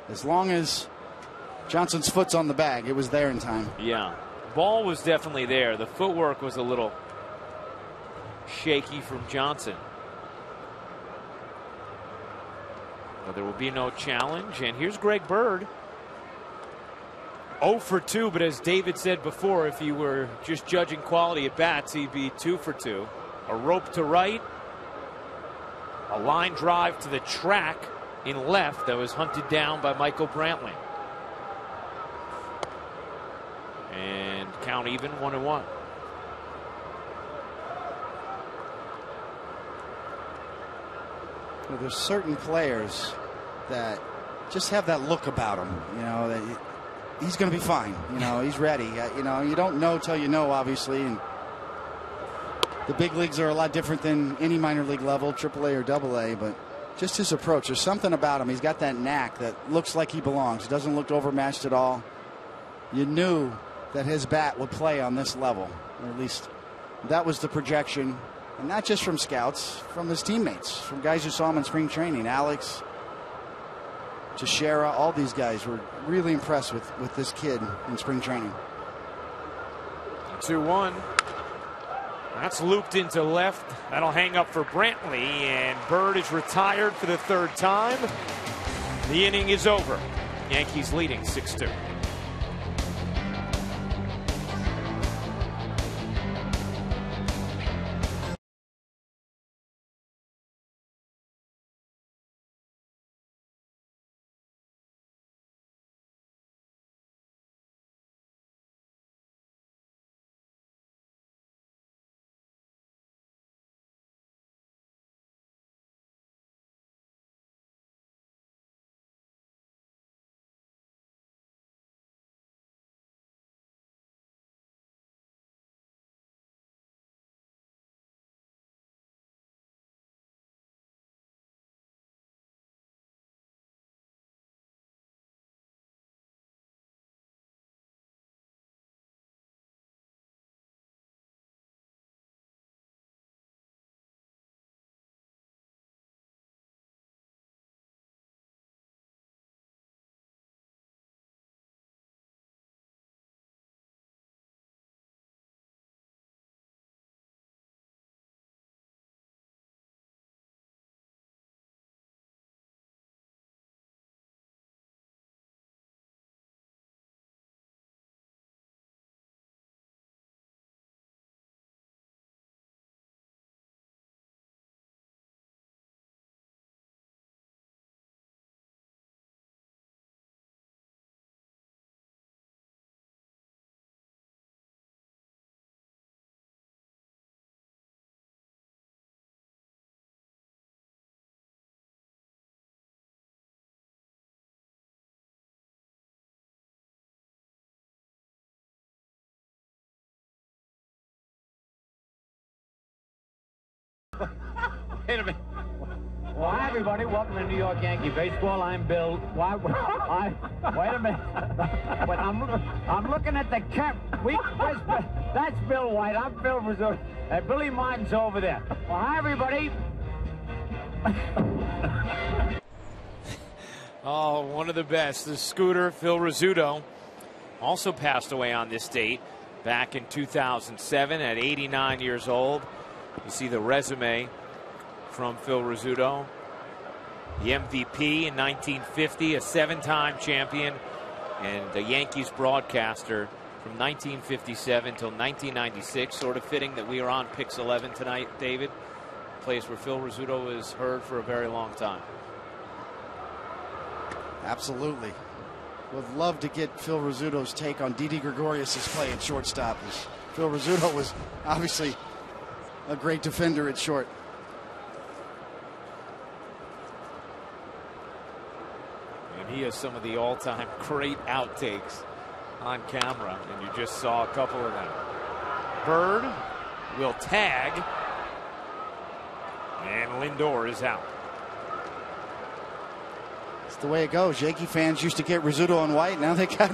as long as Johnson's foot's on the bag, it was there in time. Yeah, ball was definitely there. The footwork was a little shaky from Johnson. But there will be no challenge. And here's Greg Bird. 0 for 2, but as David said before, if he were just judging quality at bats, he'd be 2 for 2. A rope to right. A line drive to the track in left that was hunted down by Michael Brantley. And count even, 1-1. Well, there's certain players that just have that look about them, you know, that he's going to be fine. You know, he's ready. You know, you don't know till you know, obviously. And the big leagues are a lot different than any minor league level, AAA or AA. But just his approach, there's something about him. He's got that knack that looks like he belongs. He doesn't look overmatched at all. You knew that his bat would play on this level, or at least that was the projection. And not just from scouts, from his teammates, from guys who saw him in spring training. Alex, Teixeira, all these guys were really impressed with this kid in spring training. 2-1. That's looped into left. That'll hang up for Brantley, and Bird is retired for the 3rd time. The inning is over. Yankees leading 6-2. Wait a minute. Well, hi, everybody. Welcome to New York Yankee Baseball. I'm Bill. Wait a minute. But I'm looking at the cap. That's Bill White. I'm Phil Rizzuto. And Billy Martin's over there. Well, hi, everybody. Oh, one of the best. The Scooter, Phil Rizzuto, also passed away on this date back in 2007 at 89 years old. You see the resume from Phil Rizzuto. The MVP in 1950, a 7-time champion, and the Yankees broadcaster from 1957 till 1996. Sort of fitting that we are on Pix 11 tonight, David. A place where Phil Rizzuto was heard for a very long time. Absolutely. Would love to get Phil Rizzuto's take on Didi Gregorius' play at shortstop. Phil Rizzuto was obviously a great defender at short. And he has some of the all-time great outtakes on camera, and you just saw a couple of them. Bird will tag, and Lindor is out. It's the way it goes. Yankee fans used to get Rizzuto and White. Now they got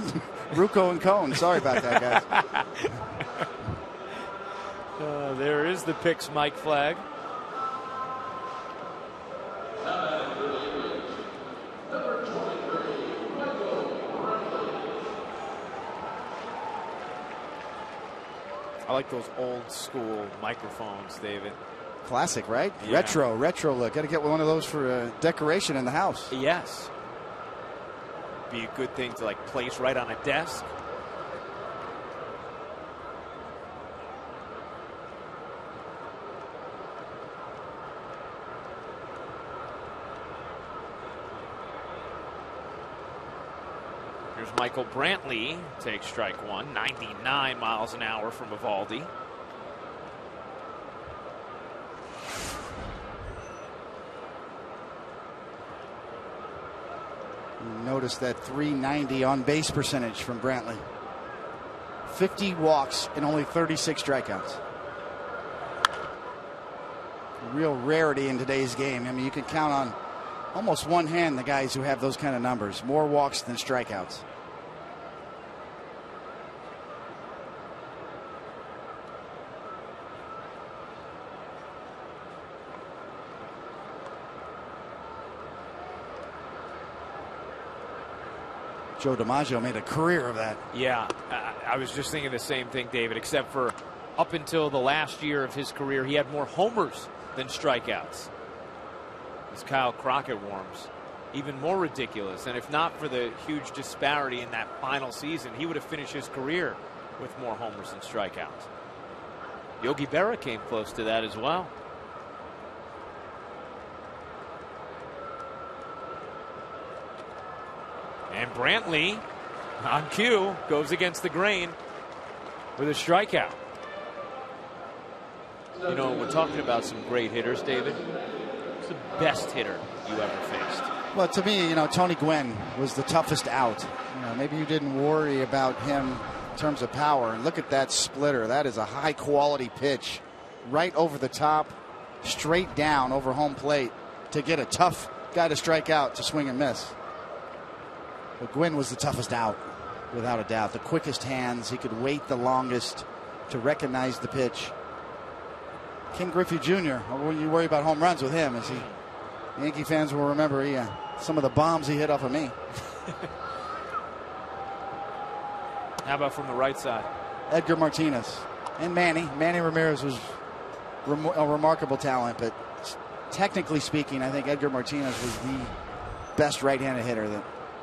Rucco and Cone. Sorry about that, guys. There is the Pix Mike flag. I like those old school microphones, David. Classic, right? Yeah. Retro look. Got to get one of those for decoration in the house. Yes. Be a good thing to like place right on a desk. Here's Michael Brantley, takes strike one, 99 miles an hour from Evaldi. Notice that .390 on base percentage from Brantley. 50 walks and only 36 strikeouts. Real rarity in today's game. I mean, you can count on almost one hand the guys who have those kind of numbers. More walks than strikeouts. Joe DiMaggio made a career of that. Yeah, I was just thinking the same thing, David, except for up until the last year of his career, he had more homers than strikeouts. As Kyle Crockett warms, even more ridiculous. And if not for the huge disparity in that final season, he would have finished his career with more homers than strikeouts. Yogi Berra came close to that as well. And Brantley, on cue, goes against the grain with a strikeout. You know, we're talking about some great hitters, David. Who's the best hitter you ever faced? Well, to me, you know, Tony Gwynn was the toughest out. You know, maybe you didn't worry about him in terms of power. And look at that splitter. That is a high-quality pitch. Right over the top, straight down over home plate to get a tough guy to strike out to swing and miss. But Gwynn was the toughest out, without a doubt. The quickest hands. He could wait the longest to recognize the pitch. King Griffey Jr., when you worry about home runs with him, is he? Yankee fans will remember some of the bombs he hit off of me. How about from the right side? Edgar Martinez and Manny. Manny Ramirez was a remarkable talent, but technically speaking, I think Edgar Martinez was the best right-handed hitter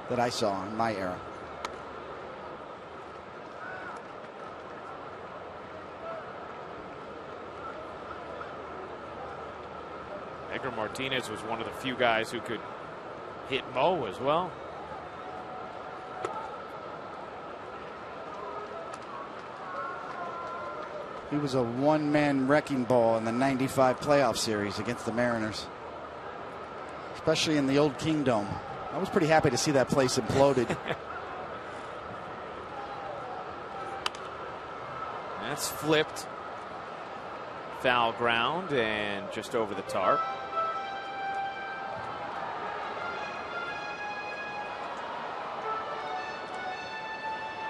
that I saw in my era. Edgar Martinez was one of the few guys who could hit Mo as well. He was a one-man wrecking ball in the '95 playoff series against the Mariners, especially in the old Kingdome. I was pretty happy to see that place imploded. That's flipped. foul ground and just over the tarp.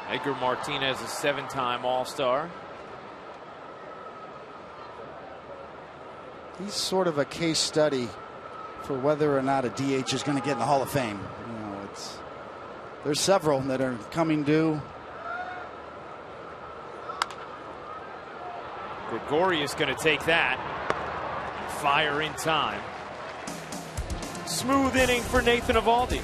Edgar Martinez, a 7-time All-Star. He's sort of a case study for whether or not a DH is going to get in the Hall of Fame. You know, there's several that are coming due. Gregorius going to take that. Fire in time. Smooth inning for Nathan Eovaldi.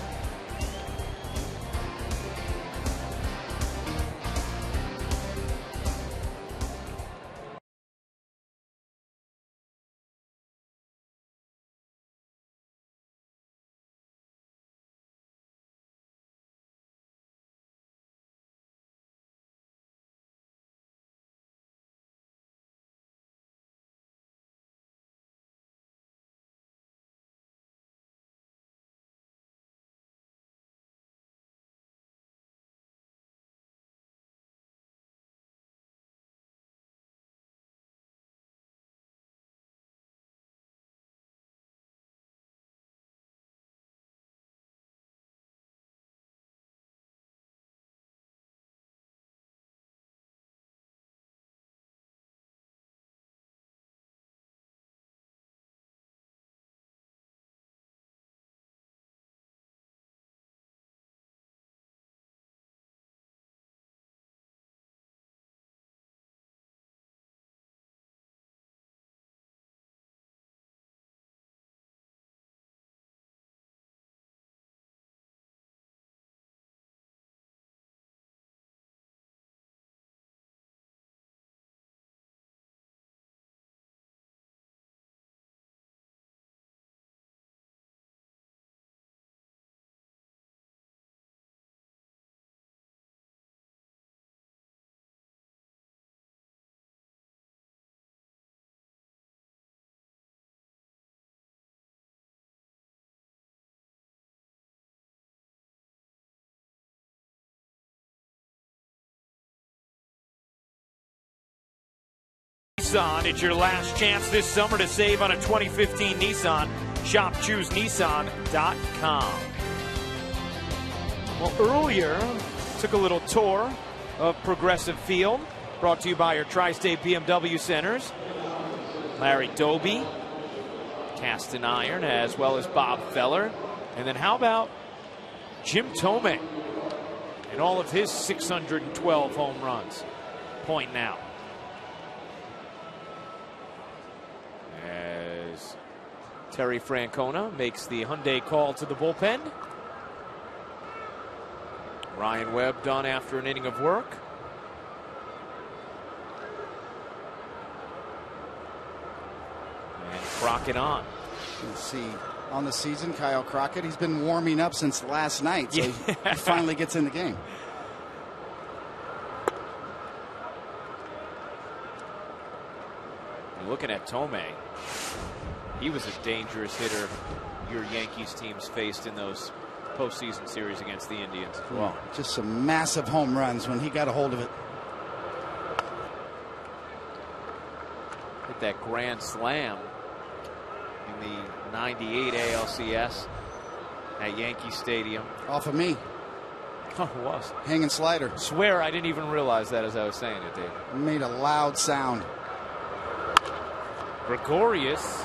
Nissan, it's your last chance this summer to save on a 2015 Nissan. Shop ChooseNissan.com. Well, earlier, took a little tour of Progressive Field, brought to you by your Tri-State BMW Centers. Larry Doby, cast in iron, as well as Bob Feller. And then how about Jim Thome and all of his 612 home runs? Point now. As Terry Francona makes the Hyundai call to the bullpen. Ryan Webb done after an inning of work. And Crockett on. You see on the season, Kyle Crockett, he's been warming up since last night, so he finally gets in the game. You're looking at Thome. He was a dangerous hitter your Yankees teams faced in those postseason series against the Indians as well. Just some massive home runs when he got a hold of it. Hit that grand slam in the '98 ALCS at Yankee Stadium. Off of me. Oh, it was. Hanging slider. Swear I didn't even realize that as I was saying it, Dave. It made a loud sound. Gregorius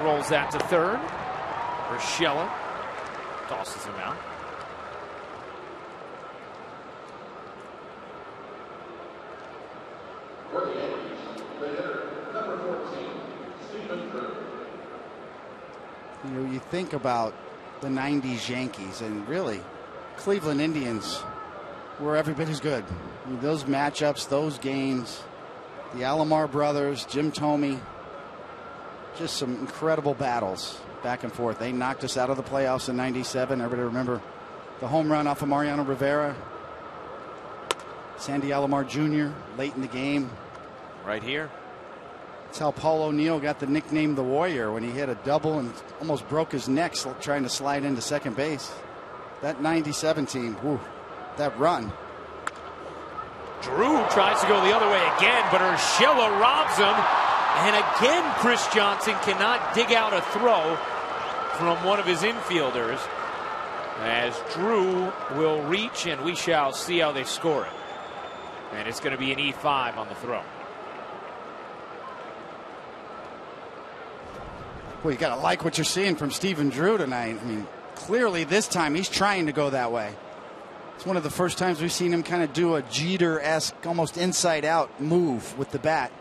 rolls that to third. Urshela tosses him out. For the Yankees, the hitter, number 14, Stephen Drew. You know, you think about the '90s Yankees, and really, Cleveland Indians were every bit as good. I mean, those matchups, those games, the Alomar brothers, Jim Thome, just some incredible battles back and forth. They knocked us out of the playoffs in '97. Everybody remember the home run off of Mariano Rivera. Sandy Alomar Jr. late in the game. Right here. That's how Paul O'Neill got the nickname the Warrior, when he hit a double and almost broke his neck trying to slide into second base. That '97 team, whew, that run. Drew tries to go the other way again, but Urshela robs him. And again, Chris Johnson cannot dig out a throw from one of his infielders, as Drew will reach, and we shall see how they score it. And it's going to be an E5 on the throw. Well, you got to like what you're seeing from Stephen Drew tonight. I mean, clearly this time he's trying to go that way. It's one of the first times we've seen him kind of do a Jeter-esque, almost inside-out move with the bat.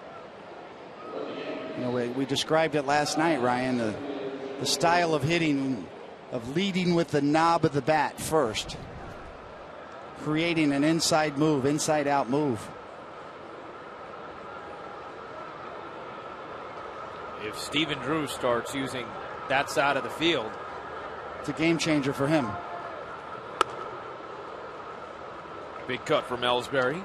You know, we described it last night, Ryan, the style of hitting, of leading with the knob of the bat first, creating an inside move, inside-out move. If Stephen Drew starts using that side of the field, it's a game changer for him. Big cut from Ellsbury.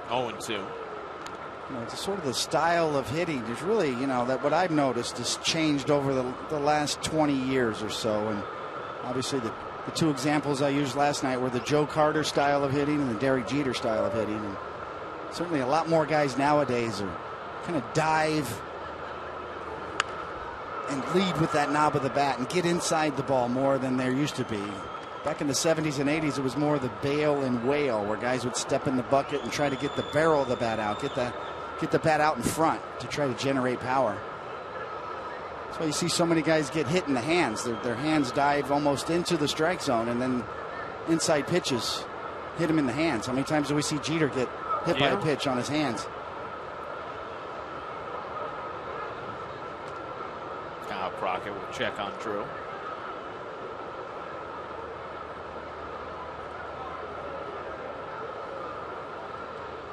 Oh, and 2. You know, it's sort of the style of hitting is really, you know, that what I've noticed has changed over the last 20 years or so. And obviously the two examples I used last night were the Joe Carter style of hitting and the Derek Jeter style of hitting. And certainly a lot more guys nowadays are kind of dive and lead with that knob of the bat and get inside the ball more than there used to be. Back in the 70s and 80s, it was more the bail and wail, where guys would step in the bucket and try to get the barrel of the bat out, get the bat out in front to try to generate power. That's why you see so many guys get hit in the hands. Their hands dive almost into the strike zone, and then inside pitches hit him in the hands. How many times do we see Jeter get hit by a pitch on his hands? Kyle Crockett will check on Drew.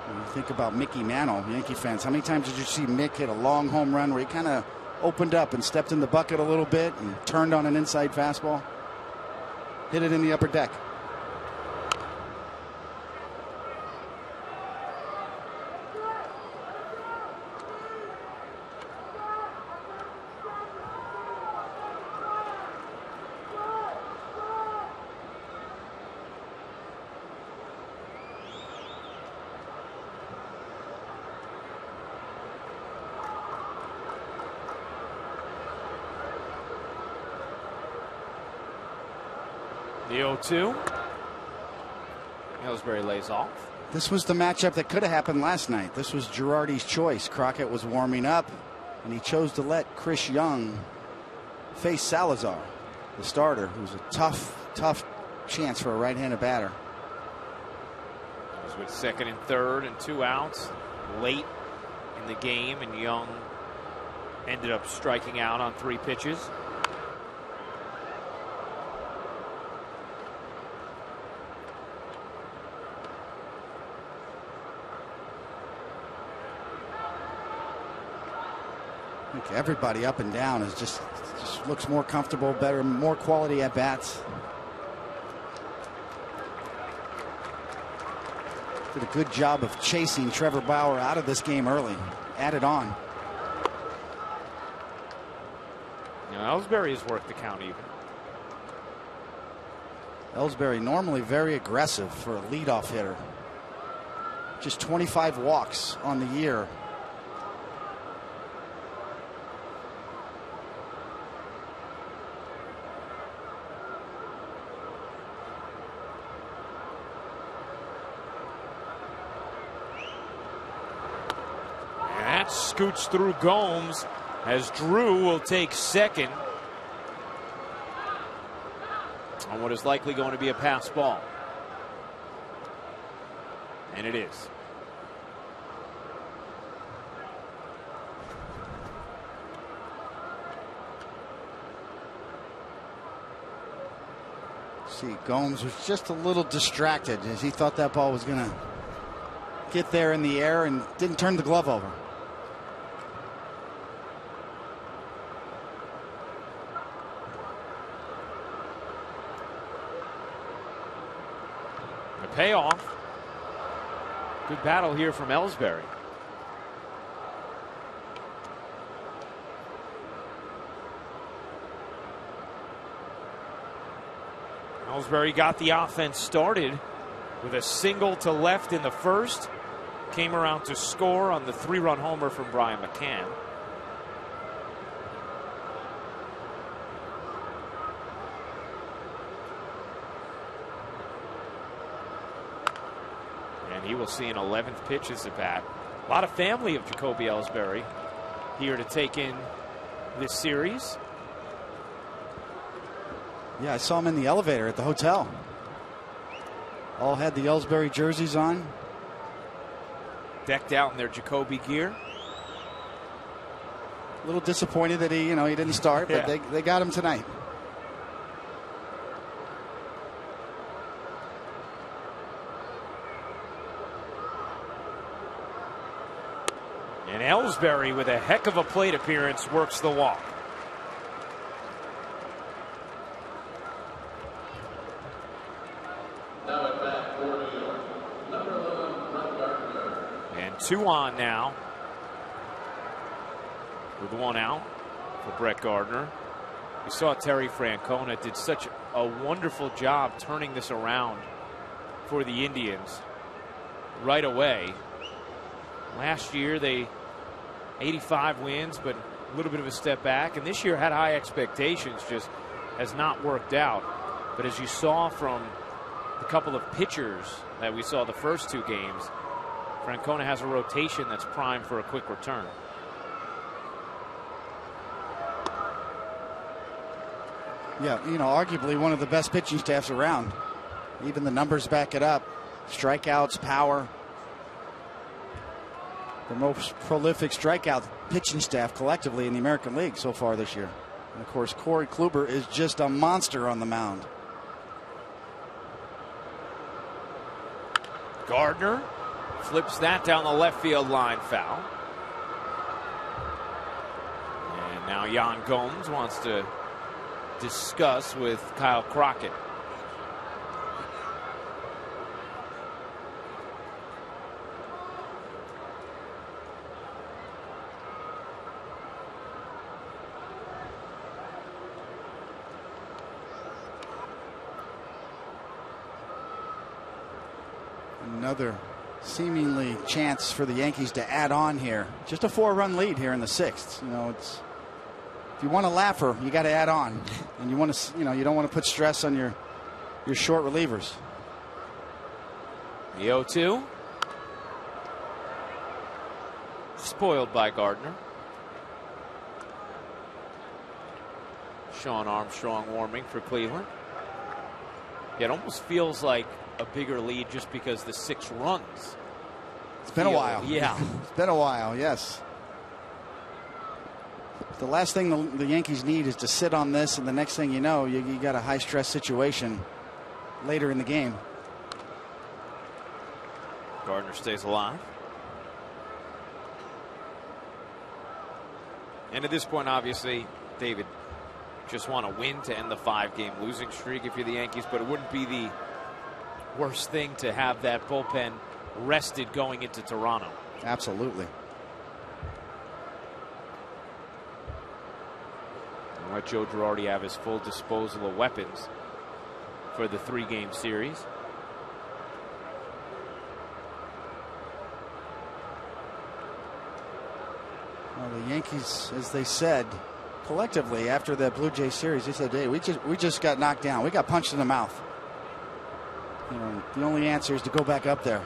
When you think about Mickey Mantle, Yankee fans, how many times did you see Mick hit a long home run where he kind of opened up and stepped in the bucket a little bit and turned on an inside fastball? Hit it in the upper deck. The 0-2. Ellsbury lays off. This was the matchup that could have happened last night. This was Girardi's choice. Crockett was warming up, and he chose to let Chris Young face Salazar, the starter, who's a tough chance for a right-handed batter. It was with second and third and 2 outs late in the game, and Young ended up striking out on 3 pitches. I think everybody up and down is just looks more comfortable, better, more quality at bats. Did a good job of chasing Trevor Bauer out of this game early. Added on. You know, Ellsbury has worked the count even. Ellsbury normally very aggressive for a leadoff hitter. Just 25 walks on the year. Scoots through Gomes as Drew will take second on what is likely going to be a pass ball. And it is. See, Gomes was just a little distracted as he thought that ball was going to get there in the air and didn't turn the glove over. Payoff. Good battle here from Ellsbury. Ellsbury got the offense started with a single to left in the first. Came around to score on the 3-run homer from Brian McCann. And he will see an 11th pitch as a bat. A lot of family of Jacoby Ellsbury here to take in this series. Yeah, I saw him in the elevator at the hotel. All had the Ellsbury jerseys on. Decked out in their Jacoby gear. A little disappointed that he didn't start, but they got him tonight. And Ellsbury, with a heck of a plate appearance, works the walk. Now at bat for New York, number 11, Brett Gardner. And 2 on now, with 1 out for Brett Gardner. We saw Terry Francona did such a wonderful job turning this around for the Indians right away. Last year they 85 wins, but a little bit of a step back, and this year had high expectations, just has not worked out. But as you saw from a couple of pitchers that we saw the first 2 games, Francona has a rotation that's primed for a quick return. Yeah, arguably one of the best pitching staffs around. Even the numbers back it up. Strikeouts, power. The most prolific strikeout pitching staff collectively in the American League so far this year. And of course, Corey Kluber is just a monster on the mound. Gardner flips that down the left field line, foul. And now Yan Gomes wants to discuss with Kyle Crockett. Another seemingly chance for the Yankees to add on here. Just a 4-run lead here in the 6th. It's, if you want a laugher, you got to add on, and you want to, you don't want to put stress on your short relievers. The 0-2. Spoiled by Gardner. Sean Armstrong warming for Cleveland. It almost feels like a bigger lead just because the 6 runs. It's been a while. Yeah. It's been a while, yes. The last thing the Yankees need is to sit on this, and the next thing you know, you got a high-stress situation later in the game. Gardner stays alive. And at this point, obviously, David, just want to win to end the 5-game losing streak if you're the Yankees, but it wouldn't be the worst thing to have that bullpen rested going into Toronto. Absolutely. And let Joe Girardi have his full disposal of weapons for the 3-game series. Well, the Yankees, as they said, collectively after the Blue Jays series, they said, "Hey, we just got knocked down. We got punched in the mouth. The only answer is to go back up there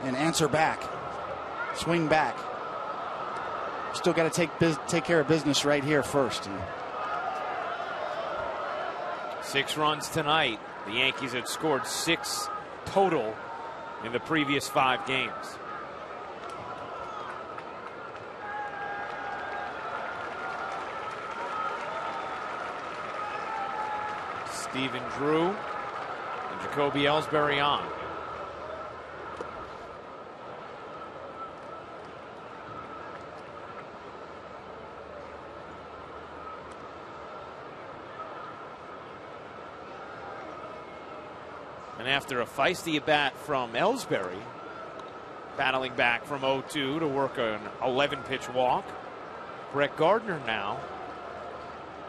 and answer back, swing back. Still got to take care of business right here first." 6 runs tonight. The Yankees had scored 6 total in the previous 5 games. Stephen Drew and Jacoby Ellsbury on. And after a feisty at bat from Ellsbury, battling back from 0-2 to work an 11-pitch walk, Brett Gardner now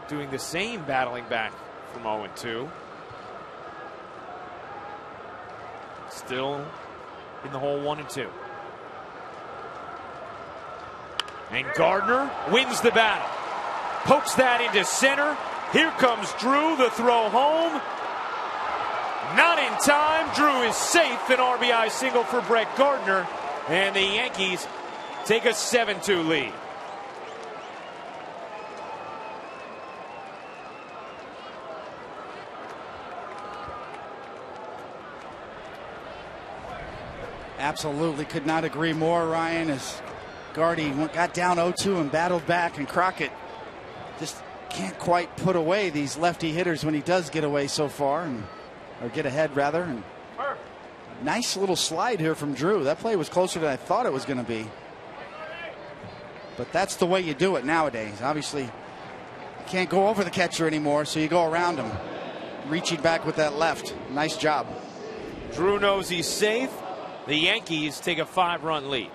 doing the same, battling back from 0-2. Still in the hole 1-2. And Gardner wins the battle. Pokes that into center. Here comes Drew, the throw home. Not in time. Drew is safe. An RBI single for Brett Gardner. And the Yankees take a 7-2 lead. Absolutely could not agree more, Ryan, as Gardy got down 0-2 and battled back, and Crockett just can't quite put away these lefty hitters when he does get away so far, or get ahead rather. And nice little slide here from Drew. That play was closer than I thought it was going to be. But that's the way you do it nowadays. Obviously, you can't go over the catcher anymore, so you go around him, reaching back with that left. Nice job. Drew knows he's safe. The Yankees take a 5-run lead.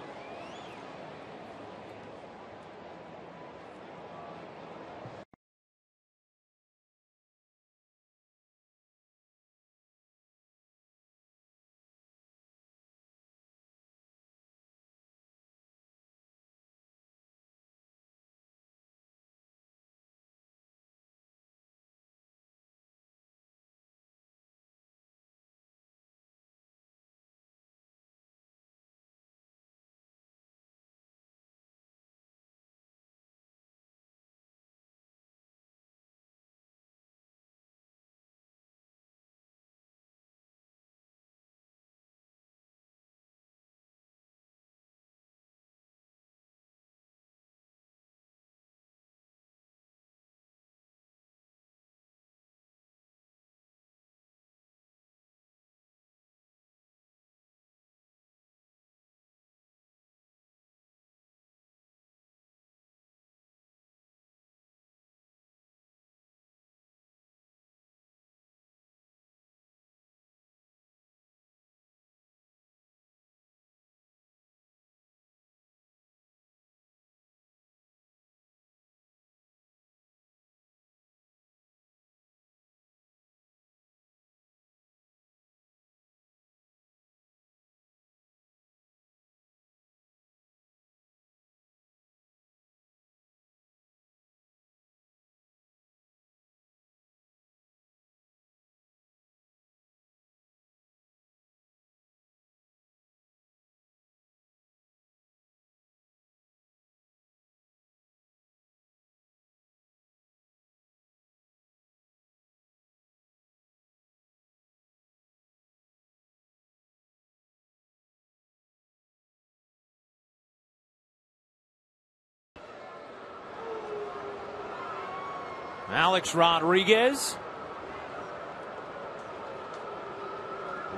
Alex Rodriguez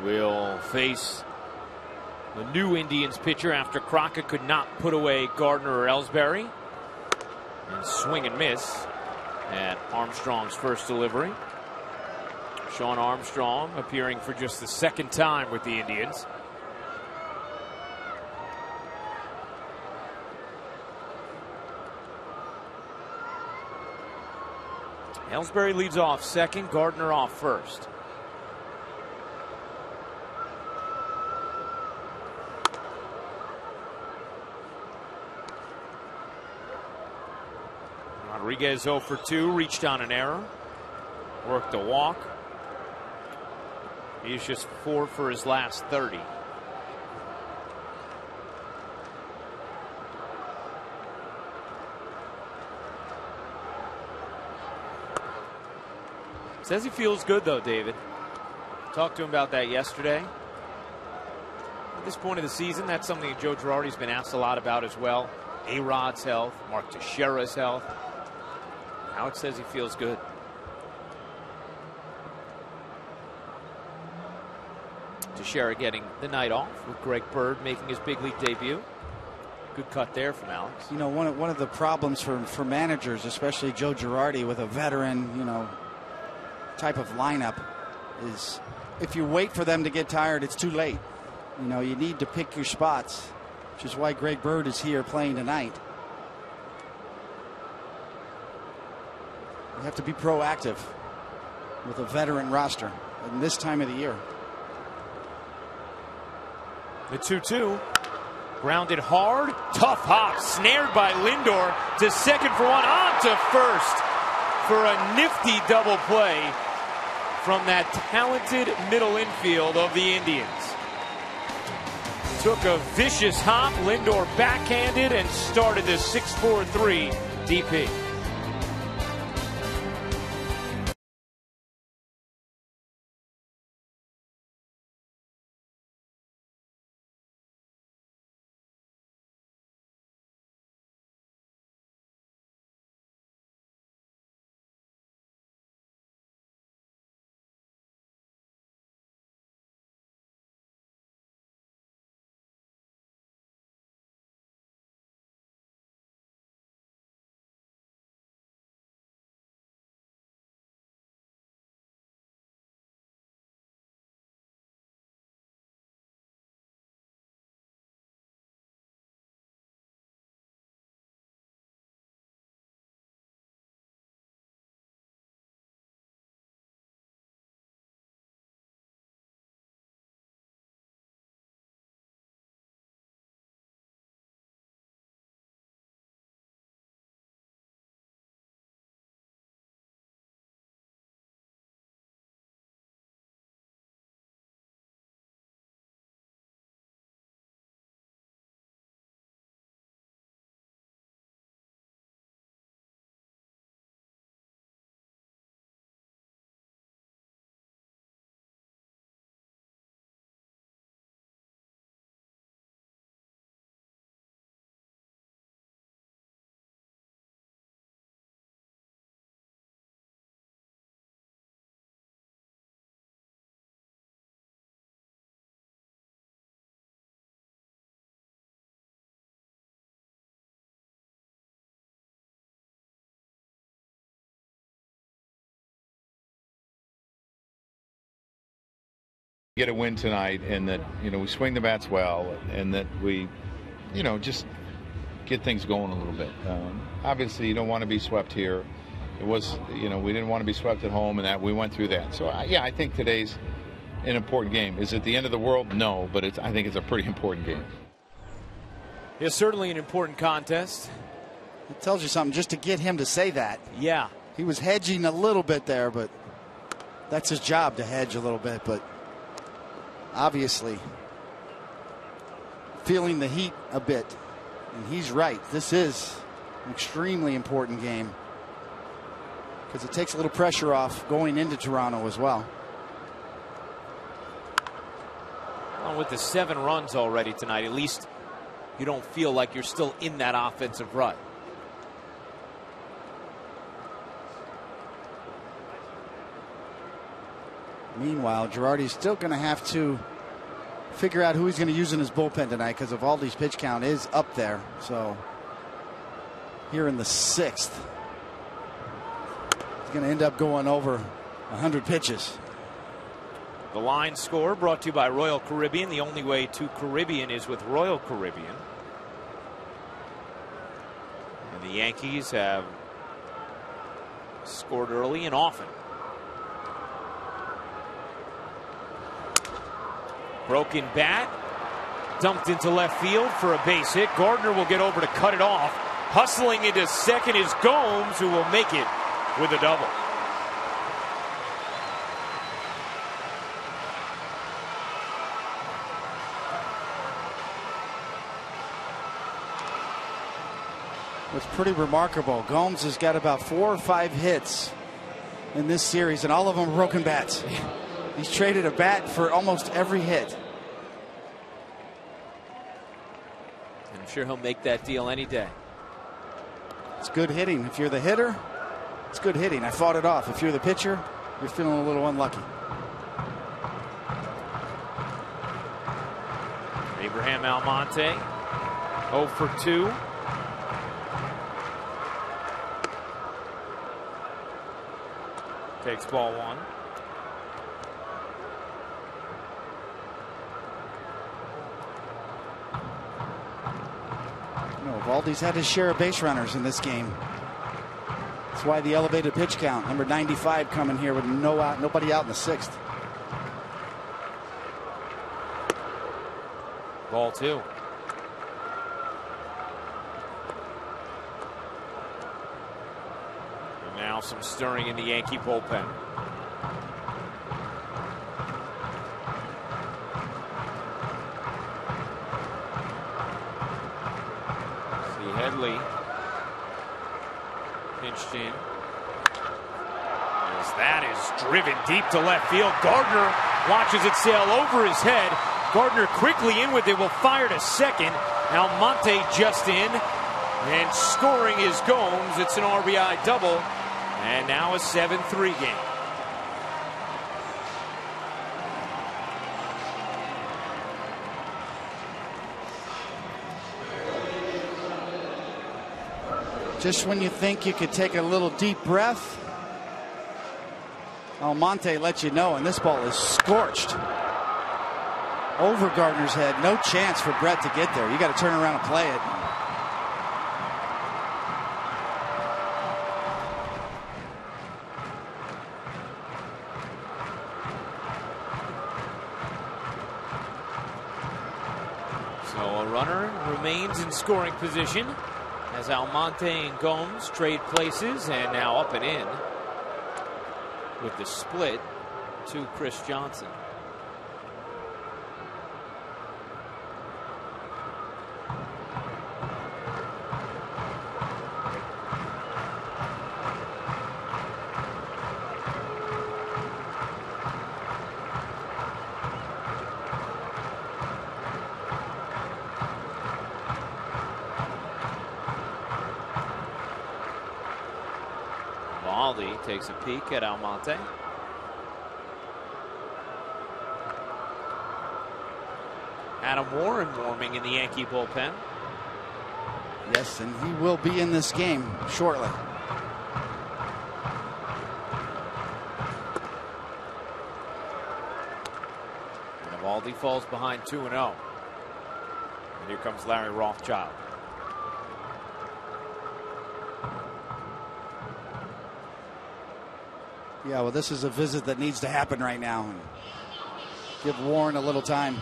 will face the new Indians pitcher after Crockett could not put away Gardner or Ellsbury. And swing and miss at Armstrong's first delivery. Sean Armstrong appearing for just the second time with the Indians. Ellsbury leads off second, Gardner off first. Rodriguez 0 for 2, reached on an error, worked a walk. He's just 4 for his last 30. Says he feels good, though, David. Talked to him about that yesterday. At this point of the season, that's something that Joe Girardi's been asked a lot about as well. A-Rod's health, Mark Teixeira's health. Alex says he feels good. Teixeira getting the night off with Greg Bird making his big league debut. Good cut there from Alex. You know, one of the problems for managers, especially Joe Girardi, with a veteran, type of lineup, is if you wait for them to get tired, it's too late. You need to pick your spots, which is why Greg Bird is here playing tonight. You have to be proactive with a veteran roster in this time of the year. The 2-2. Grounded hard. Tough hop. Snared by Lindor to second for one. On to first for a nifty double play from that talented middle infield of the Indians. Took a vicious hop. Lindor backhanded and started the 6-4-3 DP. Get a win tonight, and that we swing the bats well, and that we just get things going a little bit. Obviously you don't want to be swept here. It was we didn't want to be swept at home, and that we went through that. So I think today's an important game. Is it the end of the world? No, but I think it's a pretty important game. It's certainly an important contest. It tells you something just to get him to say that. Yeah, he was hedging a little bit there, but that's his job to hedge a little bit. But obviously feeling the heat a bit, and he's right. This is an extremely important game because it takes a little pressure off going into Toronto as well. Well, with the 7 runs already tonight, at least you don't feel like you're still in that offensive rut. Meanwhile, Girardi's still going to have to figure out who he's going to use in his bullpen tonight because Eovaldi's pitch count is up there. So here in the 6th, he's going to end up going over 100 pitches. The line score brought to you by Royal Caribbean. The only way to Caribbean is with Royal Caribbean. And the Yankees have scored early and often. Broken bat, dumped into left field for a base hit. Gardner will get over to cut it off. Hustling into second is Gomes, who will make it with a double. It's pretty remarkable. Gomes has got about 4 or 5 hits in this series, and all of them broken bats. He's traded a bat for almost every hit. And I'm sure he'll make that deal any day. It's good hitting. If you're the hitter, it's good hitting. I fought it off. If you're the pitcher, you're feeling a little unlucky. Abraham Almonte, 0 for 2. Takes ball 1. Eovaldi's had his share of base runners in this game. That's why the elevated pitch count. Number 95 coming here with nobody out in the 6th. Ball 2. And now some stirring in the Yankee bullpen. See Headley pinched in. As that is driven deep to left field. Gardner watches it sail over his head. Gardner quickly in with it, will fire to second. Almonte just in, and scoring is Gomes. It's an RBI double, and now a 7-3 game. Just when you think you could take a little deep breath, Almonte lets you know, and this ball is scorched over Gardner's head. No chance for Brett to get there. You got to turn around and play it. So a runner remains in scoring position as Almonte and Gomes trade places, and now up and in with the split to Chris Johnson. Takes a peek at Almonte. Adam Warren warming in the Yankee bullpen. Yes, and he will be in this game shortly. And Eovaldi falls behind 2-0. And here comes Larry Rothschild. Yeah, well, this is a visit that needs to happen right now. And give Warren a little time.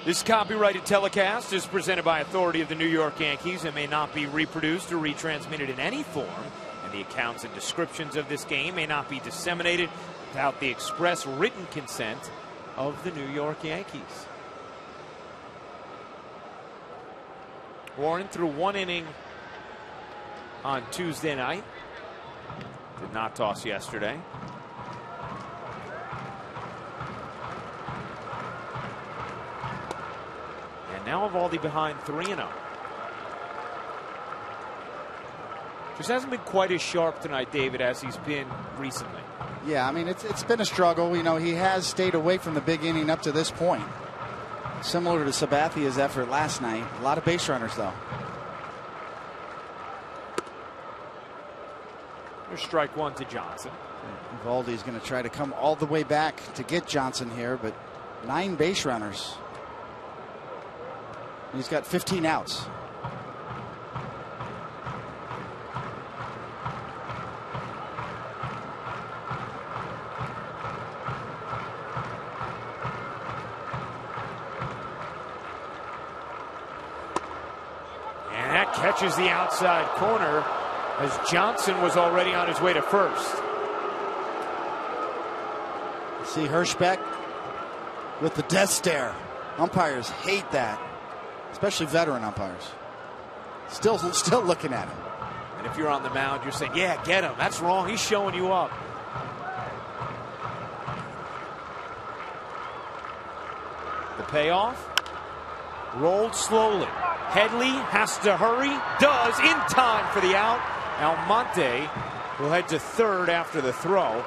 This copyrighted telecast is presented by authority of the New York Yankees and may not be reproduced or retransmitted in any form. And the accounts and descriptions of this game may not be disseminated without the express written consent of the New York Yankees. Warren threw 1 inning on Tuesday night. Did not toss yesterday. And now Eovaldi behind 3-0. Just hasn't been quite as sharp tonight, David, as he's been recently. Yeah, I mean, it's been a struggle. You know, he has stayed away from the big inning up to this point. Similar to Sabathia's effort last night. A lot of base runners, though. There's strike 1 to Johnson. Eovaldi's going to try to come all the way back to get Johnson here, but 9 base runners. He's got 15 outs. And that catches the outside corner, as Johnson was already on his way to first. See Hirschbeck with the death stare. Umpires hate that, especially veteran umpires. Still looking at him. And if you're on the mound, you're saying, yeah, get him. That's wrong. He's showing you up. The payoff. Rolled slowly. Headley has to hurry. Does in time for the out. Almonte will head to third after the throw.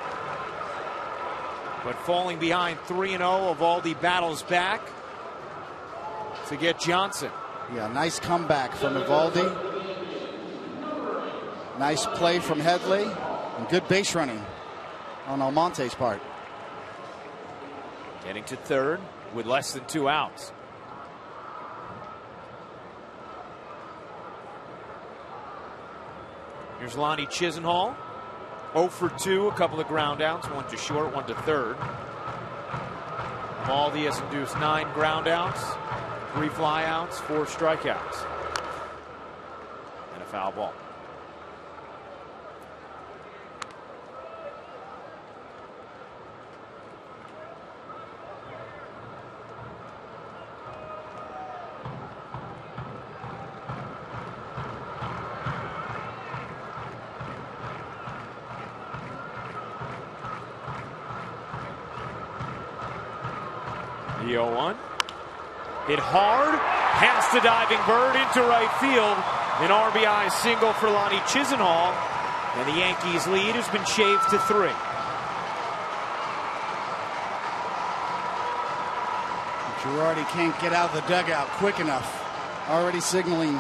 But falling behind 3-0, Eovaldi battles back to get Johnson. Yeah, nice comeback from Eovaldi. Nice play from Headley. And good base running on Almonte's part. Getting to third with less than 2 outs. Here's Lonnie Chisenhall. 0 for 2, a couple of ground outs, 1 to short, 1 to third. Eovaldi has induced 9 groundouts, 3 flyouts, 4 strikeouts, and a foul ball. The 0-1. Hit hard, past the diving bird into right field. An RBI single for Lonnie Chisenhall, and the Yankees' lead has been shaved to 3. Girardi can't get out of the dugout quick enough. Already signaling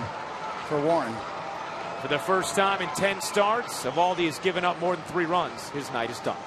for Warren. For the first time in 10 starts, Eovaldi has given up more than 3 runs. His night is done.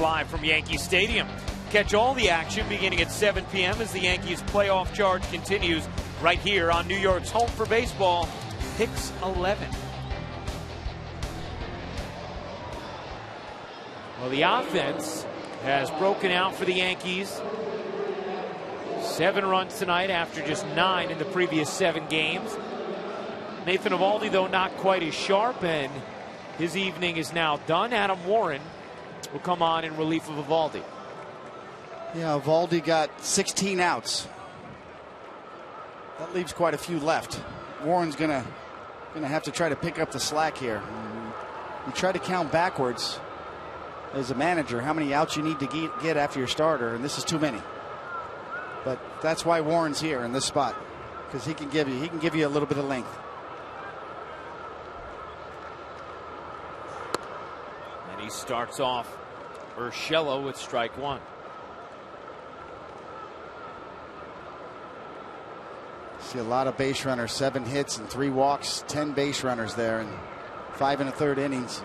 Live from Yankee Stadium. Catch all the action beginning at 7 p.m. as the Yankees playoff charge continues right here on New York's home for baseball, Pix 11. Well, the offense has broken out for the Yankees. 7 runs tonight after just 9 in the previous 7 games. Nathan Eovaldi, though, not quite as sharp, and his evening is now done. Adam Warren will come on in relief of Eovaldi. Yeah, Eovaldi got 16 outs. That leaves quite a few left. Warren's gonna have to try to pick up the slack here. You try to count backwards as a manager how many outs you need to get after your starter, and this is too many. But that's why Warren's here in this spot, because he can give you a little bit of length. And he starts off Urshela with strike 1. See a lot of base runners, 7 hits and 3 walks, 10 base runners there in 5 1/3 innings.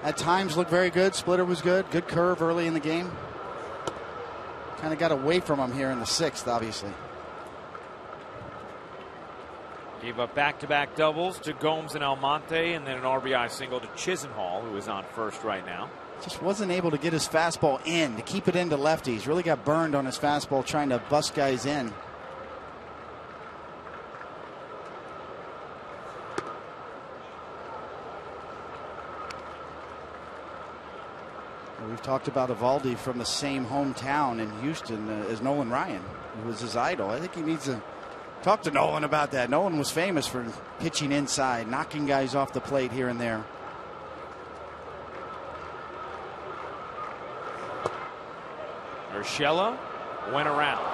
At times looked very good. Splitter was good. Good curve early in the game. Kind of got away from him here in the 6th, obviously. Gave up back-to-back doubles to Gomes and Almonte, and then an RBI single to Chisenhall, who is on first right now. Just wasn't able to get his fastball in, to keep it into lefties. Really got burned on his fastball trying to bust guys in. We've talked about Eovaldi from the same hometown in Houston as Nolan Ryan, who was his idol. I think he needs to Talk to Nolan about that. Nolan was famous for pitching inside, knocking guys off the plate here and there. Urshela went around.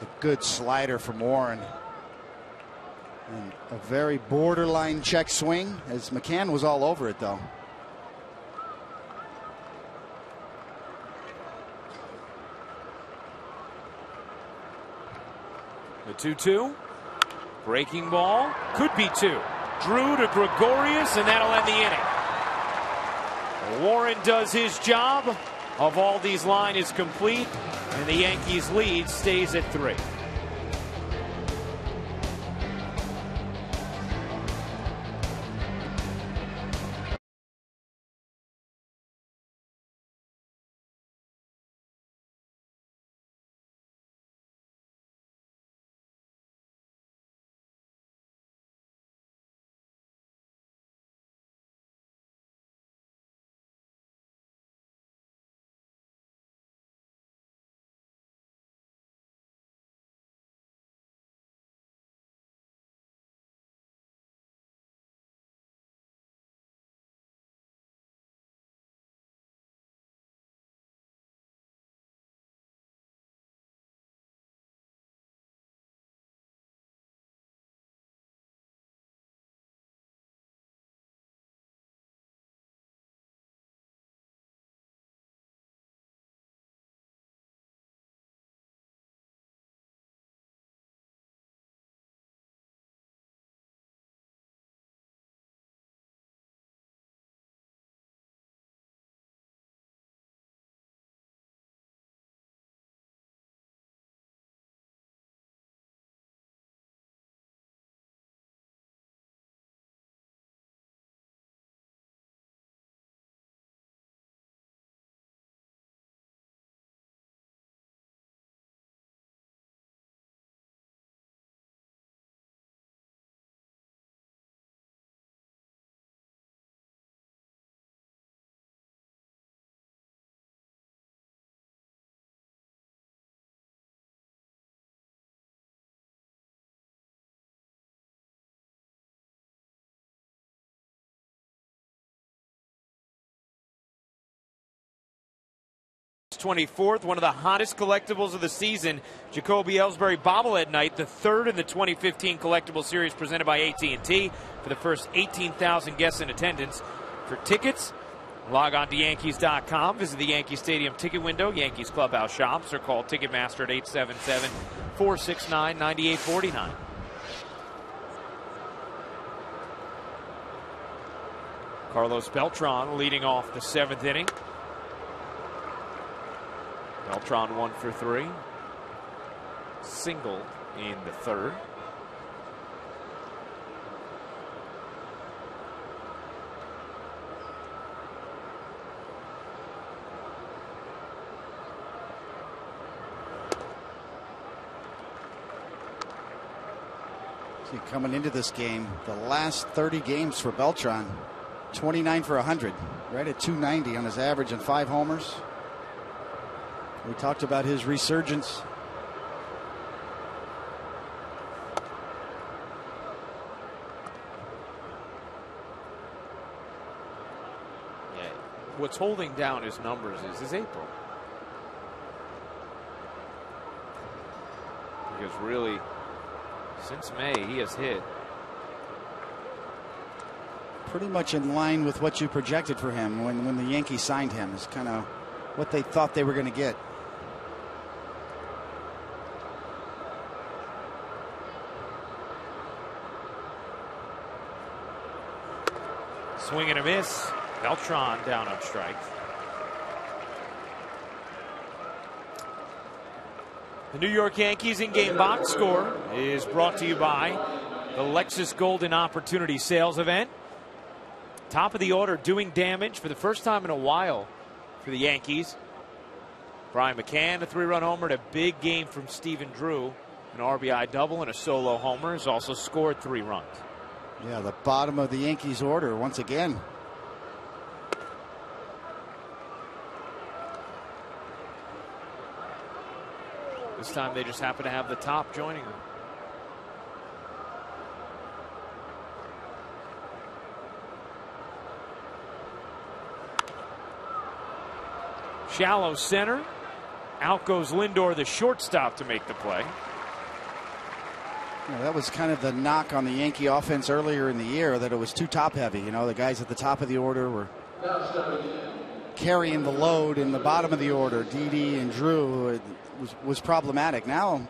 A good slider from Warren. And a very borderline check swing, as McCann was all over it, though. The 2-2. Breaking ball. Could be two. Drew to Gregorius, and that'll end the inning. Warren does his job. Eovaldi's line is complete, and the Yankees' lead stays at 3. '24th, one of the hottest collectibles of the season, Jacoby Ellsbury bobblehead night, the third in the 2015 collectible series presented by AT&T for the first 18,000 guests in attendance. For tickets, log on to Yankees.com, visit the Yankee Stadium ticket window, Yankees Clubhouse shops, or call Ticketmaster at 877-469-9849. Carlos Beltran leading off the 7th inning. Beltran 1 for 3. Single in the 3rd. See, coming into this game, the last 30 games for Beltran, 29 for 100, right at 290 on his average and 5 homers. We talked about his resurgence. Yeah, what's holding down his numbers is his April. Because really, since May, he has hit. Pretty much in line with what you projected for him when the Yankees signed him. Is kind of what they thought they were going to get. Swing and a miss. Beltran down on strikes. The New York Yankees in-game box score is brought to you by the Lexus Golden Opportunity Sales Event. Top of the order, doing damage for the first time in a while for the Yankees. Brian McCann, a 3-run homer, and a big game from Stephen Drew. An RBI double and a solo homer. Has also scored 3 runs. Yeah, the bottom of the Yankees order once again. This time they just happen to have the top joining them. Shallow center. Out goes Lindor, the shortstop, to make the play. Yeah, that was kind of the knock on the Yankee offense earlier in the year, that it was too top heavy. You know, the guys at the top of the order were carrying the load in the bottom of the order. Didi and Drew was problematic. Now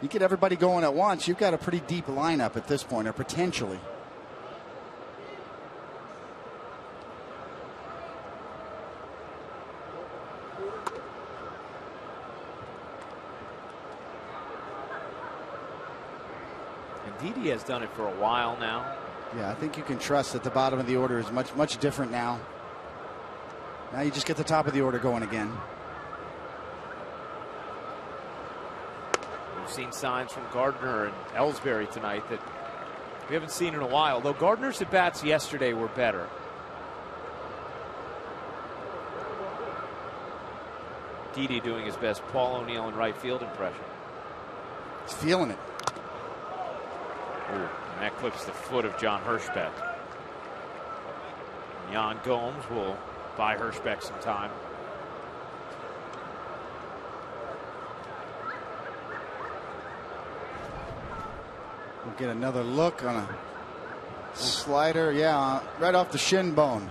you get everybody going at once. You've got a pretty deep lineup at this point, or potentially. Didi has done it for a while now. Yeah, I think you can trust that the bottom of the order is much different now. Now you just get the top of the order going again. We've seen signs from Gardner and Ellsbury tonight that we haven't seen in a while, though Gardner's at-bats yesterday were better. Didi doing his best Paul O'Neill in right field impression. He's feeling it. Ooh, and that clips the foot of John Hirschbeck. Jan Gomes will buy Hirschbeck some time. We'll get another look on a slider. Yeah, right off the shin bone.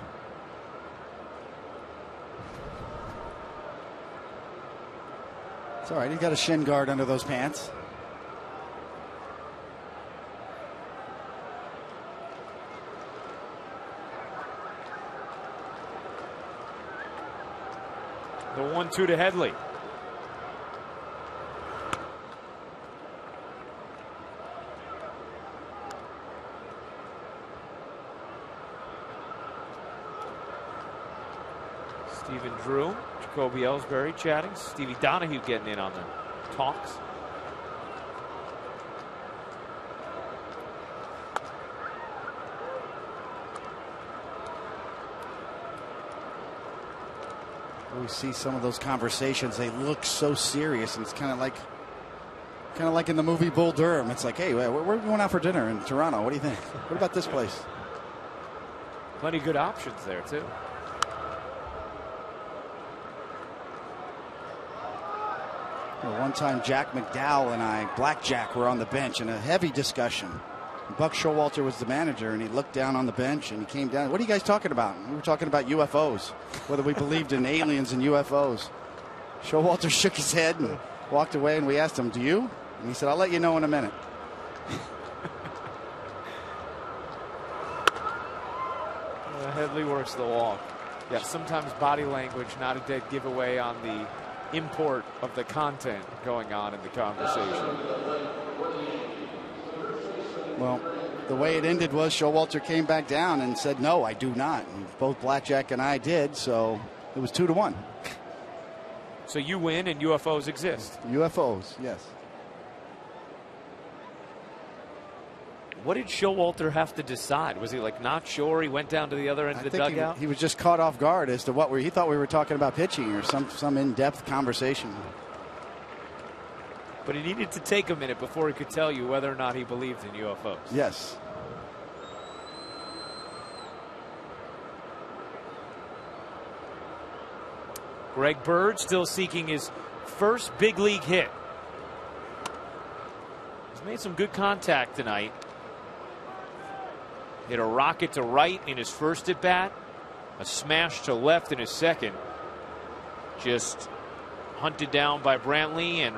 It's all right. He's got a shin guard under those pants. The 1-2 to Headley. Stephen Drew, Jacoby Ellsbury chatting. Stevie Donahue getting in on the talks. We see some of those conversations. They look so serious, and it's kind of like in the movie Bull Durham. It's like, hey, we're going out for dinner in Toronto. What do you think? What about this place? Plenty good options there too. One time, Jack McDowell and Blackjack, were on the bench in a heavy discussion. Buck Showalter was the manager, and he looked down on the bench and he came down. What are you guys talking about? We were talking about UFOs, whether we believed in aliens and UFOs. Showalter shook his head and walked away, and we asked him, do you? And he said, I'll let you know in a minute. Headley works the walk. Yeah, sometimes body language not a dead giveaway on the import of the content going on in the conversation. Well, the way it ended was Showalter came back down and said, no, I do not. And both Blackjack and I did, so it was 2-1. So you win and UFOs exist. UFOs, yes. What did Showalter have to decide? Was he like not sure? He went down to the other end of the dugout? He was just caught off guard as to what he thought we were talking about pitching or some in-depth conversation. But he needed to take a minute before he could tell you whether or not he believed in UFOs. Yes. Greg Bird still seeking his first big league hit. He's made some good contact tonight. Hit a rocket to right in his first at bat, a smash to left in his second. Just hunted down by Brantley and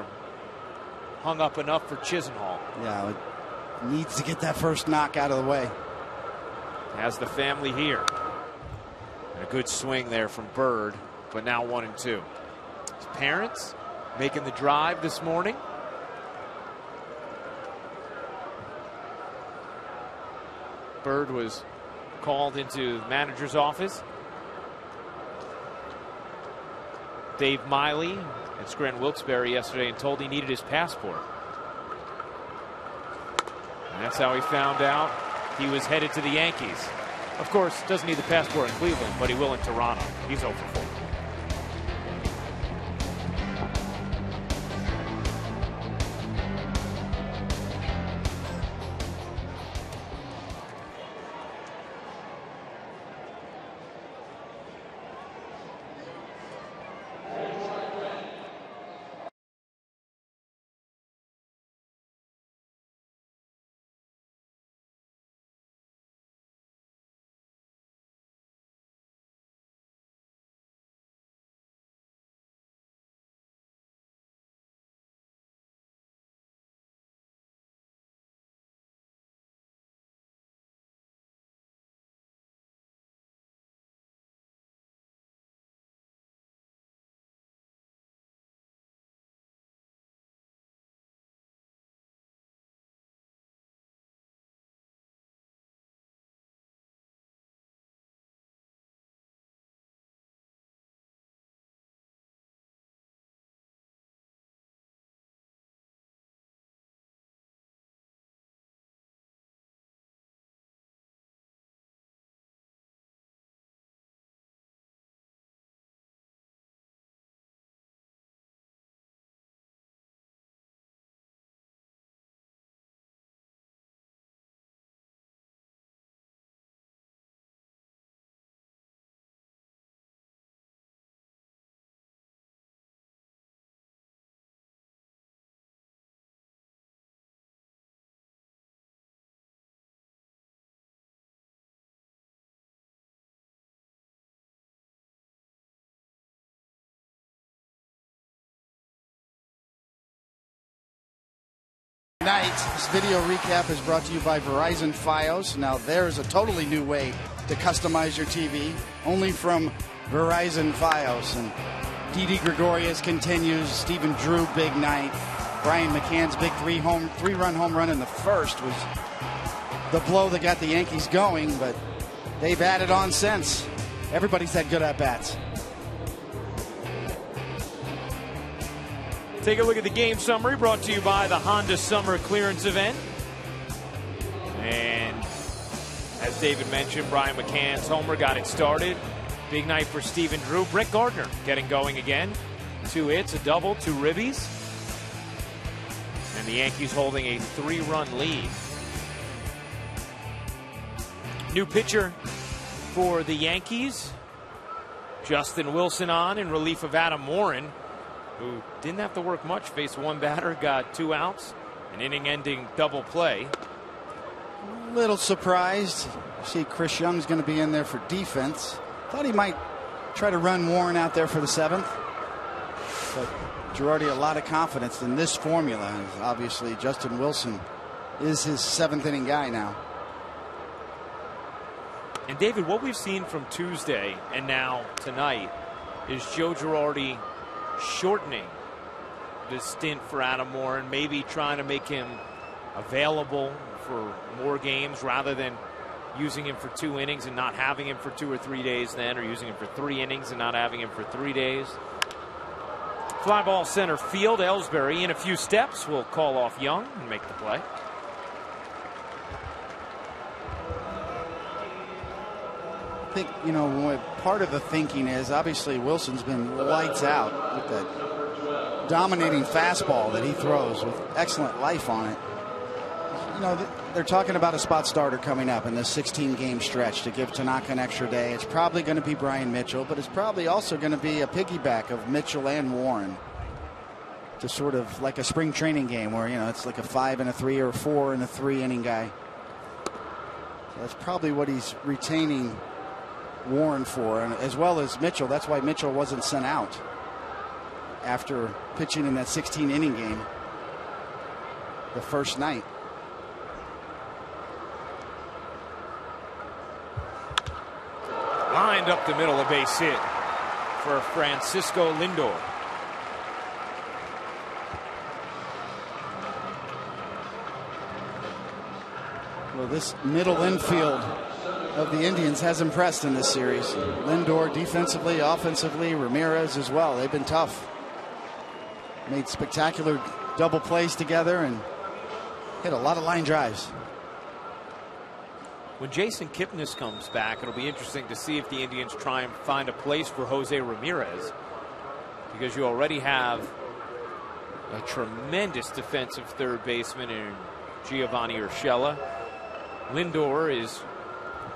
hung up enough for Chisenhall. Yeah, it needs to get that first knock out of the way. Has the family here. And a good swing there from Bird, but now 1-2. His parents making the drive this morning. Bird was called into the manager's office. Dave Miley at Scranton Wilkes-Barre yesterday and told he needed his passport. And that's how he found out he was headed to the Yankees. Of course, doesn't need the passport in Cleveland, but he will in Toronto. He's 0 for 4. Tonight, this video recap is brought to you by Verizon Fios. Now, there's a totally new way to customize your TV, only from Verizon Fios. And Didi Gregorius continues. Stephen Drew, big night. Brian McCann's big three-run home run in the first was the blow that got the Yankees going, but they've added on since. Everybody's had good at-bats. Take a look at the game summary brought to you by the Honda Summer Clearance Event. And as David mentioned, Brian McCann's homer got it started. Big night for Stephen Drew. Brett Gardner getting going again. 2 hits, a double, 2 ribbies. And the Yankees holding a 3-run lead. New pitcher for the Yankees. Justin Wilson on in relief of Adam Warren, who didn't have to work much, faced 1 batter, got 2 outs, an inning-ending double play. A little surprised. See, Chris Young's going to be in there for defense. Thought he might try to run Warren out there for the 7th. But Girardi, a lot of confidence in this formula. And obviously, Justin Wilson is his 7th inning guy now. And David, what we've seen from Tuesday and now tonight is Joe Girardi shortening the stint for Adam Warren, maybe trying to make him available for more games rather than using him for 2 innings and not having him for 2 or 3 days then, or using him for 3 innings and not having him for 3 days. Fly ball center field. Ellsbury in a few steps will call off Young and make the play. I think, you know, part of the thinking is obviously Wilson's been lights out with that dominating fastball that he throws with excellent life on it. You know, they're talking about a spot starter coming up in this 16-game stretch to give Tanaka an extra day. It's probably going to be Brian Mitchell, but it's probably also going to be a piggyback of Mitchell and Warren to sort of like a spring training game where, you know, it's like a 5 and a 3 or a 4 and a 3 inning guy. So that's probably what he's retaining Warren for, and as well as Mitchell. That's why Mitchell wasn't sent out after pitching in that 16-inning game the first night. Lined up the middle, a base hit for Francisco Lindor. Well, this middle infield of the Indians has impressed in this series. Lindor defensively, offensively, Ramirez as well. They've been tough. Made spectacular double plays together and hit a lot of line drives. When Jason Kipnis comes back, it'll be interesting to see if the Indians try and find a place for Jose Ramirez, because you already have a tremendous defensive third baseman in Giovanni Urshela. Lindor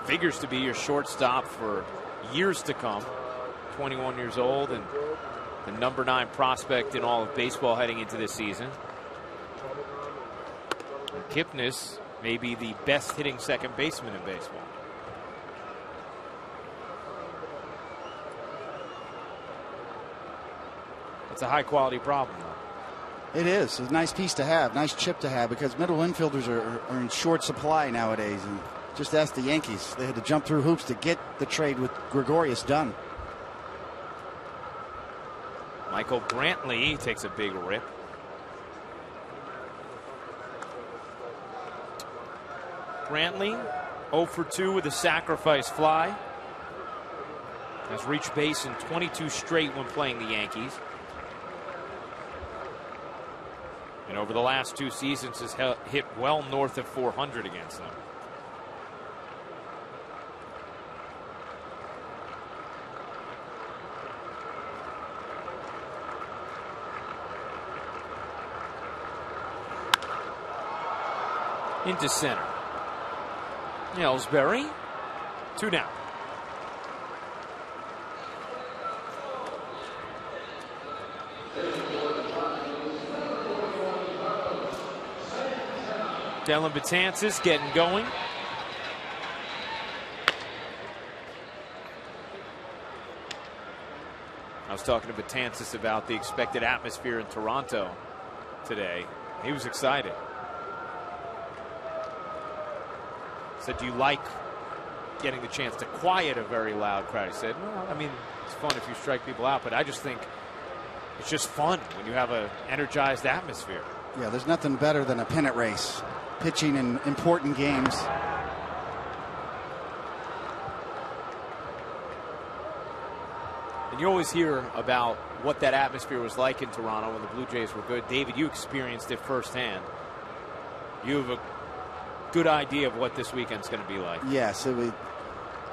figures to be your shortstop for years to come. 21 years old and the number 9 prospect in all of baseball heading into this season. And Kipnis may be the best hitting second baseman in baseball. That's a high quality problem, though. It is. It's a nice piece to have, nice chip to have, because middle infielders are in short supply nowadays. And just ask the Yankees. They had to jump through hoops to get the trade with Gregorius done. Michael Brantley takes a big rip. Brantley 0 for 2 with a sacrifice fly. Has reached base in 22 straight when playing the Yankees. And over the last 2 seasons has hit well north of 400 against them. Into center. Ellsbury, 2 down. Dellin Betances getting going. I was talking to Betances about the expected atmosphere in Toronto today. He was excited. said, do you like getting the chance to quiet a very loud crowd? He said, well, I mean, it's fun if you strike people out, but I just think it's just fun when you have an energized atmosphere. Yeah, there's nothing better than a pennant race, pitching in important games. And you always hear about what that atmosphere was like in Toronto when the Blue Jays were good. David, you experienced it firsthand. You have a good idea of what this weekend's going to be like. Yes,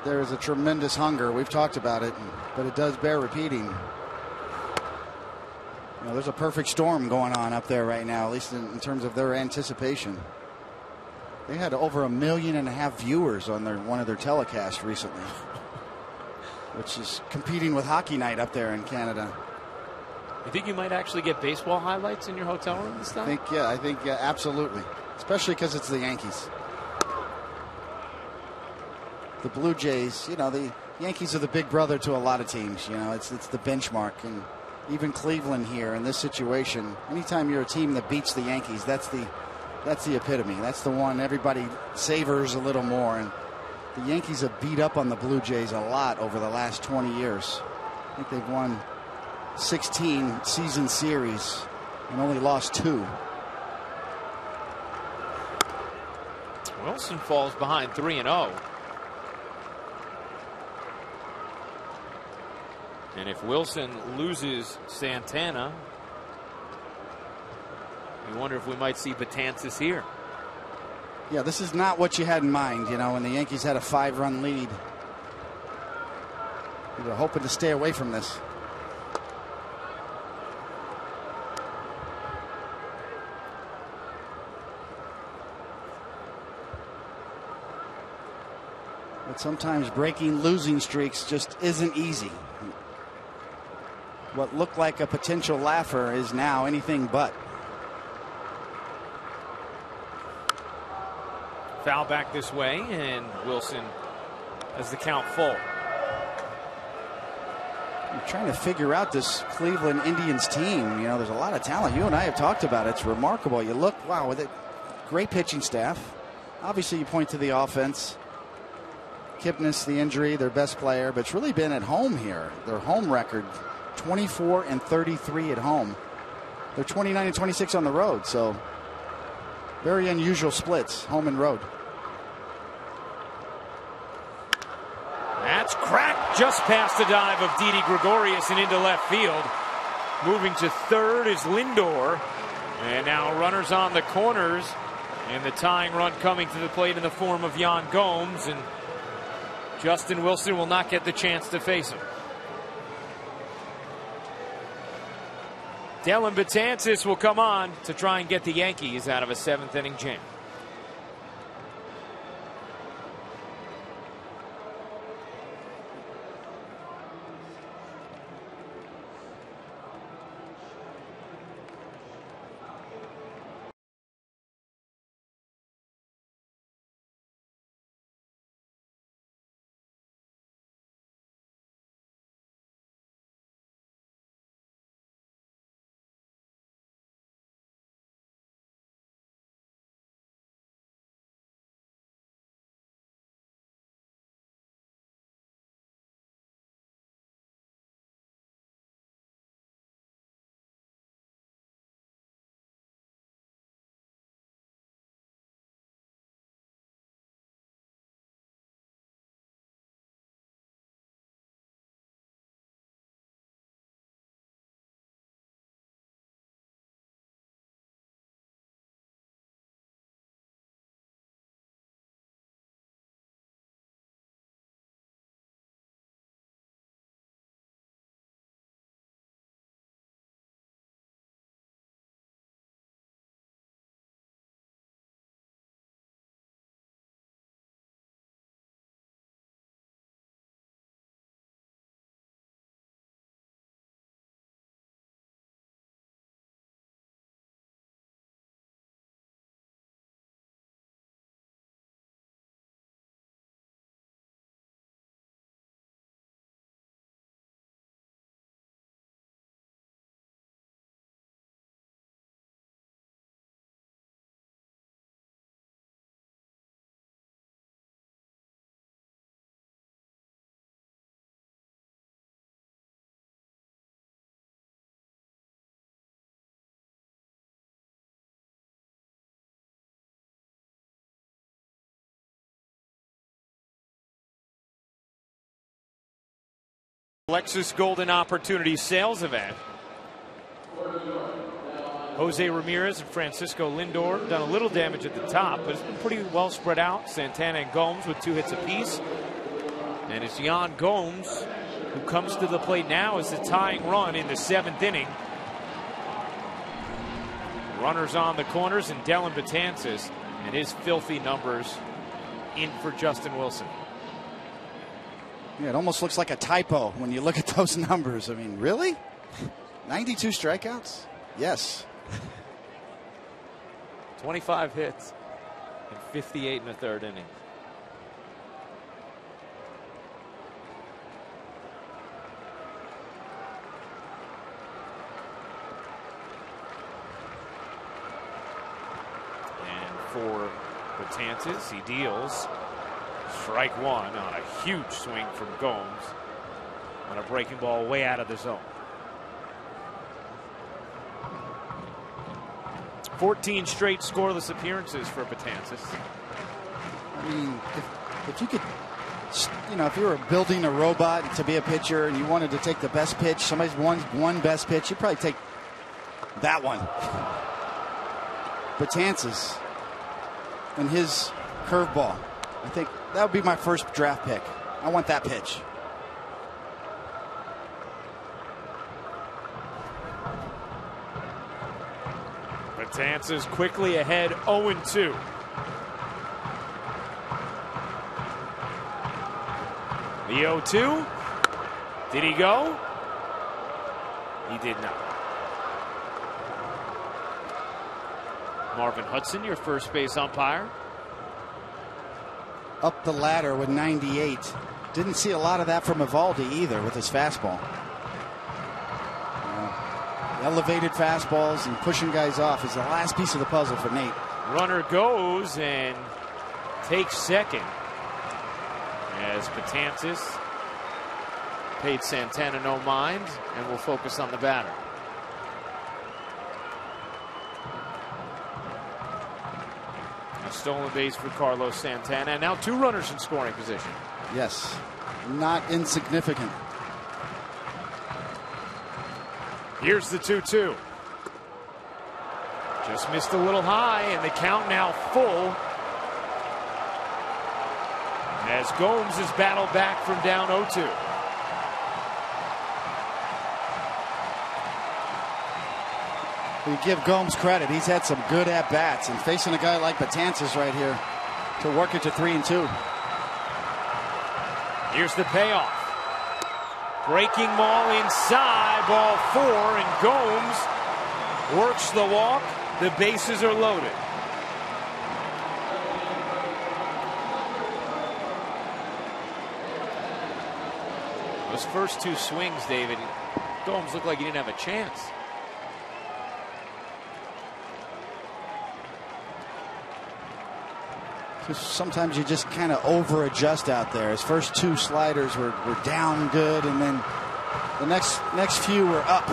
there is a tremendous hunger. We've talked about it, but it does bear repeating. You know, there's a perfect storm going on up there right now, at least in terms of their anticipation. They had over 1.5 million viewers on one of their telecasts recently, which is competing with Hockey Night up there in Canada. You think you might actually get baseball highlights in your hotel room this time? I think absolutely, especially because it's the Yankees. The Blue Jays, you know, the Yankees are the big brother to a lot of teams. You know, it's the benchmark, and even Cleveland here in this situation. Anytime you're a team that beats the Yankees, that's the epitome. That's the one everybody savors a little more. And the Yankees have beat up on the Blue Jays a lot over the last 20 years. I think they've won 16 season series and only lost 2. Wilson falls behind 3-0. And if Wilson loses Santana, we wonder if we might see Betances here. Yeah, this is not what you had in mind, you know, when the Yankees had a 5-run lead. We were hoping to stay away from this. But sometimes breaking losing streaks just isn't easy. What looked like a potential laugher is now anything but. Foul back this way, and Wilson has the count full. You're trying to figure out this Cleveland Indians team. You know, there's a lot of talent. You and I have talked about it. It's remarkable. You look, wow, with it, great pitching staff. Obviously, you point to the offense. Kipnis, the injury, their best player, but it's really been at home here. Their home record, 24-33 at home. They're 29-26 on the road, so very unusual splits, home and road. That's cracked just past the dive of Didi Gregorius and into left field. Moving to third is Lindor. And now runners on the corners. And the tying run coming to the plate in the form of Yan Gomes. And Justin Wilson will not get the chance to face him. Dellin Betances will come on to try and get the Yankees out of a 7th-inning jam. Lexus Golden Opportunity sales event. Jose Ramirez and Francisco Lindor done a little damage at the top, but it's been pretty well spread out. Santana and Gomes with 2 hits apiece. And it's Yan Gomes who comes to the plate now as the tying run in the 7th inning. Runners on the corners, and Dellin Betances and his filthy numbers in for Justin Wilson. Yeah, it almost looks like a typo when you look at those numbers. I mean, really? 92 strikeouts? Yes. 25 hits and 58 in the 3rd inning. And for Betances, he deals strike 1 on a huge swing from Gomes on a breaking ball way out of the zone. 14 straight scoreless appearances for Betances. I mean, if you could, you know, if you were building a robot to be a pitcher and you wanted to take the best pitch, somebody's one best pitch, you'd probably take that one. Betances and his curveball. I think that would be my first draft pick. I want that pitch. Betances quickly ahead 0-2. The 0-2. Did he go? He did not. Marvin Hudson, your first base umpire. Up the ladder with 98. Didn't see a lot of that from Evaldi either with his fastball. Elevated fastballs and pushing guys off is the last piece of the puzzle for Nate. Runner goes and takes second as Betances paid Santana no mind and will focus on the batter. A stolen base for Carlos Santana, and now 2 runners in scoring position. Yes, not insignificant. Here's the 2-2. Just missed a little high, and the count now full as Gomes is battled back from down 0-2. We give Gomes credit. He's had some good at-bats, and facing a guy like Betances right here to work it to 3-2. Here's the payoff. Breaking ball inside, ball 4, and Gomes works the walk. The bases are loaded. Those first 2 swings, David, Gomes looked like he didn't have a chance. Sometimes you just kind of over-adjust out there. His first 2 sliders were down good, and then the next few were up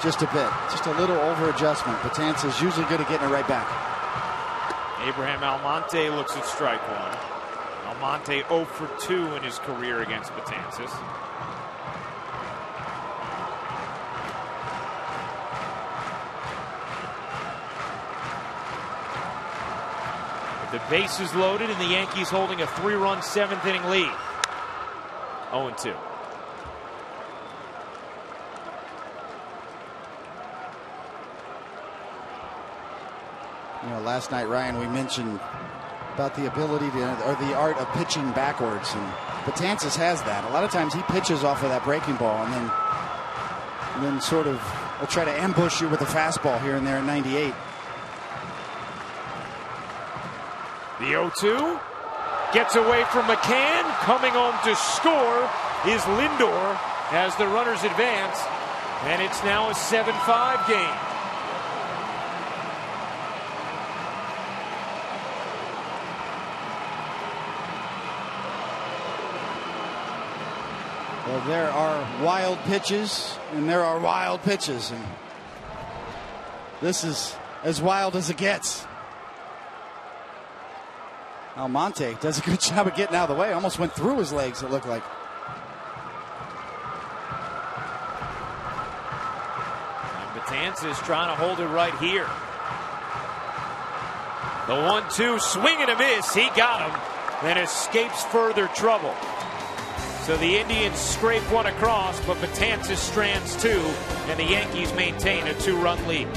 just a bit. Just a little over-adjustment. Betances is usually good at getting it right back. Abraham Almonte looks at strike 1. Almonte 0 for 2 in his career against Betances. The base is loaded, and the Yankees holding a 3-run 7th inning lead. 0-2. You know, last night, Ryan, we mentioned about the ability to, or the art of pitching backwards, and Betances has that. A lot of times he pitches off of that breaking ball, and then sort of will try to ambush you with a fastball here and there at 98. The 0-2 gets away from McCann. Coming home to score is Lindor as the runners advance, and it's now a 7-5 game. Well, there are wild pitches, and there are wild pitches, and this is as wild as it gets. Almonte does a good job of getting out of the way. Almost went through his legs, it looked like. Betances trying to hold it right here. The 1-2, swing and a miss. He got him, then escapes further trouble. So the Indians scrape one across, but Betances strands two, and the Yankees maintain a 2-run lead.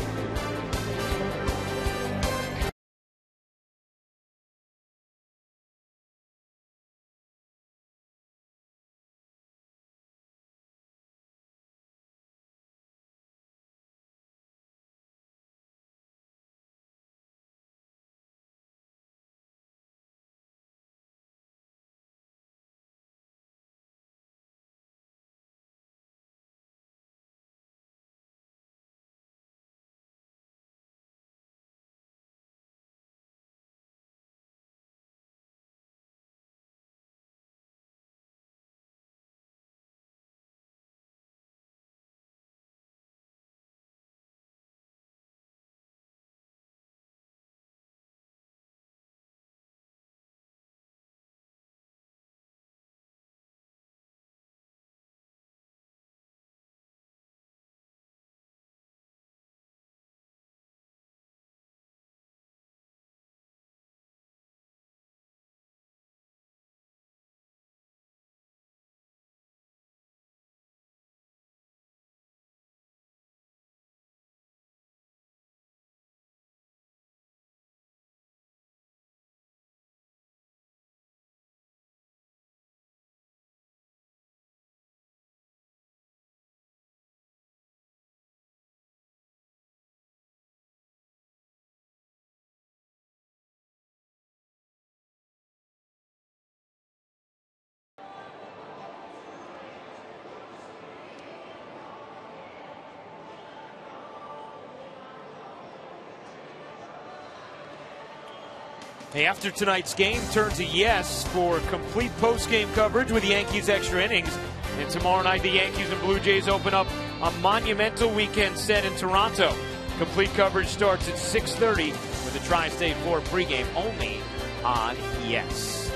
Hey, after tonight's game turns a yes for complete post-game coverage with Yankees Extra Innings. And tomorrow night, the Yankees and Blue Jays open up a monumental weekend set in Toronto. Complete coverage starts at 6:30 with the Tri-State 4 pregame only on Yes.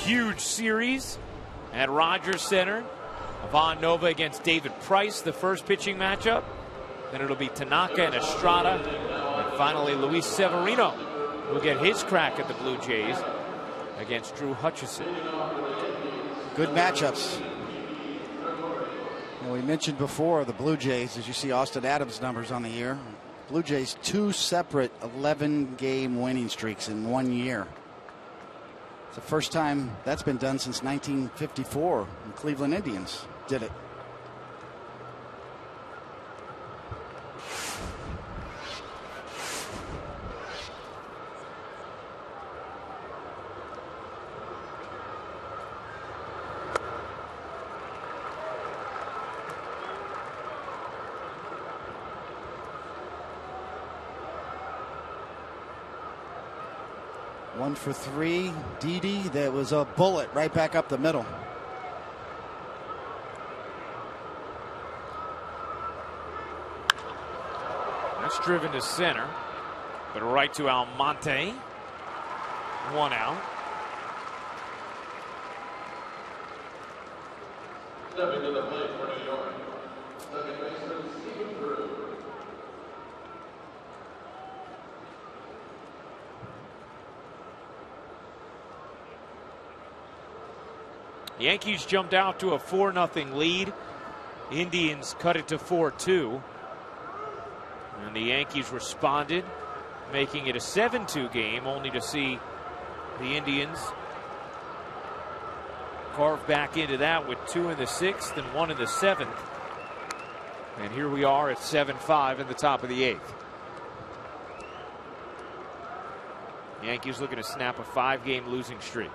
Huge series at Rogers Center. Ivan Nova against David Price, the first pitching matchup. Then it'll be Tanaka and Estrada. And finally, Luis Severino will get his crack at the Blue Jays against Drew Hutchison. Good matchups. And we mentioned before the Blue Jays, as you see Austin Adams' numbers on the year. Blue Jays 2 separate 11-game winning streaks in 1 year. It's the first time that's been done since 1954 when Cleveland Indians did it. One for three. Didi, that was a bullet right back up the middle. That's driven to center, but right to Almonte. 1 out. Stepping to the plate for New York, second baseman Stephen Drew. Yankees jumped out to a 4-0 lead. Indians cut it to 4-2. And the Yankees responded, making it a 7-2 game, only to see the Indians carve back into that with 2 in the 6th and 1 in the 7th. And here we are at 7-5 in the top of the 8th. Yankees looking to snap a 5-game losing streak.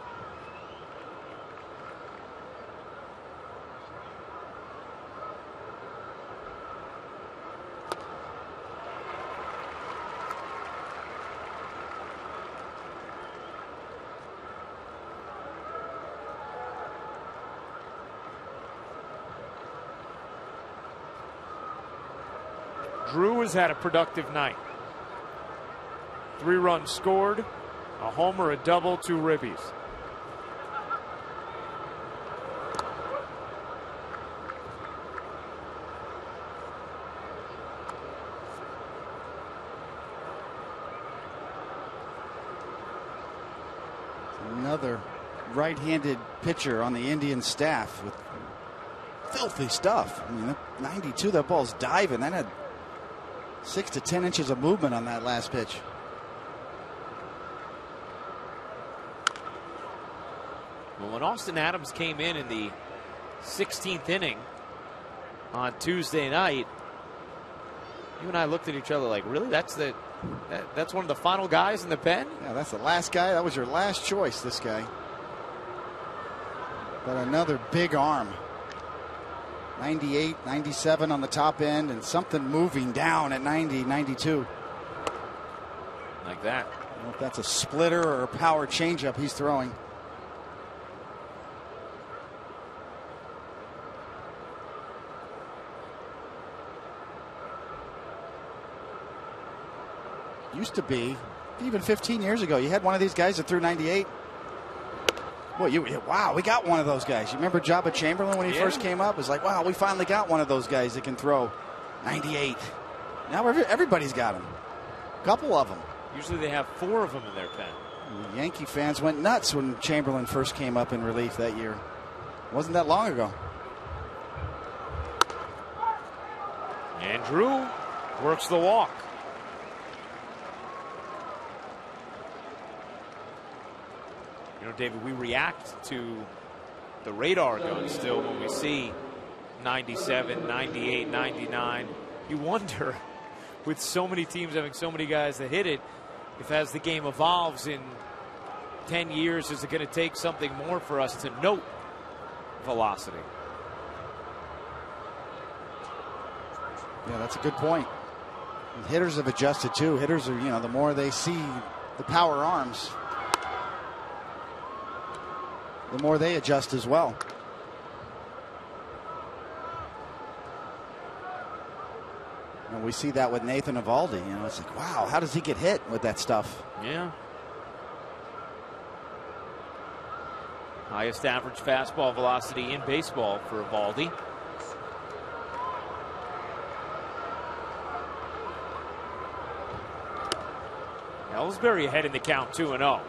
Drew has had a productive night. 3 runs scored, a homer, a double, 2 ribbies. Another right-handed pitcher on the Indian staff with filthy stuff. I mean, that 92, that ball's diving. That had 6 to 10 inches of movement on that last pitch. Well, when Austin Adams came in the 16th inning on Tuesday night, you and I looked at each other like, really? That's one of the final guys in the pen? Yeah, that's the last guy. That was your last choice, this guy. But another big arm. 98, 97 on the top end, and something moving down at 90, 92. Like that. I don't know if that's a splitter or a power changeup he's throwing. Used to be, even 15 years ago, you had one of these guys that threw 98. Boy, wow, we got one of those guys. You remember Jabba Chamberlain when he first came up? It was like, wow, we finally got one of those guys that can throw 98. Now everybody's got him. A couple of them. Usually they have 4 of them in their pen. The Yankee fans went nuts when Chamberlain first came up in relief that year. It wasn't that long ago. And Drew works the walk. You know, David, we react to the radar gun still when we see 97, 98, 99. You wonder, with so many teams having so many guys that hit it, if as the game evolves in 10 years, is it going to take something more for us to note velocity? Yeah, that's a good point. And hitters have adjusted too. Hitters are, the more they see the power arms, the more they adjust as well. And we see that with Nathan Eovaldi. It's like, wow, how does he get hit with that stuff? Yeah. Highest average fastball velocity in baseball for Eovaldi. Ellsbury ahead in the count 2-0.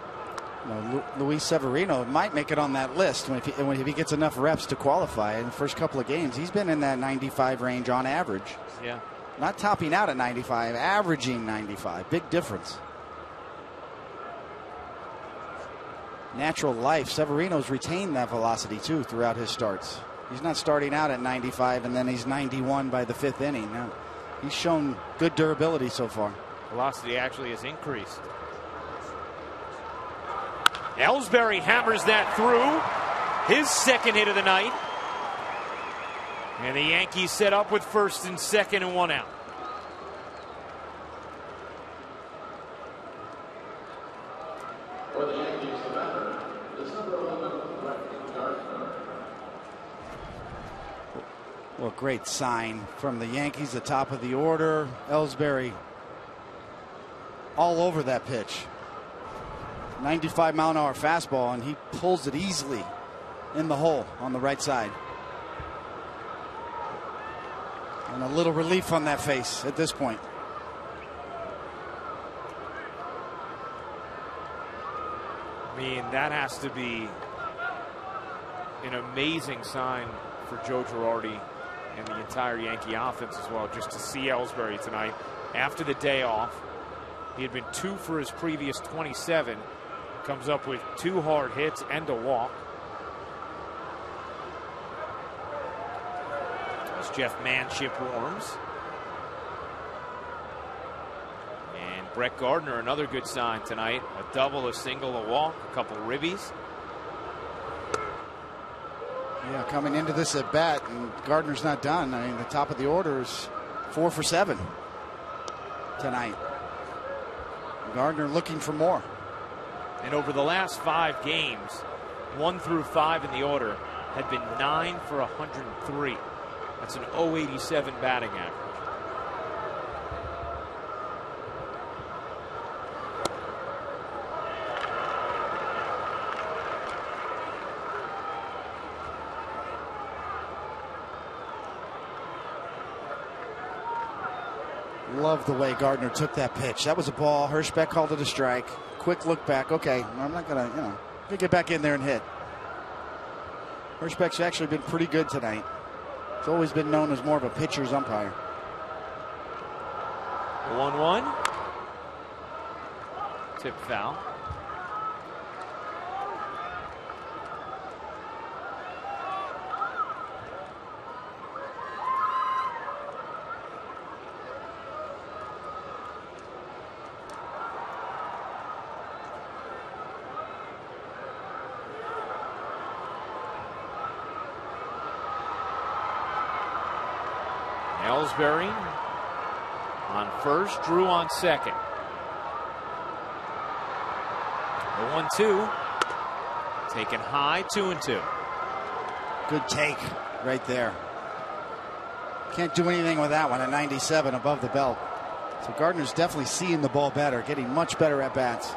Luis Severino might make it on that list if he gets enough reps to qualify. In the first couple of games, he's been in that 95 range on average. Yeah. Not topping out at 95, averaging 95. Big difference. Natural life. Severino's retained that velocity too throughout his starts. He's not starting out at 95 and then he's 91 by the 5th inning. Now, he's shown good durability so far. Velocity actually has increased. Ellsbury hammers that through. His second hit of the night. And the Yankees set up with first and second and 1 out. For the Yankees, the batter is number 11, Brett Gardner. Well, great sign from the Yankees, the top of the order. Ellsbury all over that pitch. 95-mile-an-hour fastball, and he pulls it easily in the hole on the right side. And a little relief on that face at this point. I mean, that has to be an amazing sign for Joe Girardi and the entire Yankee offense as well, just to see Ellsbury tonight after the day off. He had been 2 for his previous 27. Comes up with 2 hard hits and a walk. As Jeff Manship warms. And Brett Gardner, another good sign tonight. A double, a single, a walk, a couple ribbies. Yeah, coming into this at bat, and Gardner's not done. I mean, the top of the order is 4 for 7 tonight. Gardner looking for more. And over the last 5 games, 1 through 5 in the order had been 9 for 103. That's an .087 batting average. Love the way Gardner took that pitch. That was a ball. Hirschbeck called it a strike. Quick look back. Okay, I'm not going to, He'll get back in there and hit. Hirschbeck's actually been pretty good tonight. He's always been known as more of a pitcher's umpire. 1-1. Tip foul. Ellsbury on first, Drew on second. The 1-2. Taken high, 2-2. Good take right there. Can't do anything with that one at 97 above the belt. So Gardner's definitely seeing the ball better, getting much better at bats.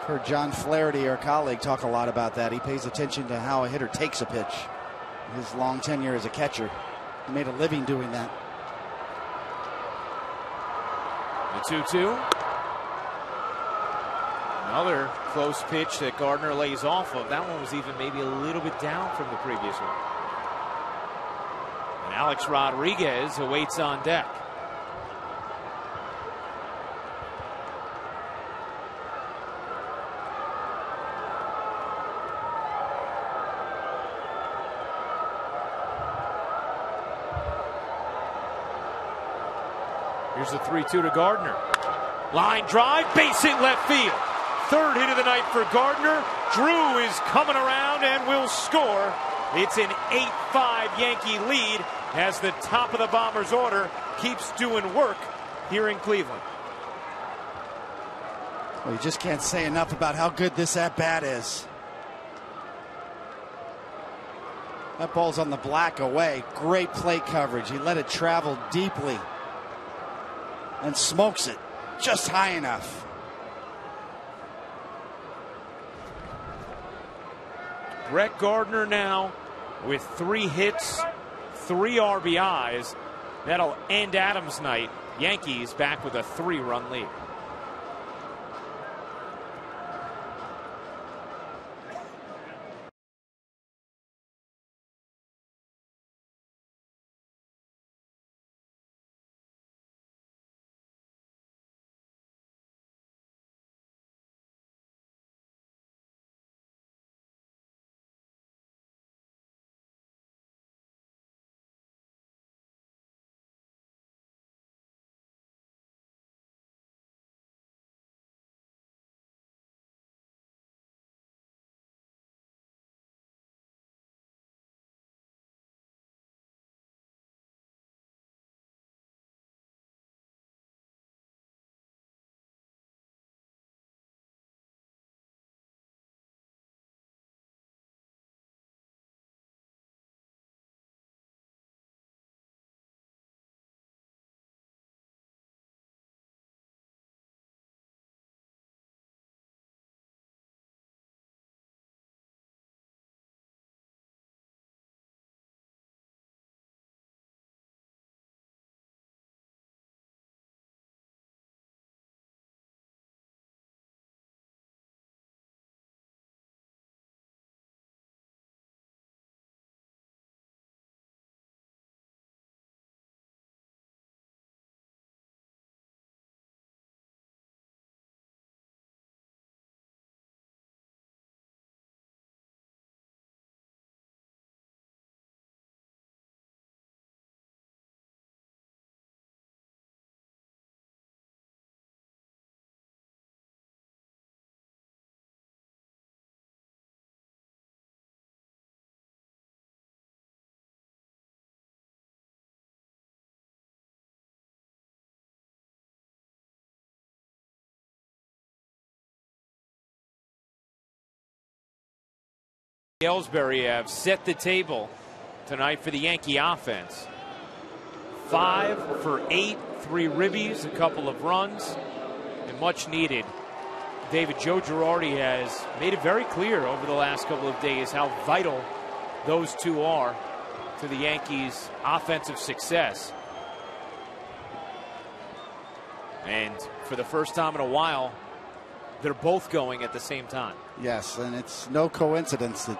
Heard John Flaherty, our colleague, talk a lot about that. He pays attention to how a hitter takes a pitch. His long tenure as a catcher, he made a living doing that. The 2-2. Another close pitch that Gardner lays off of. That one was even maybe a little bit down from the previous one. And Alex Rodriguez awaits on deck. Here's the 3-2 to Gardner. Line drive, base hit left field. Third hit of the night for Gardner. Drew is coming around and will score. It's an 8-5 Yankee lead as the top of the Bombers order keeps doing work here in Cleveland. Well, you just can't say enough about how good this at-bat is. That ball's on the black away. Great plate coverage. He let it travel deeply and smokes it just high enough. Brett Gardner now with 3 hits, 3 RBIs. That'll end Adams' night. Yankees back with a 3-run lead. Ellsbury have set the table tonight for the Yankee offense. 5 for 8, 3 ribbies, a couple of runs, and much needed. David, Joe Girardi has made it very clear over the last couple of days how vital those two are to the Yankees' offensive success. And for the first time in a while, they're both going at the same time. Yes, and it's no coincidence that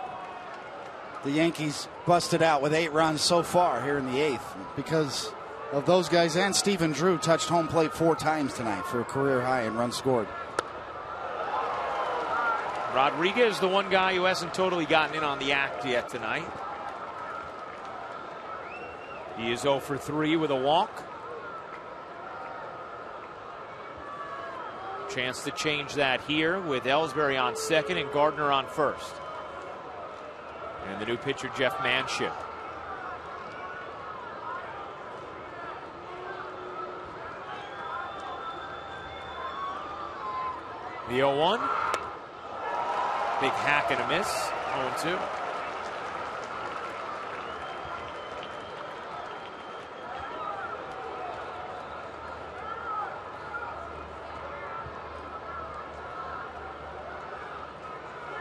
the Yankees busted out with 8 runs so far here in the 8th because of those guys. And Stephen Drew touched home plate 4 times tonight for a career high in runs scored. Rodriguez, the one guy who hasn't totally gotten in on the act yet tonight. He is 0 for 3 with a walk. Chance to change that here with Ellsbury on second and Gardner on first. And the new pitcher, Jeff Manship. The 0-1. Big hack and a miss. 0-2.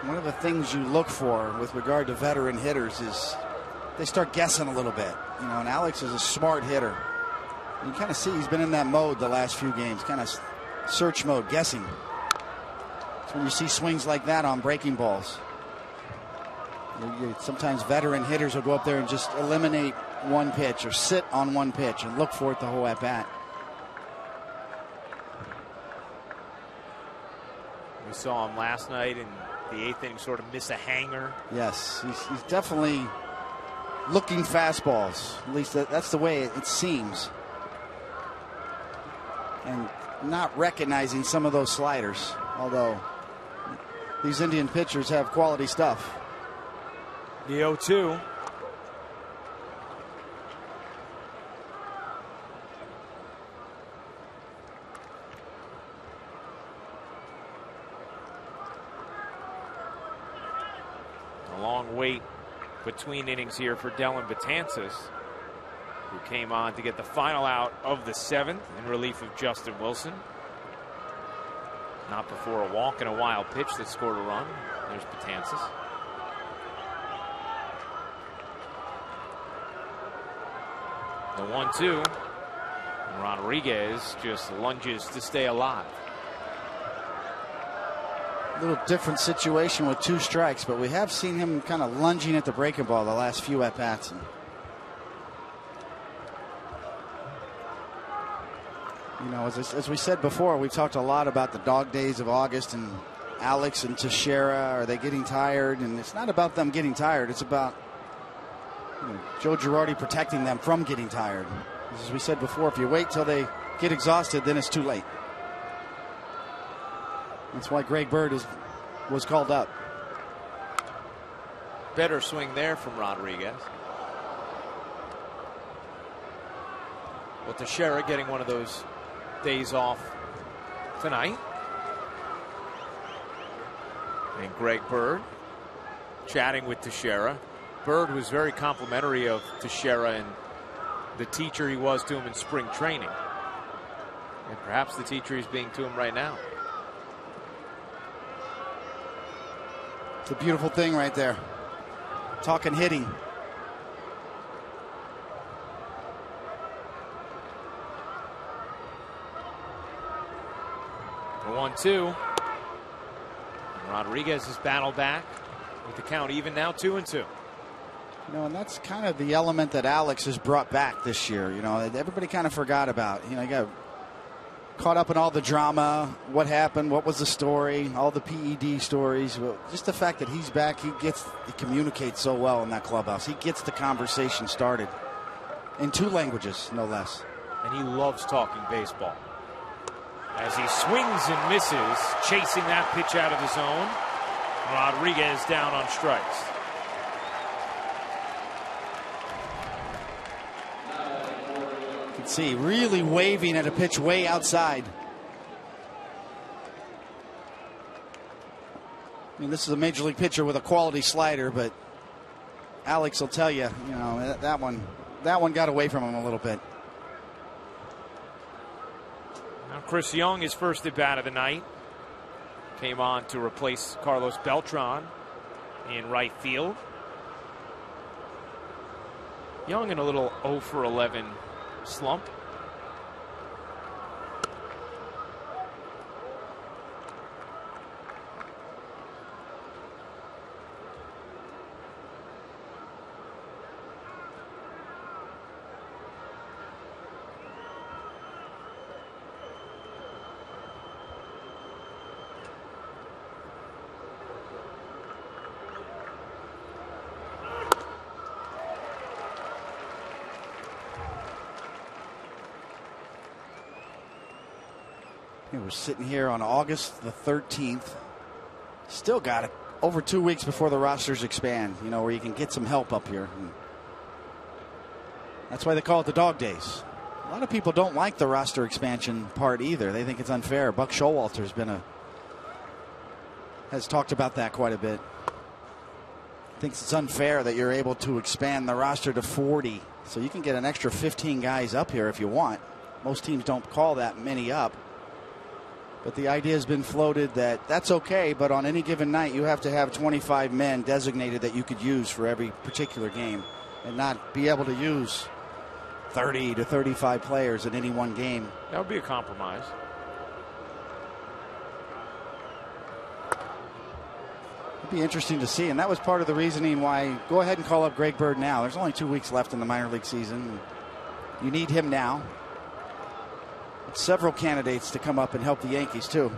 One of the things you look for with regard to veteran hitters is they start guessing a little bit. You know, and Alex is a smart hitter. You kind of see he's been in that mode the last few games, kind of search mode, guessing. It's when you see swings like that on breaking balls. Sometimes veteran hitters will go up there and just eliminate one pitch or sit on one pitch and look for it the whole at bat. We saw him last night in the 8th inning sort of miss a hanger. Yes, he's definitely looking fastballs. At least that's the way it seems. And not recognizing some of those sliders. Although these Indian pitchers have quality stuff. The 0-2. A long wait between innings here for Dellin Betances, who came on to get the final out of the 7th in relief of Justin Wilson. Not before a walk and a wild pitch that scored a run. There's Betances. The 1-2. And Rodriguez just lunges to stay alive. A little different situation with 2 strikes, but we have seen him kind of lunging at the breaking ball the last few at-bats. You know, as we said before, we've talked a lot about the dog days of August and Alex and Teixeira. Are they getting tired? And it's not about them getting tired. It's about Joe Girardi protecting them from getting tired. As we said before, if you wait till they get exhausted, then it's too late. That's why Greg Bird was called up. Better swing there from Rodriguez. Well, Teixeira getting one of those days off tonight. And Greg Bird chatting with Teixeira. Bird was very complimentary of Teixeira and the teacher he was to him in spring training. And perhaps the teacher he's being to him right now. It's a beautiful thing right there. Talking hitting. The 1-2. Rodriguez has battled back with the count even now, 2-2. You know, and that's kind of the element that Alex has brought back this year. You know, everybody kind of forgot about. You know, he got caught up in all the drama. What happened? What was the story? All the PED stories. Well, just the fact that he's back, he communicates so well in that clubhouse. He gets the conversation started in 2 languages, no less. And he loves talking baseball. As he swings and misses, chasing that pitch out of the zone. Rodriguez down on strikes. You can see really waving at a pitch way outside. I mean, this is a major league pitcher with a quality slider, but Alex will tell you, you know, that one got away from him a little bit. Now Chris Young, his first at bat of the night, came on to replace Carlos Beltran in right field. Young in a little 0 for 11 slump. We're sitting here on August the 13th. Still got it over 2 weeks before the rosters expand, where you can get some help up here. And that's why they call it the dog days. A lot of people don't like the roster expansion part either. They think it's unfair. Buck Showalter's has talked about that quite a bit. Thinks it's unfair that you're able to expand the roster to 40, so you can get an extra 15 guys up here if you want. Most teams don't call that many up. But the idea has been floated that that's okay, but on any given night you have to have 25 men designated that you could use for every particular game and not be able to use 30 to 35 players in any one game. That would be a compromise. It'd be interesting to see, and that was part of the reasoning why go ahead and call up Greg Bird now. There's only 2 weeks left in the minor league season. You need him now. Several candidates to come up and help the Yankees too.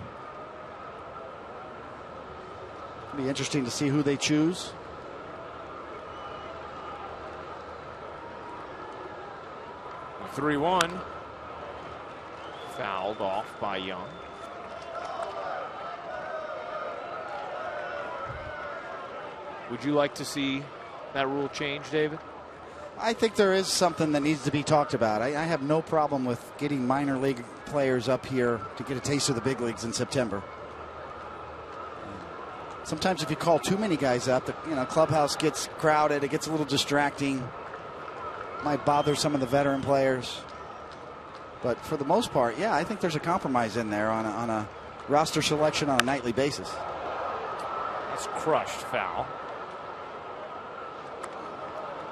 It'll be interesting to see who they choose. The 3-1 fouled off by Young. Would you like to see that rule change, David? I think there is something that needs to be talked about. I have no problem with getting minor league players up here to get a taste of the big leagues in September. Sometimes if you call too many guys up, the clubhouse gets crowded. It gets a little distracting. Might bother some of the veteran players. But for the most part, yeah, I think there's a compromise in there on a roster selection on a nightly basis. That's crushed foul.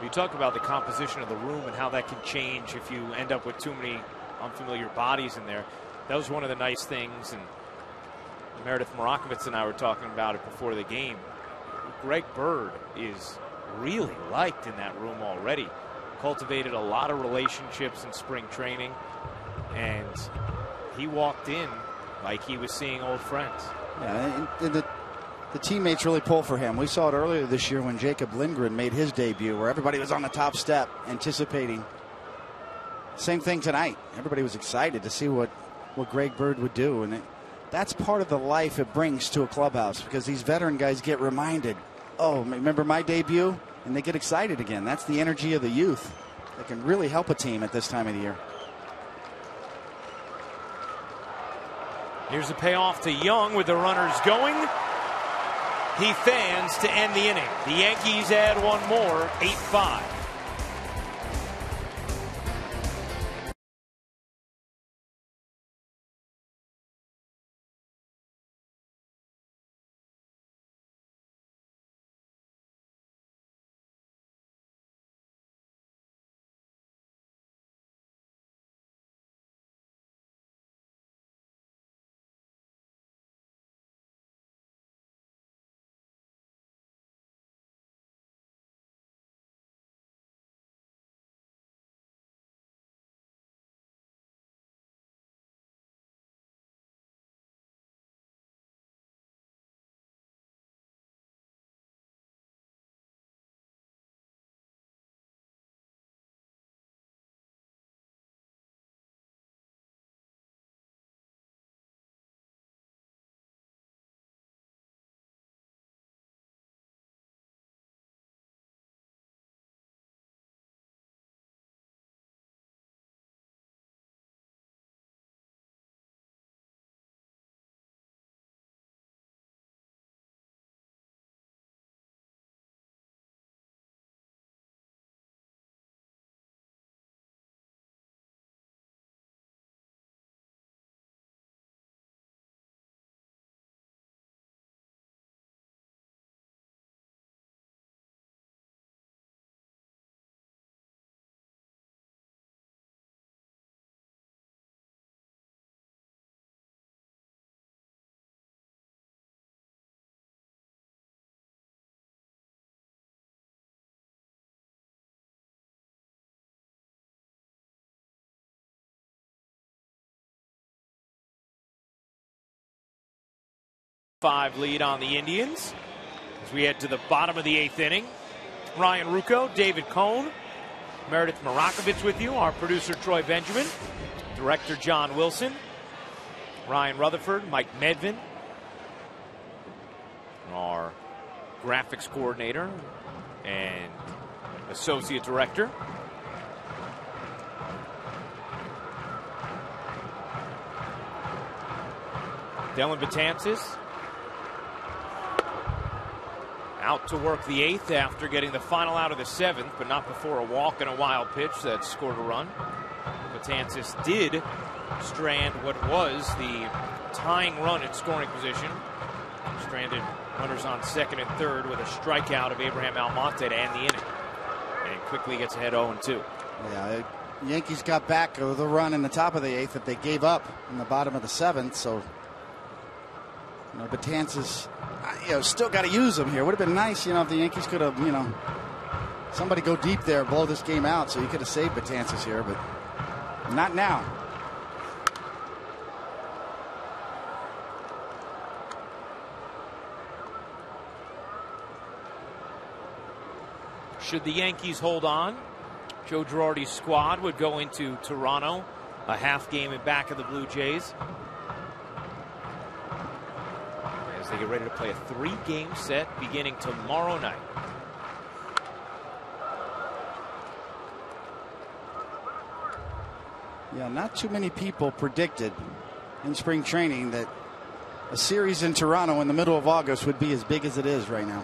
You talk about the composition of the room and how that can change if you end up with too many unfamiliar bodies in there. That was one of the nice things, and Meredith Morakovitz and I were talking about it before the game. Greg Bird is really liked in that room already. Cultivated a lot of relationships in spring training, and he walked in like he was seeing old friends. Yeah, and the teammates really pull for him. We saw it earlier this year when Jacob Lindgren made his debut, where everybody was on the top step anticipating. Same thing tonight. Everybody was excited to see what Greg Bird would do. And that's part of the life it brings to a clubhouse, because these veteran guys get reminded, oh, remember my debut? And they get excited again. That's the energy of the youth that can really help a team at this time of the year. Here's the payoff to Young with the runners going. He fans to end the inning. The Yankees add one more, 8-5. Five lead on the Indians as we head to the bottom of the 8th inning. Ryan Rucco, David Cohn, Meredith Morakovitz with you, our producer Troy Benjamin, director John Wilson. Ryan Rutherford, Mike Medvin, our graphics coordinator and associate director. Dylan Betances out to work the 8th after getting the final out of the 7th, but not before a walk and a wild pitch that scored a run. Betances did strand what was the tying run in scoring position. Stranded runners on 2nd and 3rd with a strikeout of Abraham Almonte to end the inning. And quickly gets ahead 0-2. Yeah, Yankees got back with a run in the top of the 8th that they gave up in the bottom of the 7th. So, Betances, still got to use him here. Would have been nice, if the Yankees could have, somebody go deep there, blow this game out, so you could have saved Betances here, but not now. Should the Yankees hold on, Joe Girardi's squad would go into Toronto, a half game in back of the Blue Jays, as they get ready to play a 3-game set beginning tomorrow night. Yeah, not too many people predicted in spring training that a series in Toronto in the middle of August would be as big as it is right now.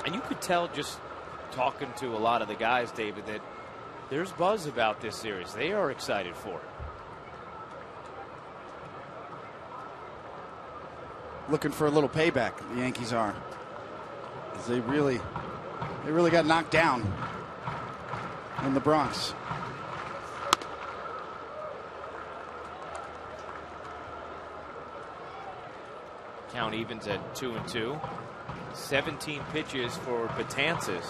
And you could tell just talking to a lot of the guys, David, that there's buzz about this series. They are excited for it. Looking for a little payback, the Yankees are. 'Cause they really got knocked down in the Bronx. Count evens at 2-2. 17 pitches for Betances.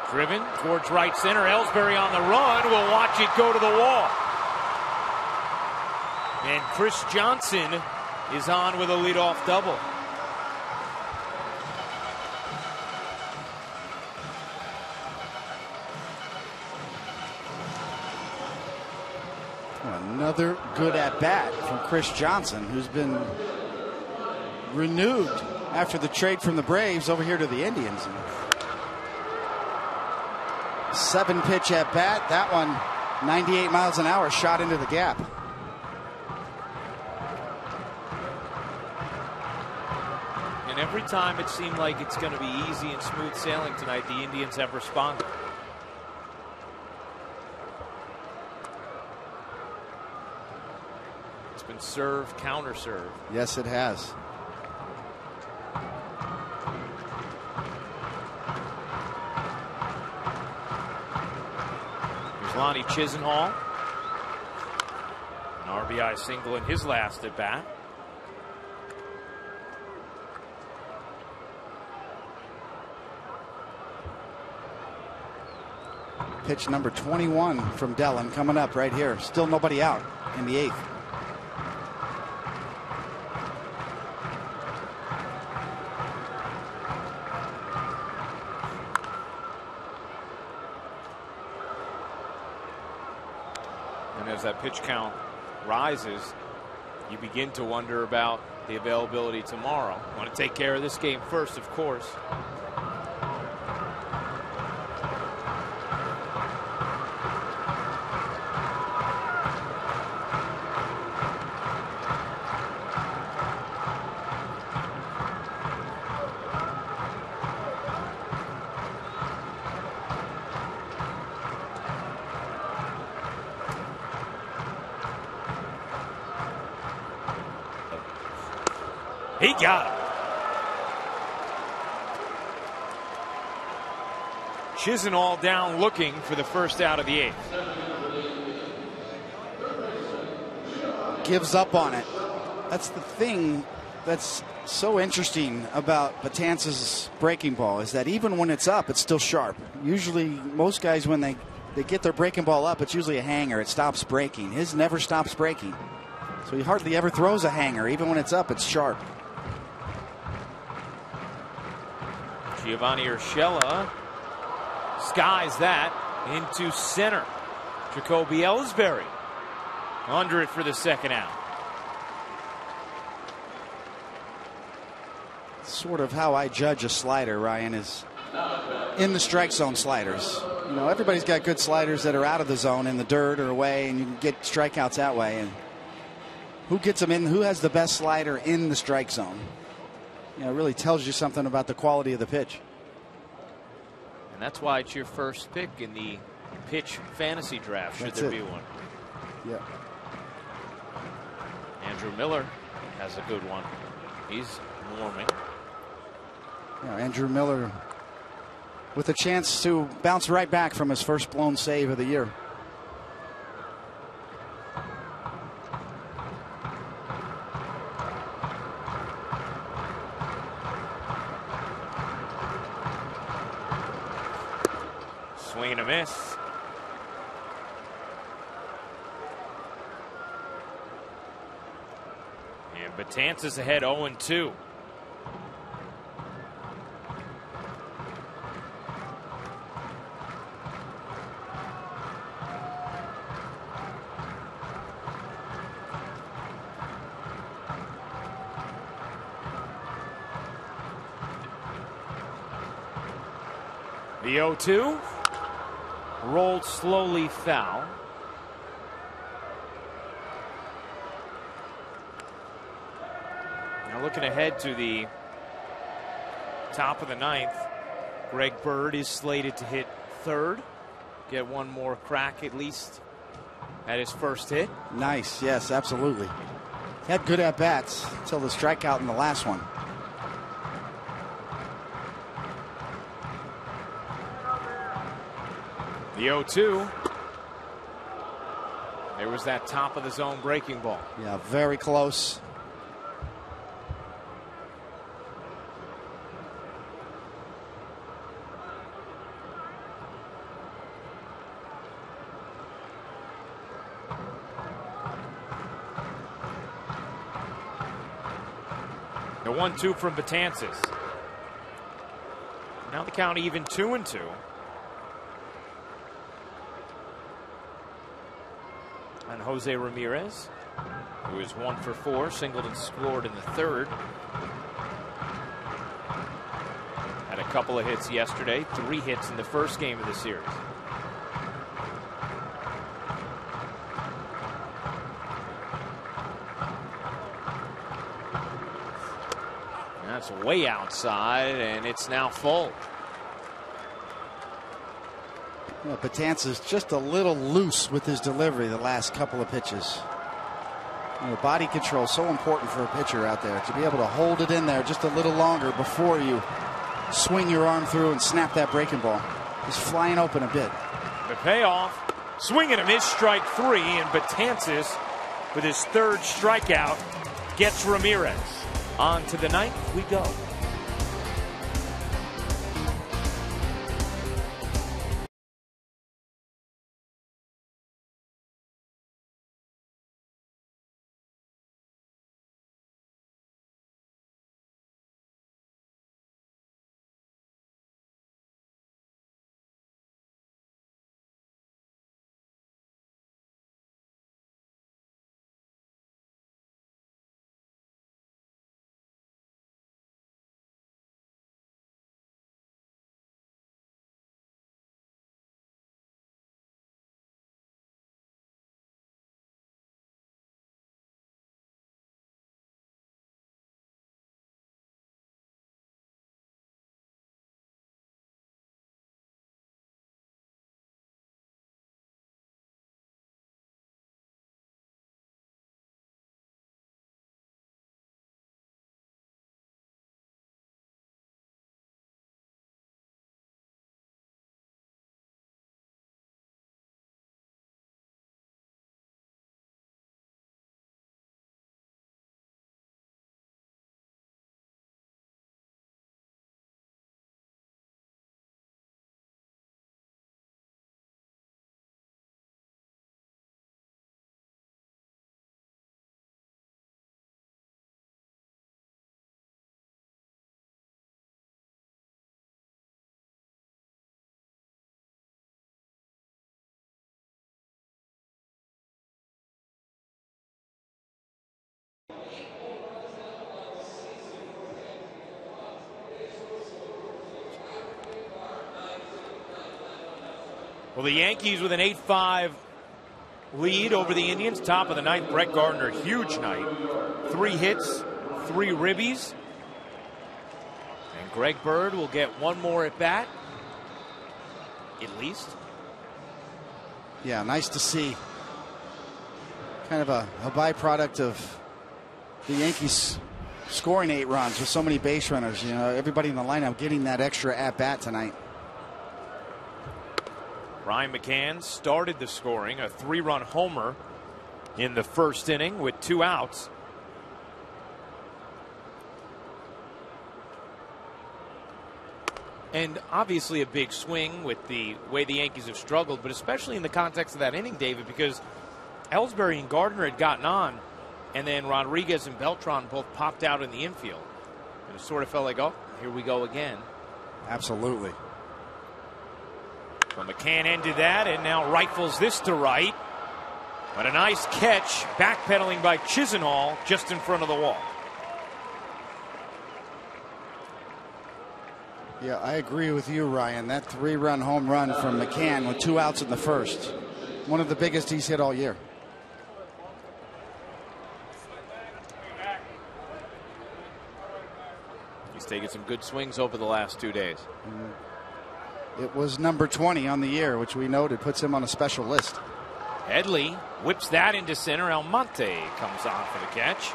Driven towards right center. Ellsbury on the run. We'll watch it go to the wall. And Chris Johnson is on with a leadoff double. Another good at-bat from Chris Johnson, who's been renewed after the trade from the Braves over here to the Indians. 7-pitch at-bat. That one, 98 miles an hour, shot into the gap. And every time it seemed like it's going to be easy and smooth sailing tonight, the Indians have responded. It's been serve, counter serve. Yes, it has. Here's Lonnie Chisenhall. An RBI single in his last at bat. Pitch number 21 from Dellin coming up right here. Still nobody out in the 8th. And as that pitch count rises, you begin to wonder about the availability tomorrow. Want to take care of this game first, of course. He got him. Chisenhall down looking for the first out of the 8th. Gives up on it. That's the thing that's So interesting about Betances' breaking ball is that even when it's up, it's still sharp. Usually, most guys, when they get their breaking ball up, it's usually a hanger. It stops breaking. His never stops breaking. So he hardly ever throws a hanger. Even when it's up, it's sharp. Giovanni Urshela skies that into center. Jacoby Ellsbury under it for the second out. Sort of how I judge a slider, Ryan, is in the strike zone sliders. You know, everybody's got good sliders that are out of the zone in the dirt or away, and you can get strikeouts that way. And who gets them in? Who has the best slider in the strike zone? You know, it really tells you something about the quality of the pitch. And that's why it's your first pick in the pitch fantasy draft, should there be one. Yeah. Andrew Miller has a good one. He's warming. Yeah, Andrew Miller with a chance to bounce right back from his first blown save of the year. Swing and a miss. And Betances ahead 0-2. The 0-2 rolled slowly foul. Now looking ahead to the top of the ninth, Greg Bird is slated to hit third. Get one more crack at least at his first hit. Nice, yes, absolutely. Had good at-bats until the strikeout in the last one. The 0-2. There was that top of the zone breaking ball. Yeah, very close. The 1-2 from Betances. Now the count even 2-2. And Jose Ramirez, who is 1 for 4, singled and scored in the third. Had a couple of hits yesterday, 3 hits in the first game of the series. That's way outside, and it's now full. Well, Betances just a little loose with his delivery the last couple of pitches. You know, body control so important for a pitcher out there, to be able to hold it in there just a little longer before you swing your arm through and snap that breaking ball. Just flying open a bit. The payoff, swing and a miss, strike 3, and Betances with his third strikeout gets Ramirez. On to the ninth we go. Well, the Yankees with an 8-5 lead over the Indians. Top of the ninth, Brett Gardner, huge night. 3 hits, 3 ribbies. And Greg Bird will get one more at bat, at least. Yeah, nice to see. Kind of a byproduct of the Yankees scoring 8 runs with so many base runners. You know, everybody in the lineup getting that extra at bat tonight. Ryan McCann started the scoring, a 3-run homer in the first inning with 2 outs. And obviously a big swing with the way the Yankees have struggled, but especially in the context of that inning, David, because Ellsbury and Gardner had gotten on, and then Rodriguez and Beltran both popped out in the infield. And it sort of felt like, oh, here we go again. Absolutely. So McCann ended that and now rifles this to right. But a nice catch, backpedaling by Chisenhall just in front of the wall. Yeah, I agree with you, Ryan. That 3-run home run from McCann with 2 outs in the first. One of the biggest he's hit all year. He's taken some good swings over the last 2 days. It was number 20 on the year, which we noted puts him on a special list. Headley whips that into center. Almonte comes on for the catch.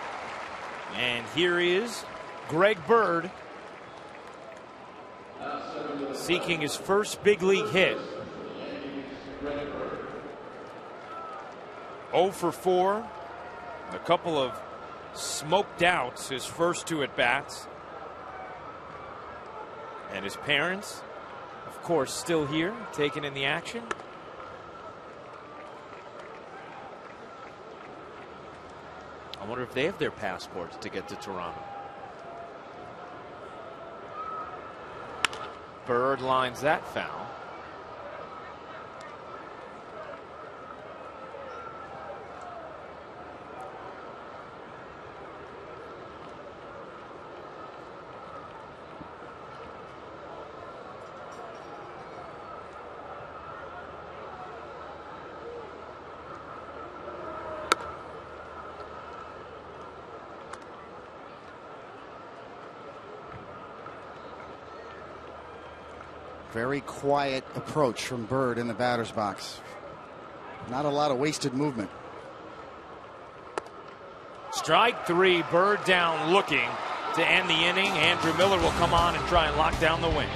And here is Greg Bird seeking his first big league hit. 0 for 4. A couple of smoked outs his first 2 at bats. And his parents, of course, still here, taking in the action. I wonder if they have their passports to get to Toronto. Bird lines that foul. Very quiet approach from Bird in the batter's box. Not a lot of wasted movement. Strike 3, Bird down looking to end the inning. Andrew Miller will come on and try and lock down the win.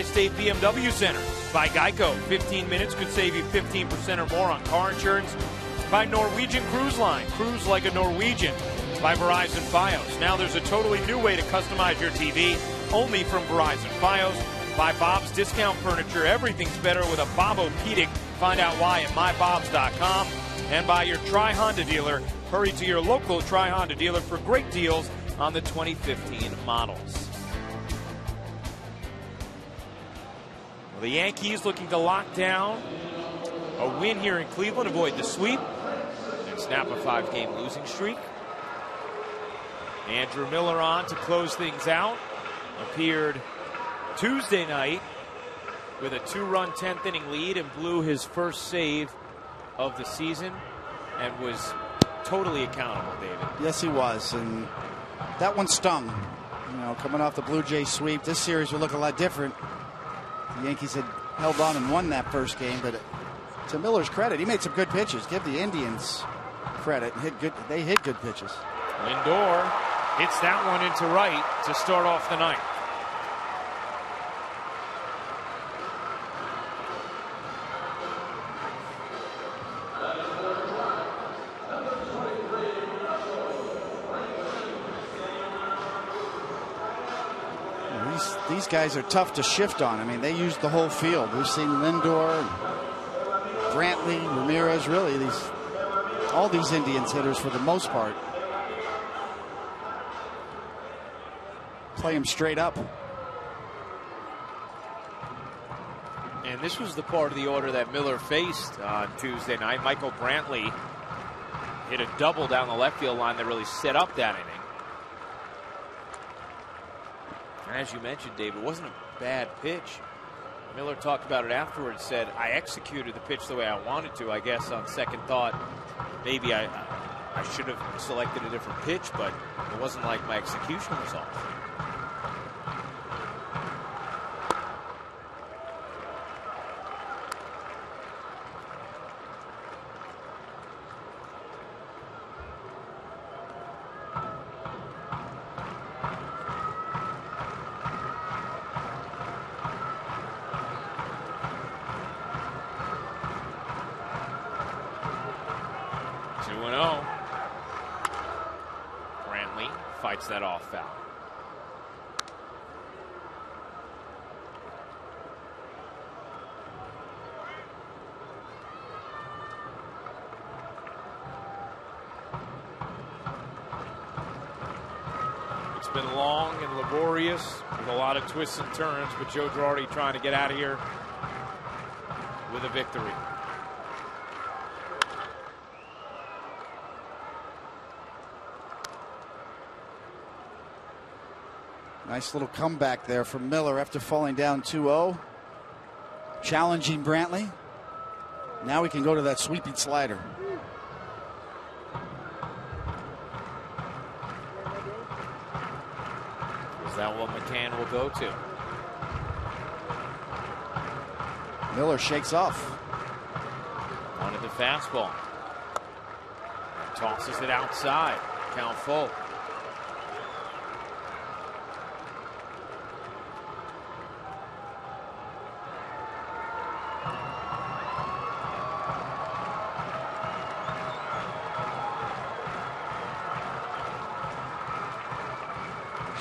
State BMW Center by Geico. 15 minutes could save you 15% or more on car insurance. By Norwegian Cruise Line. Cruise like a Norwegian. by Verizon Fios. Now there's a totally new way to customize your TV, only from Verizon Fios. Buy Bob's Discount Furniture. Everything's better with a Bob-O-Pedic. Find out why at mybobs.com. And by your Tri Honda dealer. Hurry to your local Tri Honda dealer for great deals on the 2015 models. Well, the Yankees looking to lock down a win here in Cleveland, avoid the sweep, and snap a 5-game losing streak. Andrew Miller on to close things out. Appeared Tuesday night with a 2-run 10th inning lead and blew his first save of the season and was totally accountable, David. Yes, he was, and that one stung. You know, coming off the Blue Jays sweep, this series would look a lot different. The Yankees had held on and won that first game, but to Miller's credit, he made some good pitches. Give the Indians credit. They hit good pitches. Lindor hits that one into right to start off the ninth. These guys are tough to shift on. I mean, they use the whole field. We've seen Lindor, Brantley, Ramirez, really all these Indians hitters for the most part play them straight up. And this was the part of the order that Miller faced on Tuesday night. Michael Brantley hit a double down the left field line that really set up that inning. And as you mentioned, Dave, it wasn't a bad pitch. Miller talked about it afterwards, said, I executed the pitch the way I wanted to. I guess on second thought, maybe I should have selected a different pitch, but it wasn't like my execution was off. That off foul. It's been long and laborious with a lot of twists and turns, but Joe Girardi trying to get out of here with a victory. Nice little comeback there from Miller after falling down 2-0. Challenging Brantley. Now we can go to that sweeping slider. Is that what McCann will go to? Miller shakes off. Wanted the fastball. Tosses it outside. Count full.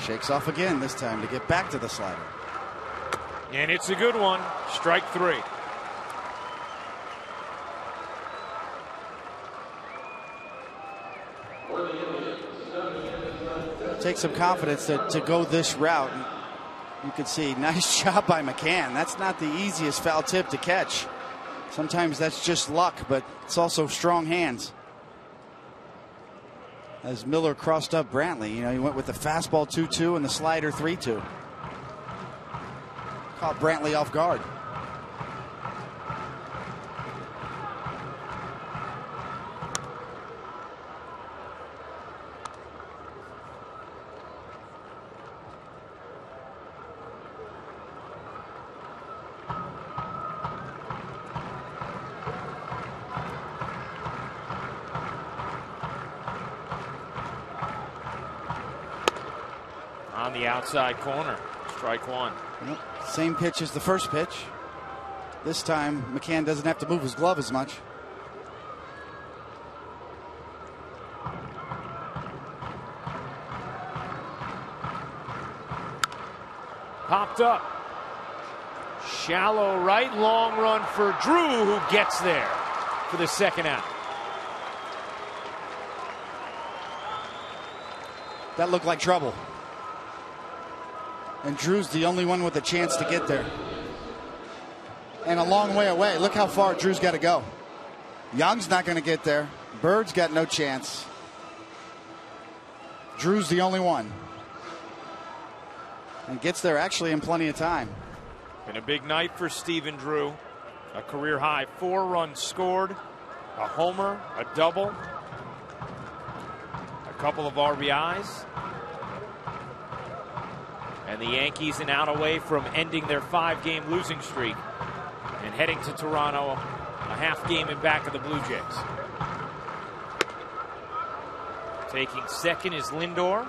Shakes off again this time to get back to the slider. And it's a good one. Strike 3. Take some confidence to go this route. You can see, nice job by McCann. That's not the easiest foul tip to catch. Sometimes that's just luck, but it's also strong hands. As Miller crossed up Brantley, you know, he went with the fastball 2-2 and the slider 3-2. Caught Brantley off guard. On the outside corner. Strike 1. Yep. Same pitch as the first pitch. This time McCann doesn't have to move his glove as much. Popped up. Shallow right, long run for Drew, who gets there for the second out. That looked like trouble. And Drew's the only one with a chance to get there. And a long way away. Look how far Drew's got to go. Young's not going to get there. Bird's got no chance. Drew's the only one. And gets there actually in plenty of time. Been a big night for Stephen Drew. A career high 4 runs scored, a homer, a double, a couple of RBIs. And the Yankees an out away from ending their 5-game losing streak and heading to Toronto, a half game in back of the Blue Jays. Taking second is Lindor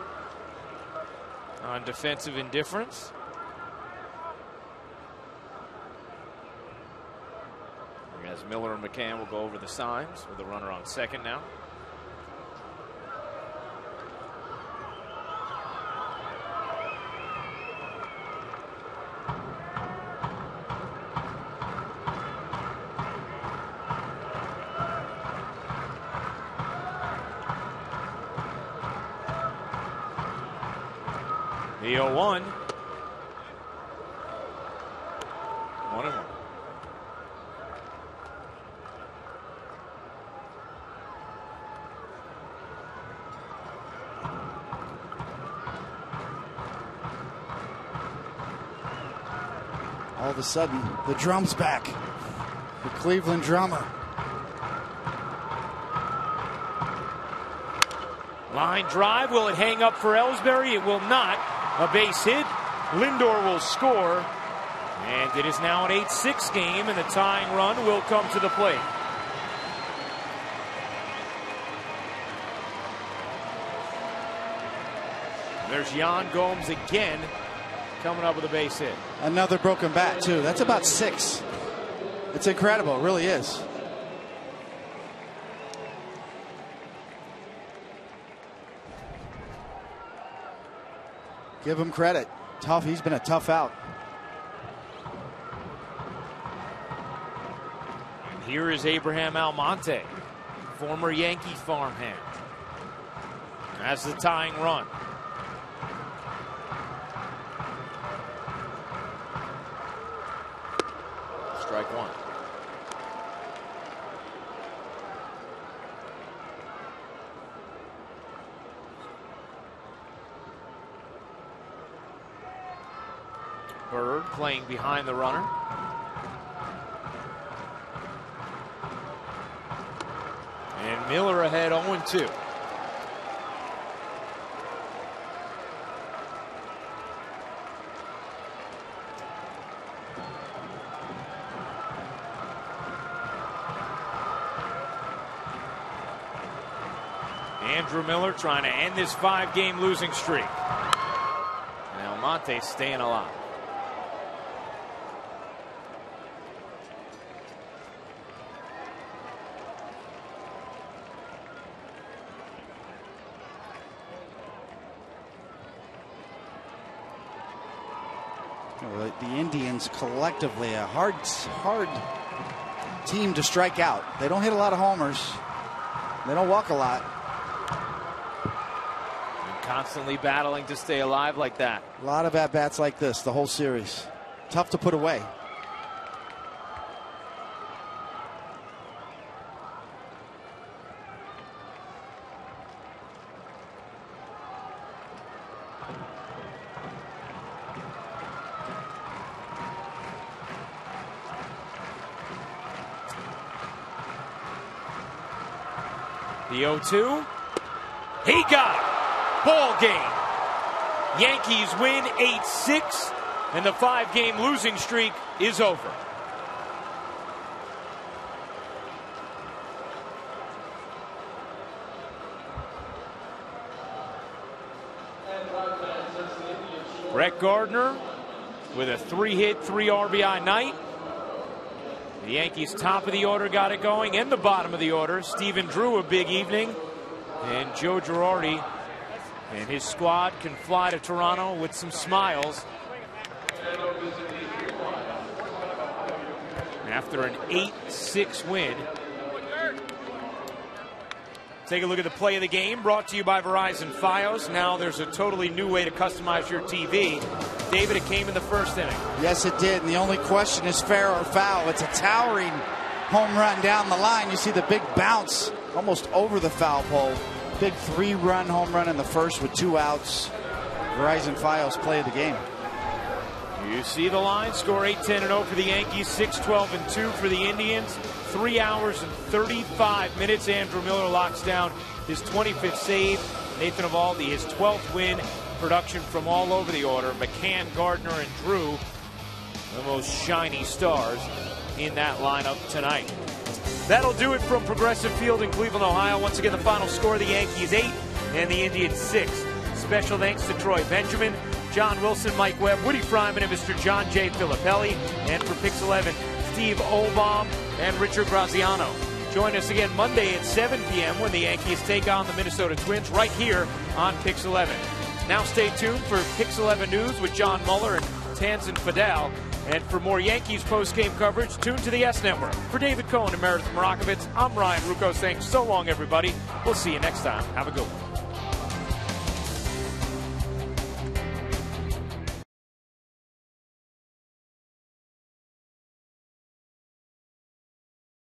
on defensive indifference. As Miller and McCann will go over the signs with the runner on second now. The 0-1. 1-1. All of a sudden, the drum's back. The Cleveland drummer. Line drive. Will it hang up for Ellsbury? It will not. A base hit. Lindor will score. And it is now an 8-6 game, and the tying run will come to the plate. There's Yan Gomes again, coming up with a base hit. Another broken bat, too. That's about 6. It's incredible. It really is. Give him credit. Tough. He's been a tough out. And here is Abraham Almonte, former Yankee farmhand, as the tying run. Strike one. Bird playing behind the runner. And Miller ahead 0-2. Andrew Miller trying to end this 5-game losing streak. And Almonte staying alive. The Indians collectively a hard team to strike out. They don't hit a lot of homers. They don't walk a lot. And constantly battling to stay alive like that. A lot of at-bats like this the whole series. Tough to put away. The 0-2. He got it. Ball game. Yankees win 8-6, and the 5-game losing streak is over. Brett Gardner with a 3-hit, 3 RBI night. The Yankees top of the order got it going, and the bottom of the order. Stephen Drew a big evening, and Joe Girardi and his squad can fly to Toronto with some smiles after an 8-6 win. Take a look at the play of the game, brought to you by Verizon Fios. Now there's a totally new way to customize your TV. David, it came in the first inning. Yes, it did, and the only question is fair or foul. It's a towering home run down the line. You see the big bounce almost over the foul pole. Big 3-run home run in the first with 2 outs. Verizon Fios play of the game. You see the line, score 8-10-0 for the Yankees, 6-12-2 for the Indians. 3 hours and 35 minutes. Andrew Miller locks down his 25th save. Nathan Eovaldi, his 12th win. Production from all over the order. McCann, Gardner, and Drew, the most shiny stars in that lineup tonight. That'll do it from Progressive Field in Cleveland, Ohio. Once again, the final score, the Yankees 8 and the Indians 6. Special thanks to Troy Benjamin, John Wilson, Mike Webb, Woody Fryman, and Mr. John J. Filippelli. And for Pix 11, Steve Olbaum and Richard Graziano. Join us again Monday at 7 p.m. when the Yankees take on the Minnesota Twins right here on Pix 11. Now stay tuned for Pix 11 News with John Muller and Tanzan Fidel. And for more Yankees post-game coverage, tune to the S Network. For David Cohen and Meredith Morakovitz, I'm Ryan Rucco saying so long, everybody. We'll see you next time. Have a good one.